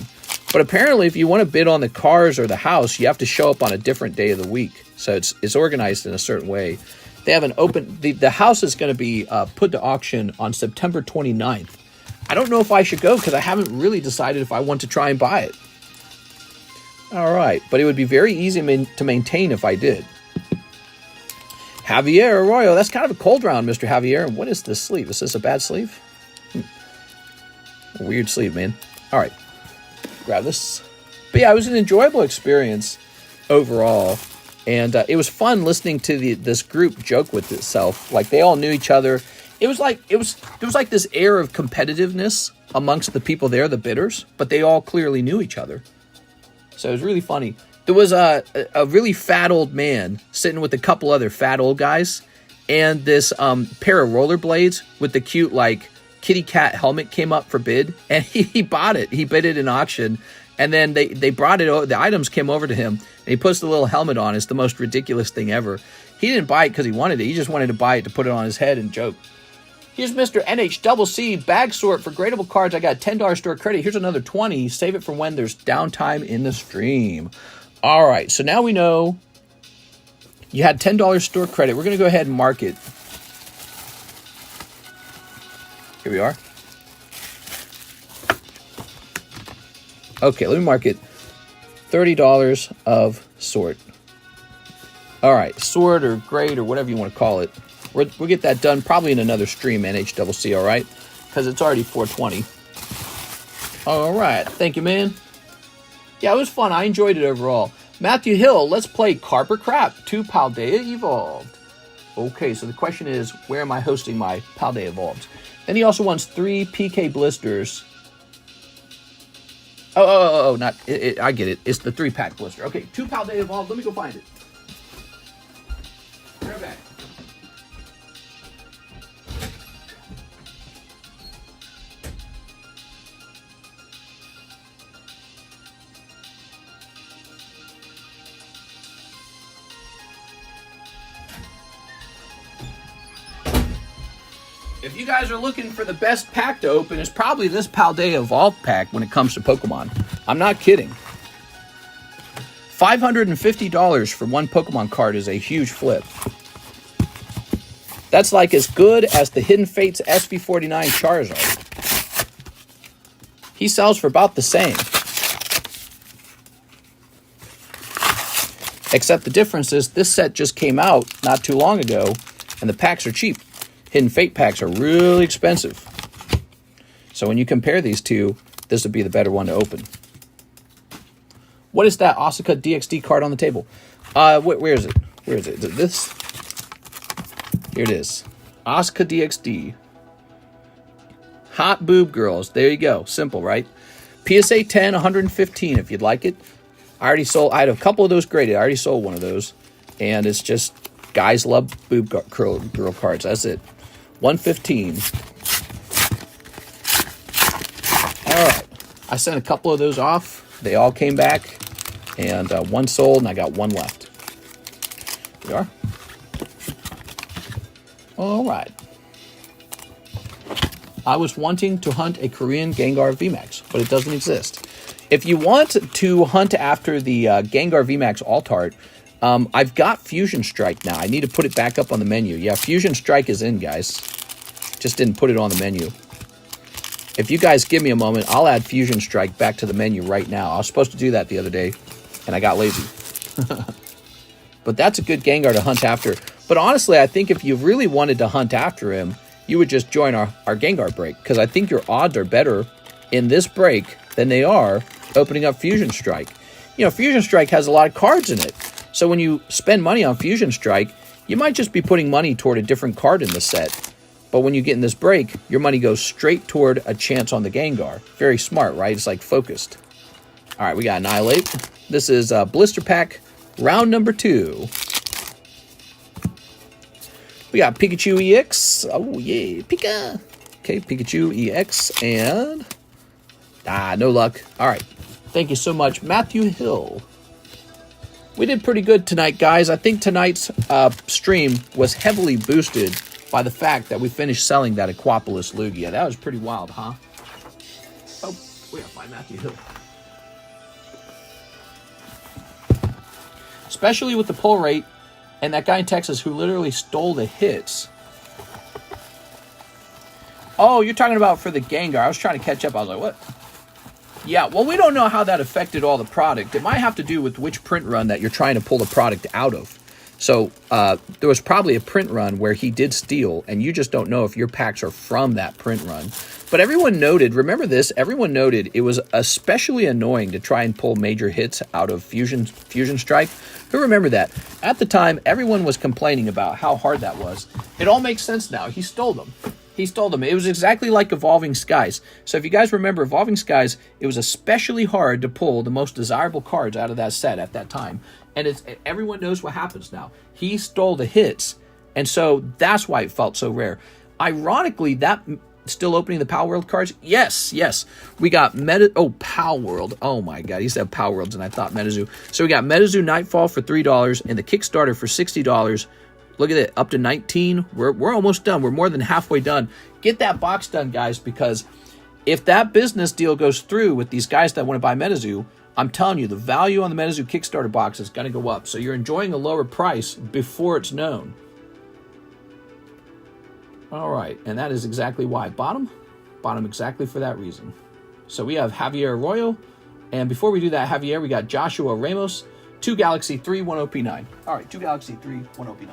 But apparently, if you want to bid on the cars or the house, you have to show up on a different day of the week. So it's organized in a certain way. They have an open... The house is going to be put to auction on September 29th. I don't know if I should go because I haven't really decided if I want to try and buy it. All right, but it would be very easy to maintain if I did. Javier Arroyo, that's kind of a cold round, Mr. Javier. What is this sleeve? Is this a bad sleeve? A weird sleeve, man. All right, grab this. But yeah, it was an enjoyable experience overall, and it was fun listening to this group joke with itself. Like they all knew each other. It was like this air of competitiveness amongst the people there, the bidders, but they all clearly knew each other. So it was really funny. There was a really fat old man sitting with a couple other fat old guys, and this pair of rollerblades with the cute like kitty cat helmet came up for bid, and he bought it. He bid it in auction, and then they brought it. The items came over to him, and he puts the little helmet on. It's the most ridiculous thing ever. He didn't buy it because he wanted it. He just wanted to buy it to put it on his head and joke. Here's Mr. NHCC bag sort for gradable cards. I got $10 store credit. Here's another 20. Save it for when there's downtime in the stream. All right, so now we know you had $10 store credit. We're going to go ahead and mark it. Here we are. Okay, let me mark it. $30 of sort. All right, sort or grade or whatever you want to call it. We'll get that done probably in another stream, NHCC, all right? Because it's already 4:20. All right, thank you, man. Yeah, it was fun. I enjoyed it overall. Matthew Hill, let's play Carper Crap 2 Paldea Evolved. Okay, so the question is, where am I hosting my Paldea Evolved? Then he also wants 3 PK blisters. Oh, not, I get it. It's the 3-pack blister. Okay, 2 Paldea Evolved. Let me go find it. Right back. If you guys are looking for the best pack to open, it's probably this Paldea Evolved pack when it comes to Pokemon. I'm not kidding. $550 for one Pokemon card is a huge flip. That's like as good as the Hidden Fates SV49 Charizard. He sells for about the same. Except the difference is this set just came out not too long ago, and the packs are cheap. Hidden Fate packs are really expensive. So when you compare these two, this would be the better one to open. What is that Asuka DXD card on the table? Where is it? Where is it? Is it this? Here it is. Asuka DXD. Hot boob girls. There you go. Simple, right? PSA 10, 115 if you'd like it. I already sold. I had a couple of those graded. I already sold one of those. And it's just guys love boob girl cards. That's it. 115. All right. I sent a couple of those off. They all came back. And one sold, and I got one left. Here we are. All right. I was wanting to hunt a Korean Gengar VMAX, but it doesn't exist. If you want to hunt after the Gengar VMAX alt-art, I've got Fusion Strike now. I need to put it back up on the menu. Yeah, Fusion Strike is in, guys. Just didn't put it on the menu. If you guys give me a moment, I'll add Fusion Strike back to the menu right now. I was supposed to do that the other day, and I got lazy. But that's a good Gengar to hunt after. But honestly, I think if you really wanted to hunt after him, you would just join our Gengar break, because I think your odds are better in this break than they are opening up Fusion Strike. You know, Fusion Strike has a lot of cards in it. So when you spend money on Fusion Strike, you might just be putting money toward a different card in the set. But when you get in this break, your money goes straight toward a chance on the Gengar. Very smart, right? It's like focused. All right, we got Annihilate. This is Blister Pack, round number 2. We got Pikachu EX. Oh, yeah, Pika. Okay, Pikachu EX and... no luck. All right. Thank you so much, Matthew Hill. We did pretty good tonight, guys. I think tonight's stream was heavily boosted by the fact that we finished selling that Aquapolis Lugia. That was pretty wild, huh? Oh, we gotta find Matthew Hill. Especially with the pull rate and that guy in Texas who literally stole the hits. Oh, you're talking about for the Gengar. I was trying to catch up. I was like, what? Yeah, well, we don't know how that affected all the product. It might have to do with which print run that you're trying to pull the product out of. So there was probably a print run where he did steal, and you just don't know if your packs are from that print run. But everyone noted, remember this, everyone noted it was especially annoying to try and pull major hits out of Fusion Strike. Who remember that? At the time, everyone was complaining about how hard that was. It all makes sense now. He stole them. He stole them. It was exactly like Evolving Skies. So if you guys remember Evolving Skies, it was especially hard to pull the most desirable cards out of that set at that time. And everyone knows what happens now. He stole the hits, and so that's why it felt so rare. Ironically, that still opening the Power World cards? Yes. We got Power World. Oh my god, he said Power Worlds, and I thought Metazoo. So we got Metazoo Nightfall for $3 and the Kickstarter for $60. Look at it, up to 19. We're almost done. We're more than halfway done. Get that box done, guys, because if that business deal goes through with these guys that want to buy Metazoo, I'm telling you, the value on the Metazoo Kickstarter box is going to go up. So you're enjoying a lower price before it's known. All right, and that is exactly why. Bottom exactly for that reason. So we have Javier Arroyo, and before we do that, Javier, we got Joshua Ramos, 2 Galaxy 3, 1 OP9. All right, 2 Galaxy 3, 1 OP9.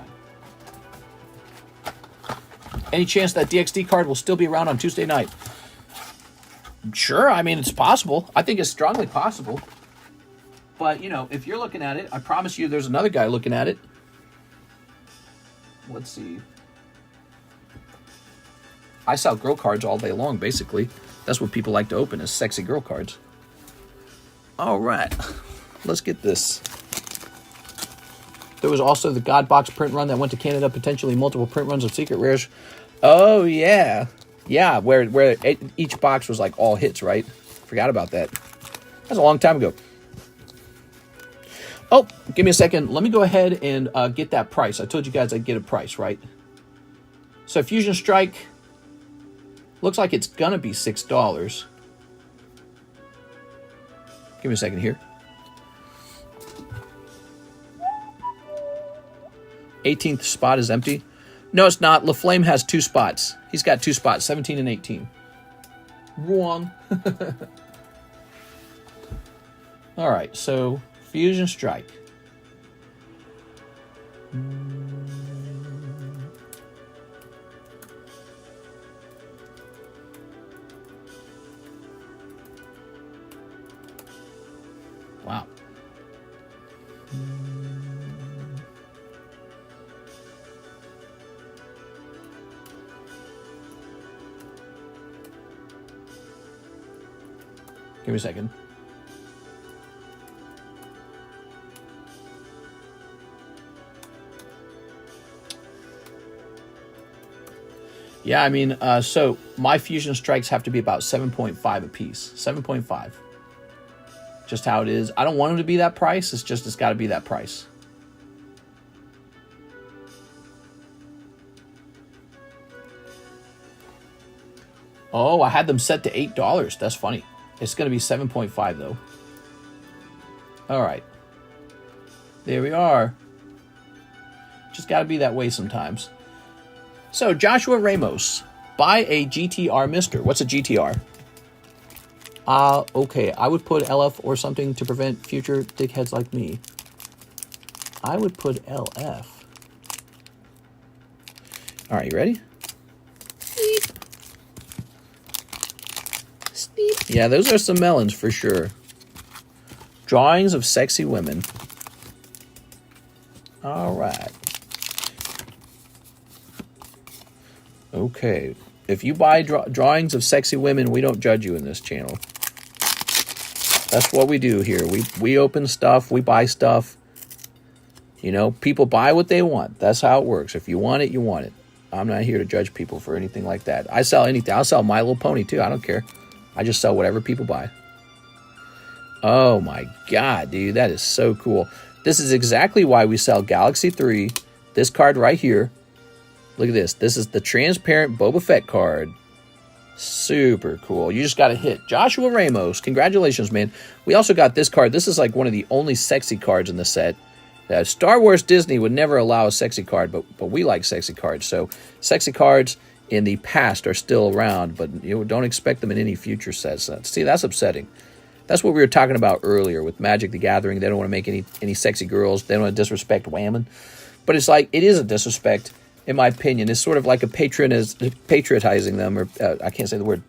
Any chance that DXD card will still be around on Tuesday night? Sure, I mean, it's possible. I think it's strongly possible. But, you know, if you're looking at it, I promise you there's another guy looking at it. Let's see. I sell girl cards all day long, basically. That's what people like to open, is sexy girl cards. All right, let's get this. There was also the God Box print run that went to Canada, potentially multiple print runs of Secret Rares. Oh, yeah. Yeah, where each box was like all hits, right? Forgot about that. That's a long time ago. Oh, give me a second. Let me go ahead and get that price. I told you guys I'd get a price, right? So Fusion Strike looks like it's going to be $6. Give me a second here. 18th spot is empty. No, it's not. LaFlame has 2 spots. He's got 2 spots, 17 and 18. Wrong. All right, so Fusion Strike. Wow. Give me a second. Yeah, I mean, so my Fusion Strikes have to be about 7.5 a piece. 7.5. Just how it is. I don't want them to be that price. It's just, it's got to be that price. Oh, I had them set to $8. That's funny. It's going to be 7.5 though. All right. There we are. Just got to be that way sometimes. So, Joshua Ramos, buy a GTR Mister. What's a GTR? Okay, I would put LF or something to prevent future dickheads like me. I would put LF. All right, you ready? Sleep. Sleep. Yeah, those are some melons for sure. Drawings of sexy women. All right. Okay. If you buy drawings of sexy women, we don't judge you in this channel. That's what we do here. We open stuff. We buy stuff. You know, people buy what they want. That's how it works. If you want it, you want it. I'm not here to judge people for anything like that. I sell anything. I'll sell My Little Pony too. I don't care. I just sell whatever people buy. Oh my God, dude. That is so cool. This is exactly why we sell Galaxy 3. This card right here. Look at this. This is the transparent Boba Fett card. Super cool. You just got a hit. Joshua Ramos. Congratulations, man. We also got this card. This is like one of the only sexy cards in the set. Star Wars Disney would never allow a sexy card, but we like sexy cards. So sexy cards in the past are still around, but you don't expect them in any future sets. See, that's upsetting. That's what we were talking about earlier with Magic the Gathering. They don't want to make any sexy girls. They don't want to disrespect women. But it's like, it is a disrespect, in my opinion. It's sort of like a patrionizing them, or I can't say the word.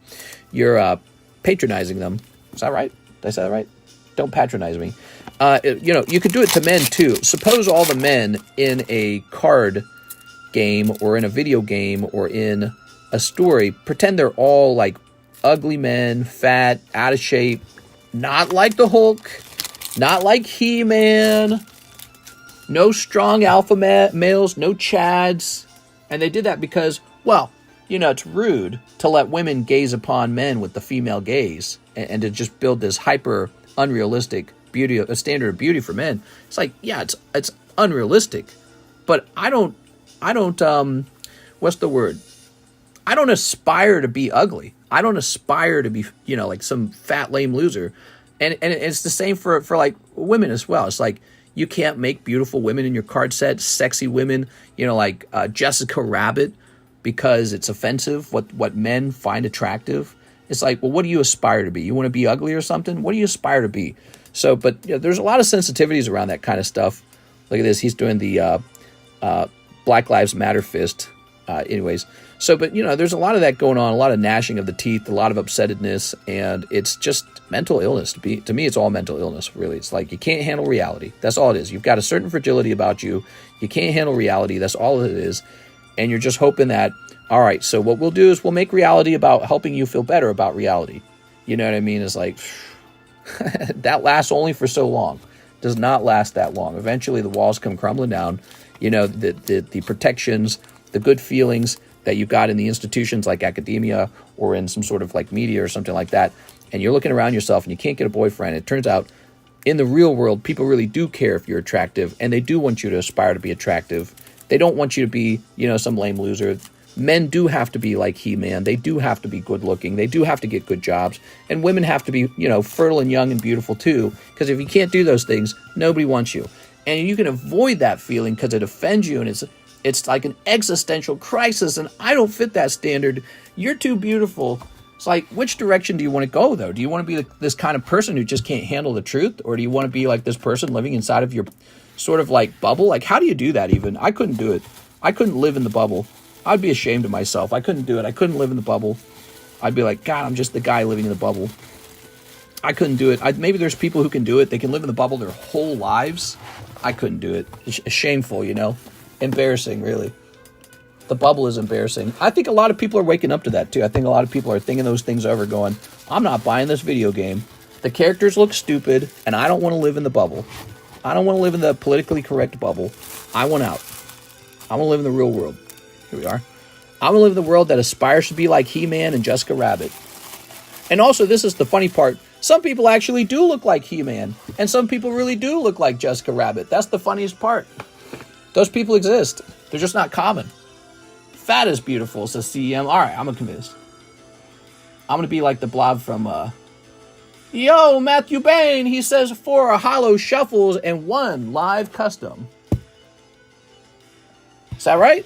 You're patronizing them. Is that right? Did I say that right? Don't patronize me. You could do it to men too. Suppose all the men in a card game or in a video game or in a story, pretend they're all like ugly men, fat, out of shape, not like the Hulk, not like He-Man, no strong alpha males, no Chads. And they did that because, well, it's rude to let women gaze upon men with the female gaze and to just build this hyper unrealistic beauty, a standard of beauty for men. It's like, yeah, it's unrealistic, but I don't what's the word? I don't aspire to be ugly. I don't aspire to be, like some fat, lame loser. And it's the same for like women as well. It's like, you can't make beautiful women in your card set, sexy women, like Jessica Rabbit, because it's offensive what men find attractive. It's like, well, what do you aspire to be? You want to be ugly or something? What do you aspire to be? So, but there's a lot of sensitivities around that kind of stuff. Look at this. He's doing the Black Lives Matter fist. Anyways, so, but, there's a lot of that going on, a lot of gnashing of the teeth, a lot of upsetness, and it's just mental illness. To me, it's all mental illness, really. It's like, you can't handle reality. That's all it is. You've got a certain fragility about you. You can't handle reality. That's all it is. And you're just hoping that, all right, so what we'll do is we'll make reality about helping you feel better about reality. You know what I mean? It's like, that lasts only for so long. Does not last that long. Eventually, the walls come crumbling down. The protections, the good feelings that you got in the institutions like academia or in some sort of like media or something like that, and you're looking around yourself and you can't get a boyfriend. It turns out in the real world, people really do care if you're attractive, and they do want you to aspire to be attractive. They don't want you to be, some lame loser. Men do have to be like He-Man. They do have to be good looking. They do have to get good jobs. And women have to be, fertile and young and beautiful too. Because if you can't do those things, nobody wants you. And you can avoid that feeling because it offends you, and it's like an existential crisis, and I don't fit that standard. You're too beautiful. It's like, which direction do you want to go, though? Do you want to be this kind of person who just can't handle the truth? Or do you want to be like this person living inside of your sort of like bubble? Like, how do you do that even? I couldn't do it. I couldn't live in the bubble. I'd be ashamed of myself. I couldn't do it. I couldn't live in the bubble. I'd be like, God, I'm just the guy living in the bubble. I couldn't do it. Maybe there's people who can do it. They can live in the bubble their whole lives. I couldn't do it. It's shameful, Embarrassing, really. The bubble is embarrassing. I think a lot of people are waking up to that, too. I think a lot of people are thinking those things over, going, I'm not buying this video game. The characters look stupid, and I don't want to live in the bubble. I don't want to live in the politically correct bubble. I want out. I want to live in the real world. Here we are. I want to live in the world that aspires to be like He-Man and Jessica Rabbit. And also, this is the funny part. Some people actually do look like He-Man, and some people really do look like Jessica Rabbit. That's the funniest part. Those people exist. They're just not common. Fat is beautiful, says CEM. All right, I'm convinced. I'm going to be like the blob from, Yo, Matthew Bain, he says 4 Holo Shuffles and 1 live custom. Is that right?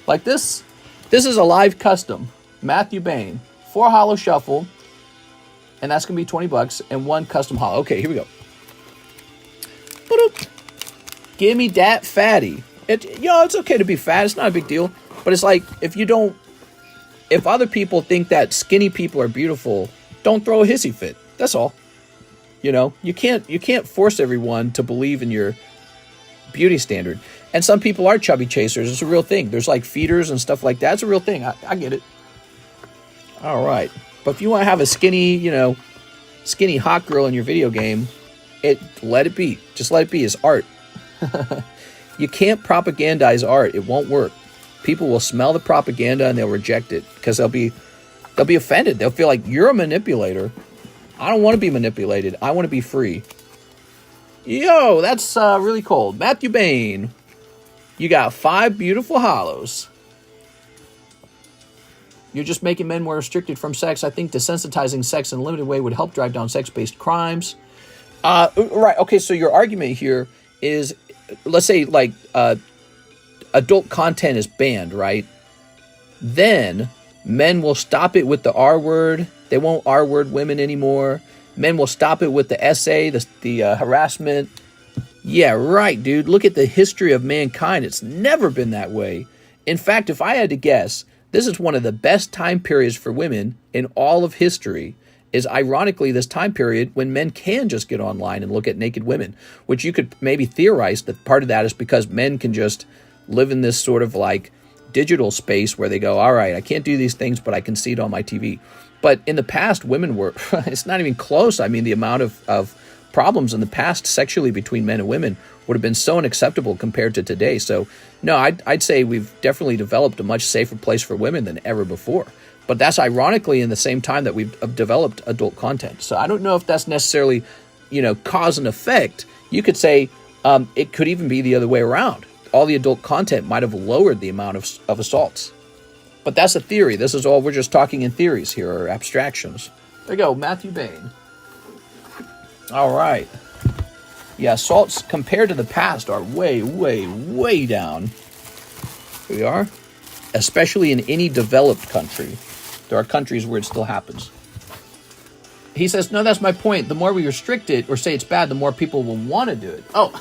Like this? This is a live custom. Matthew Bain. 4 Holo Shuffle. And that's going to be $20. And 1 custom Holo. Okay, here we go. Ba-doop. Give me that fatty. It's okay to be fat. It's not a big deal. But it's like, if other people think that skinny people are beautiful, don't throw a hissy fit. That's all. You can't force everyone to believe in your beauty standard. And some people are chubby chasers. It's a real thing. There's like feeders and stuff like that. It's a real thing. I get it. All right. But if you want to have a skinny hot girl in your video game, let it be. Just let it be. It's art. You can't propagandize art. It won't work. People will smell the propaganda and they'll reject it because they'll be offended. They'll feel like you're a manipulator. I don't want to be manipulated. I want to be free. Yo, that's really cold. Matthew Bain, you got 5 beautiful holos. You're just making men more restricted from sex. I think desensitizing sex in a limited way would help drive down sex-based crimes. Right. Okay. So your argument here is, let's say like adult content is banned, right? Then men will stop it with the R word. They won't R word women anymore. Men will stop it with the essay, the harassment. Yeah, right, dude. Look at the history of mankind. It's never been that way. In fact, if I had to guess, this is one of the best time periods for women in all of history, is ironically this time period when men can just get online and look at naked women, which you could maybe theorize that part of that is because men can just live in this sort of like digital space where they go, all right, I can't do these things, but I can see it on my TV. But in the past, women were, it's not even close. I mean, the amount of problems in the past sexually between men and women would have been so unacceptable compared to today. So, no, I'd say we've definitely developed a much safer place for women than ever before. But that's ironically in the same time that we've developed adult content. So I don't know if that's necessarily, cause and effect. You could say it could even be the other way around. All the adult content might have lowered the amount of assaults. But that's a theory. This is all, we're just talking in theories here, or abstractions. There you go, Matthew Bain. All right. Yeah, assaults compared to the past are way, way, way down. Here we are. Especially in any developed country. There are countries where it still happens. He says, no, that's my point. The more we restrict it or say it's bad, the more people will want to do it. Oh,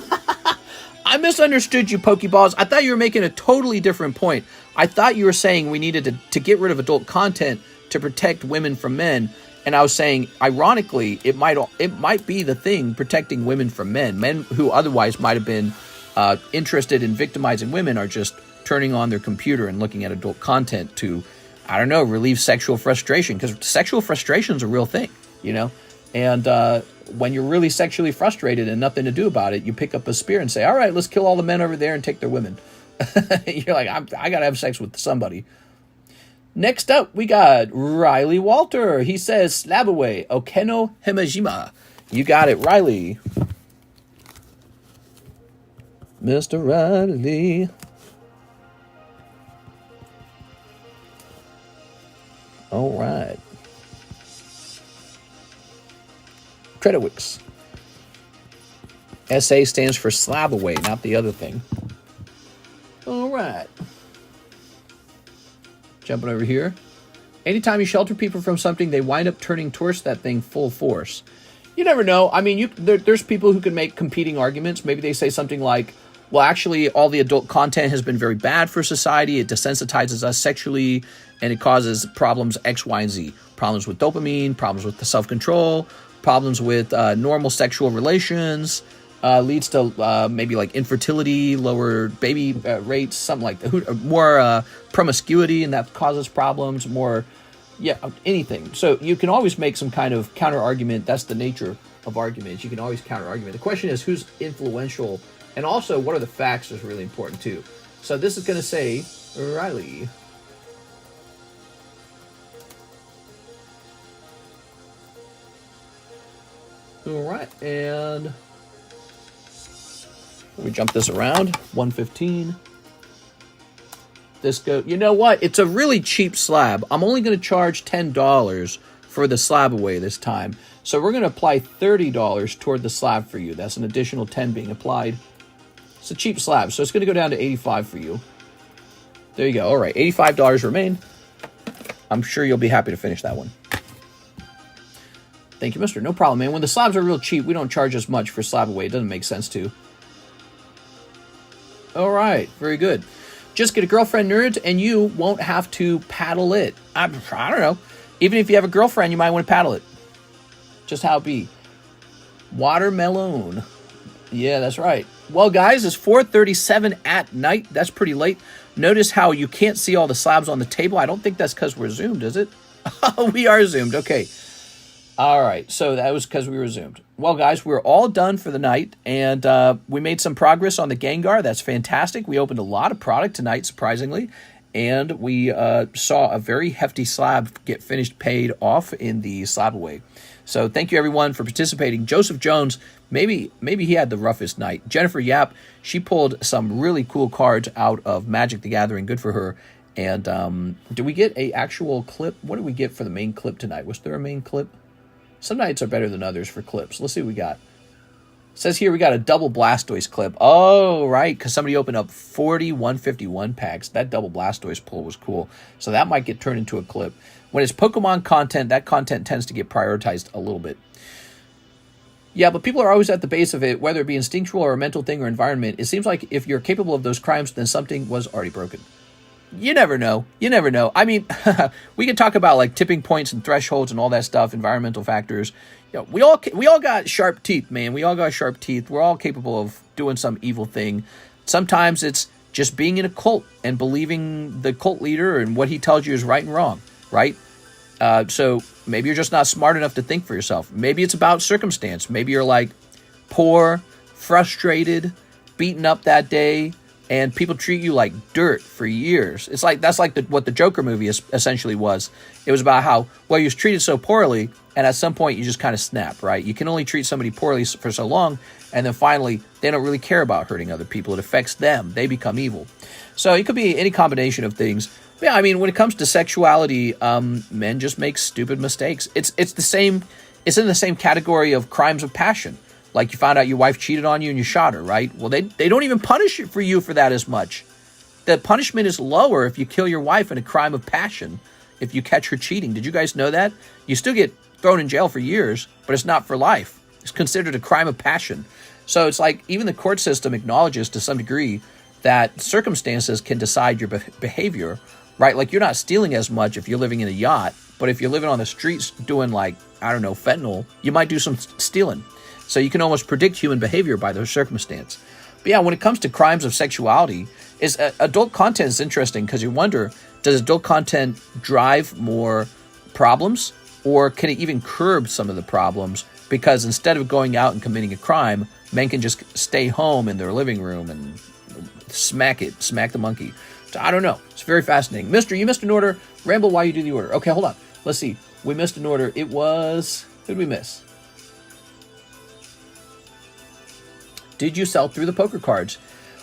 I misunderstood you, Pokeballs. I thought you were making a totally different point. I thought you were saying we needed to get rid of adult content to protect women from men. And I was saying, ironically, it might be the thing protecting women from men. Men who otherwise might have been interested in victimizing women are just turning on their computer and looking at adult content to, I don't know, relieve sexual frustration. Because sexual frustration is a real thing, And when you're really sexually frustrated and nothing to do about it, you pick up a spear and say, all right, let's kill all the men over there and take their women. You're like, I got to have sex with somebody. Next up, we got Riley Walter. He says, slab away, Okeno Himajima. You got it, Riley. Mr. Riley. All right. Creditwix. SA stands for slab away, not the other thing. All right. Jumping over here. Anytime you shelter people from something, they wind up turning towards that thing full force. You never know. I mean, there's people who can make competing arguments. Maybe they say something like, well, actually, all the adult content has been very bad for society. It desensitizes us sexually, and it causes problems X, Y, and Z. Problems with dopamine, problems with the self-control, problems with normal sexual relations, leads to maybe like infertility, lower baby rates, something like that. More promiscuity, and that causes problems, anything. So you can always make some kind of counter-argument. That's the nature of arguments. You can always counter-argument. The question is who's influential, and also what are the facts is really important too. So this is going to say, Riley. All right, and we jump this around. 115. This go. You know what? It's a really cheap slab. I'm only going to charge $10 for the slab away this time. So we're going to apply $30 toward the slab for you. That's an additional $10 being applied. It's a cheap slab, so it's going to go down to $85 for you. There you go. All right, $85 remain. I'm sure you'll be happy to finish that one. Thank you, mister. No problem, man. When the slabs are real cheap, we don't charge as much for slab away. It doesn't make sense to. All right, very good. Just get a girlfriend, nerds, and you won't have to paddle it. I don't know. Even if you have a girlfriend, you might want to paddle it. Just how it be. Watermelon. Yeah, that's right. Well, guys, it's 4:37 at night. That's pretty late. Notice how you can't see all the slabs on the table. I don't think that's because we're zoomed, is it? We are zoomed. Okay. All right, so that was because we were zoomed. Well, guys, we're all done for the night, and we made some progress on the Gengar. That's fantastic. We opened a lot of product tonight, surprisingly, and we saw a very hefty slab get finished paid off in the slab away. So thank you, everyone, for participating. Joseph Jones, maybe he had the roughest night. Jennifer Yap, she pulled some really cool cards out of Magic the Gathering. Good for her. And did we get an actual clip? What did we get for the main clip tonight? Was there a main clip? Some nights are better than others for clips. Let's see what we got. It says here we got a double Blastoise clip. Oh, right, because somebody opened up 40 151 packs. That double Blastoise pull was cool. So that might get turned into a clip. When it's Pokemon content, that content tends to get prioritized a little bit. Yeah, but people are always at the base of it, whether it be instinctual or a mental thing or environment. It seems like if you're capable of those crimes, then something was already broken. You never know. You never know. I mean, we can talk about like tipping points and thresholds and all that stuff, environmental factors. You know, we all got sharp teeth, man. We all got sharp teeth. We're all capable of doing some evil thing. Sometimes it's just being in a cult and believing the cult leader and what he tells you is right and wrong, right? So maybe you're just not smart enough to think for yourself. Maybe it's about circumstance. Maybe you're like poor, frustrated, beaten up that day, and people treat you like dirt for years. It's like that's like what the Joker movie essentially was. It was about how, well, you was treated so poorly, and at some point you just kind of snap, right? You can only treat somebody poorly for so long, and then finally they don't really care about hurting other people. It affects them. They become evil. So it could be any combination of things. Yeah, I mean, when it comes to sexuality, men just make stupid mistakes. It's the same. It's in the same category of crimes of passion. Like you found out your wife cheated on you and you shot her, right? Well, they don't even punish you for that as much. The punishment is lower if you kill your wife in a crime of passion, if you catch her cheating. Did you guys know that? You still get thrown in jail for years, but it's not for life. It's considered a crime of passion. So it's like even the court system acknowledges to some degree that circumstances can decide your behavior, right? Like you're not stealing as much if you're living in a yacht, but if you're living on the streets doing like, I don't know, fentanyl, you might do some stealing. So you can almost predict human behavior by those circumstance. But yeah, when it comes to crimes of sexuality, adult content is interesting because you wonder, does adult content drive more problems, or can it even curb some of the problems? Because instead of going out and committing a crime, men can just stay home in their living room and smack the monkey. So I don't know. It's very fascinating. Mister, you missed an order. Ramble while you do the order. Okay, hold on. Let's see. We missed an order. It was... Who did we miss? Did you sell through the poker cards?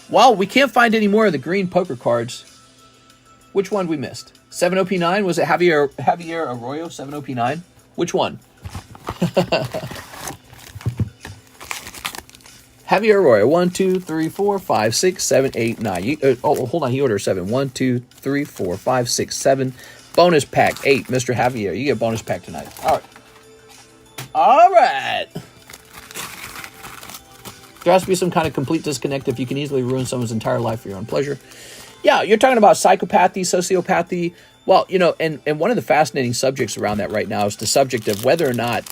Well, we can't find any more of the green poker cards. Which one we missed? 70P9? Was it Javier Arroyo 70P9? Which one? Javier Arroyo. 1, 2, 3, 4, 5, 6, 7, 8, 9. Hold on. He ordered 7. 1, 2, 3, 4, 5, 6, 7. Bonus pack 8. Mr. Javier, you get a bonus pack tonight. All right. There has to be some kind of complete disconnect if you can easily ruin someone's entire life for your own pleasure. Yeah, you're talking about psychopathy, sociopathy. Well, you know, and one of the fascinating subjects around that right now is the subject of whether or not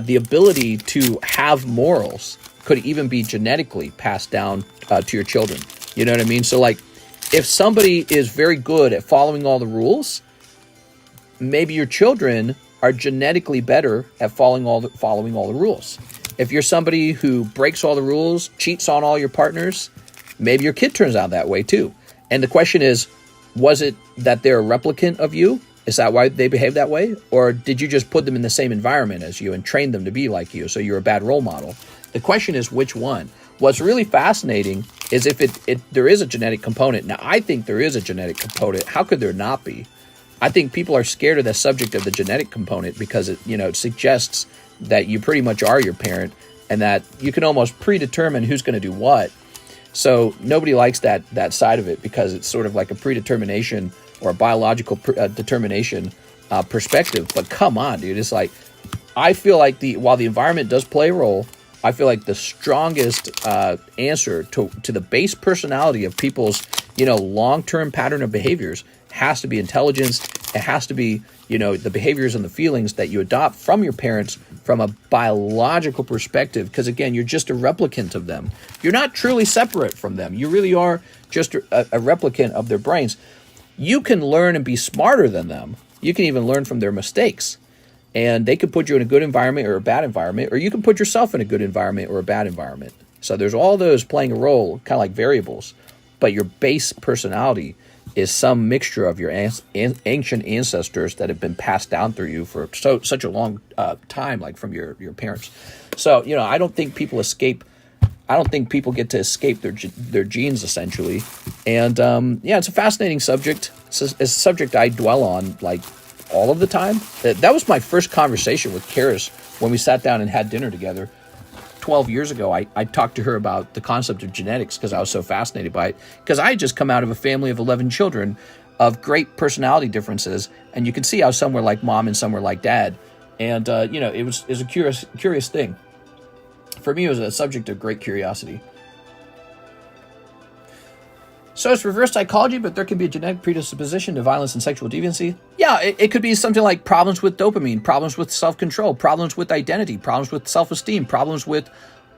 the ability to have morals could even be genetically passed down to your children. You know what I mean? So, like, if somebody is very good at following all the rules, maybe your children are genetically better at following all the rules. If you're somebody who breaks all the rules, cheats on all your partners, maybe your kid turns out that way too. And the question is, was it that they're a replicant of you? Is that why they behave that way? Or did you just put them in the same environment as you and train them to be like you, so you're a bad role model? The question is, which one? What's really fascinating is if there is a genetic component. Now, I think there is a genetic component. How could there not be? I think people are scared of the subject of the genetic component because it suggests that you pretty much are your parent and that you can almost predetermine who's going to do what. So nobody likes that side of it because it's sort of like a predetermination or a biological determination perspective. But come on, dude. It's like, I feel like while the environment does play a role, I feel like the strongest answer to the base personality of people's, long-term pattern of behaviors has to be intelligence. It has to be, the behaviors and the feelings that you adopt from your parents from a biological perspective. Because again, you're just a replicant of them. You're not truly separate from them. You really are just a replicant of their brains. You can learn and be smarter than them. You can even learn from their mistakes. And they could put you in a good environment or a bad environment, or you can put yourself in a good environment or a bad environment. So there's all those playing a role, kind of like variables. But your base personality is some mixture of your ancient ancestors that have been passed down through you for such a long time, like from your parents. So, I don't think people escape. I don't think people get to escape their genes, essentially. And, it's a fascinating subject. It's a subject I dwell on, like, all of the time. That was my first conversation with Karis when we sat down and had dinner together 12 years ago. I talked to her about the concept of genetics because I was so fascinated by it, because I had just come out of a family of 11 children of great personality differences, and you can see how some were like mom and some were like dad, and it was a curious thing. for me, it was a subject of great curiosity. So it's reverse psychology, but there can be a genetic predisposition to violence and sexual deviancy. Yeah, it could be something like problems with dopamine, problems with self-control, problems with identity, problems with self-esteem, problems with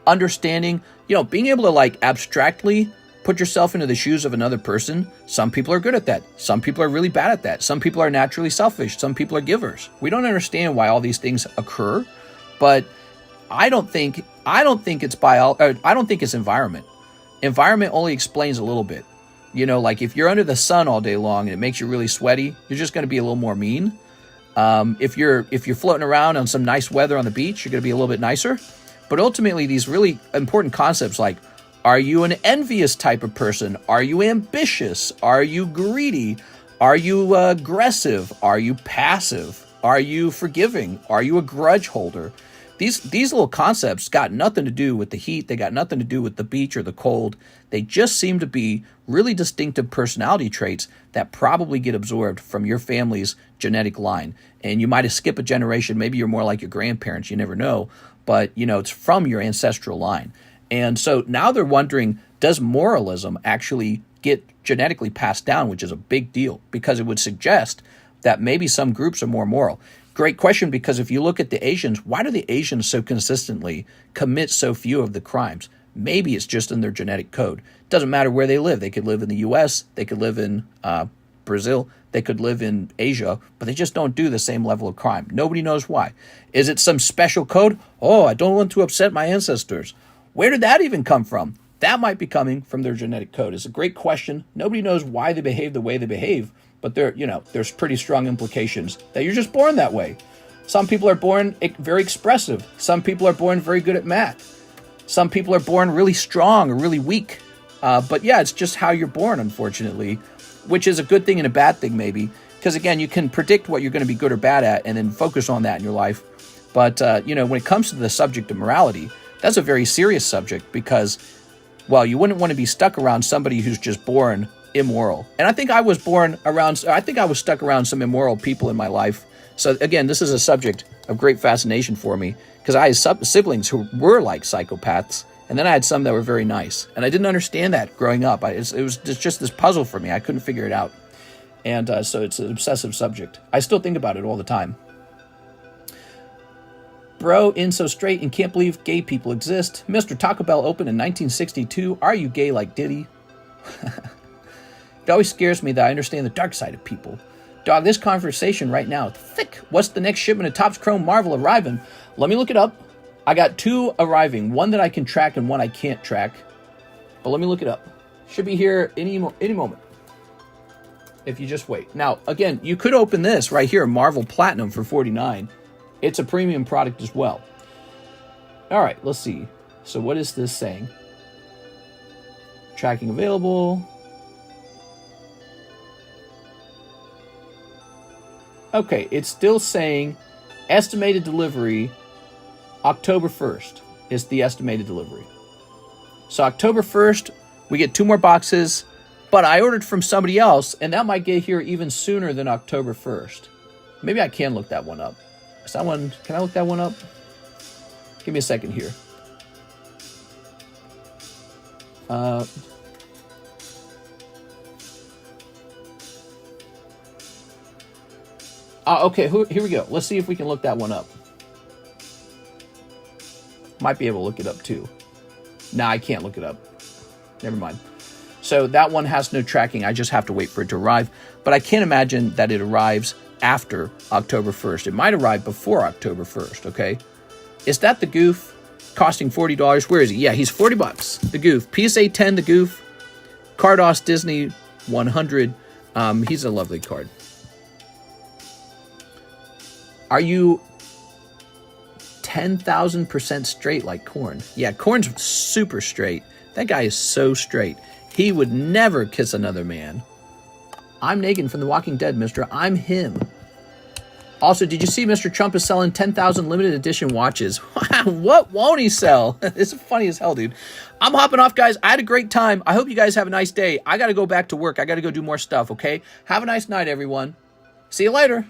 understanding, being able to like abstractly put yourself into the shoes of another person. Some people are good at that. Some people are really bad at that. Some people are naturally selfish. Some people are givers. We don't understand why all these things occur, but I don't think it's I don't think it's environment. Environment only explains a little bit. Like if you're under the sun all day long and it makes you really sweaty, you're just going to be a little more mean. If you're floating around on some nice weather on the beach, you're going to be a little bit nicer. But ultimately, these really important concepts like, are you an envious type of person? Are you ambitious? Are you greedy? Are you aggressive? Are you passive? Are you forgiving? Are you a grudge holder? These little concepts got nothing to do with the heat. They got nothing to do with the beach or the cold. They just seem to be really distinctive personality traits that probably get absorbed from your family's genetic line. And you might have skipped a generation. Maybe you're more like your grandparents. You never know. But, it's from your ancestral line. And so now they're wondering, does moralism actually get genetically passed down, which is a big deal, because it would suggest that maybe some groups are more moral. Great question, because if you look at the Asians, why do the Asians so consistently commit so few of the crimes? Maybe it's just in their genetic code. It doesn't matter where they live. They could live in the U.S., they could live in Brazil, they could live in Asia, but they just don't do the same level of crime. Nobody knows why. Is it some special code? Oh, I don't want to upset my ancestors. Where did that even come from? That might be coming from their genetic code. It's a great question. Nobody knows why they behave the way they behave, but there's pretty strong implications that you're just born that way. Some people are born very expressive. Some people are born very good at math. Some people are born really strong or really weak. But yeah, it's just how you're born, unfortunately, which is a good thing and a bad thing maybe. Because again, you can predict what you're going to be good or bad at and then focus on that in your life. But, when it comes to the subject of morality, that's a very serious subject because, well, you wouldn't want to be stuck around somebody who's just born immoral. And I think I was stuck around some immoral people in my life. So again, this is a subject of great fascination for me because I had siblings who were like psychopaths, and then I had some that were very nice. And I didn't understand that growing up. It was just this puzzle for me. I couldn't figure it out. And so it's an obsessive subject. I still think about it all the time. Bro, in so straight and can't believe gay people exist. Mr. Taco Bell opened in 1962. Are you gay like Diddy? It always scares me that I understand the dark side of people. Dog, this conversation right now, thick. What's the next shipment of Topps Chrome Marvel arriving? Let me look it up. I got 2 arriving. One that I can track and one I can't track. But let me look it up. Should be here any moment. If you just wait. Now, again, you could open this right here, Marvel Platinum for $49. It's a premium product as well. All right, let's see. So what is this saying? Tracking available. Okay, it's still saying estimated delivery October 1st is the estimated delivery. So October 1st, we get 2 more boxes, but I ordered from somebody else, and that might get here even sooner than October 1st. Maybe I can look that one up. Can I look that one up? Give me a second here. Okay, here we go. Let's see if we can look that one up. Might be able to look it up too. Nah, I can't look it up. Never mind. So that one has no tracking. I just have to wait for it to arrive. But I can't imagine that it arrives after October 1st. It might arrive before October 1st, okay? Is that the Goof costing $40? Where is he? Yeah, he's $40. The Goof. PSA 10, the Goof. Cardos Disney 100. He's a lovely card. Are you 10,000% straight like Corn? Yeah, Corn's super straight. That guy is so straight. He would never kiss another man. I'm Negan from The Walking Dead, mister. I'm him. Also, did you see Mr. Trump is selling 10,000 limited edition watches? What won't he sell? It's funny as hell, dude. I'm hopping off, guys. I had a great time. I hope you guys have a nice day. I got to go back to work. I got to go do more stuff, okay? Have a nice night, everyone. See you later.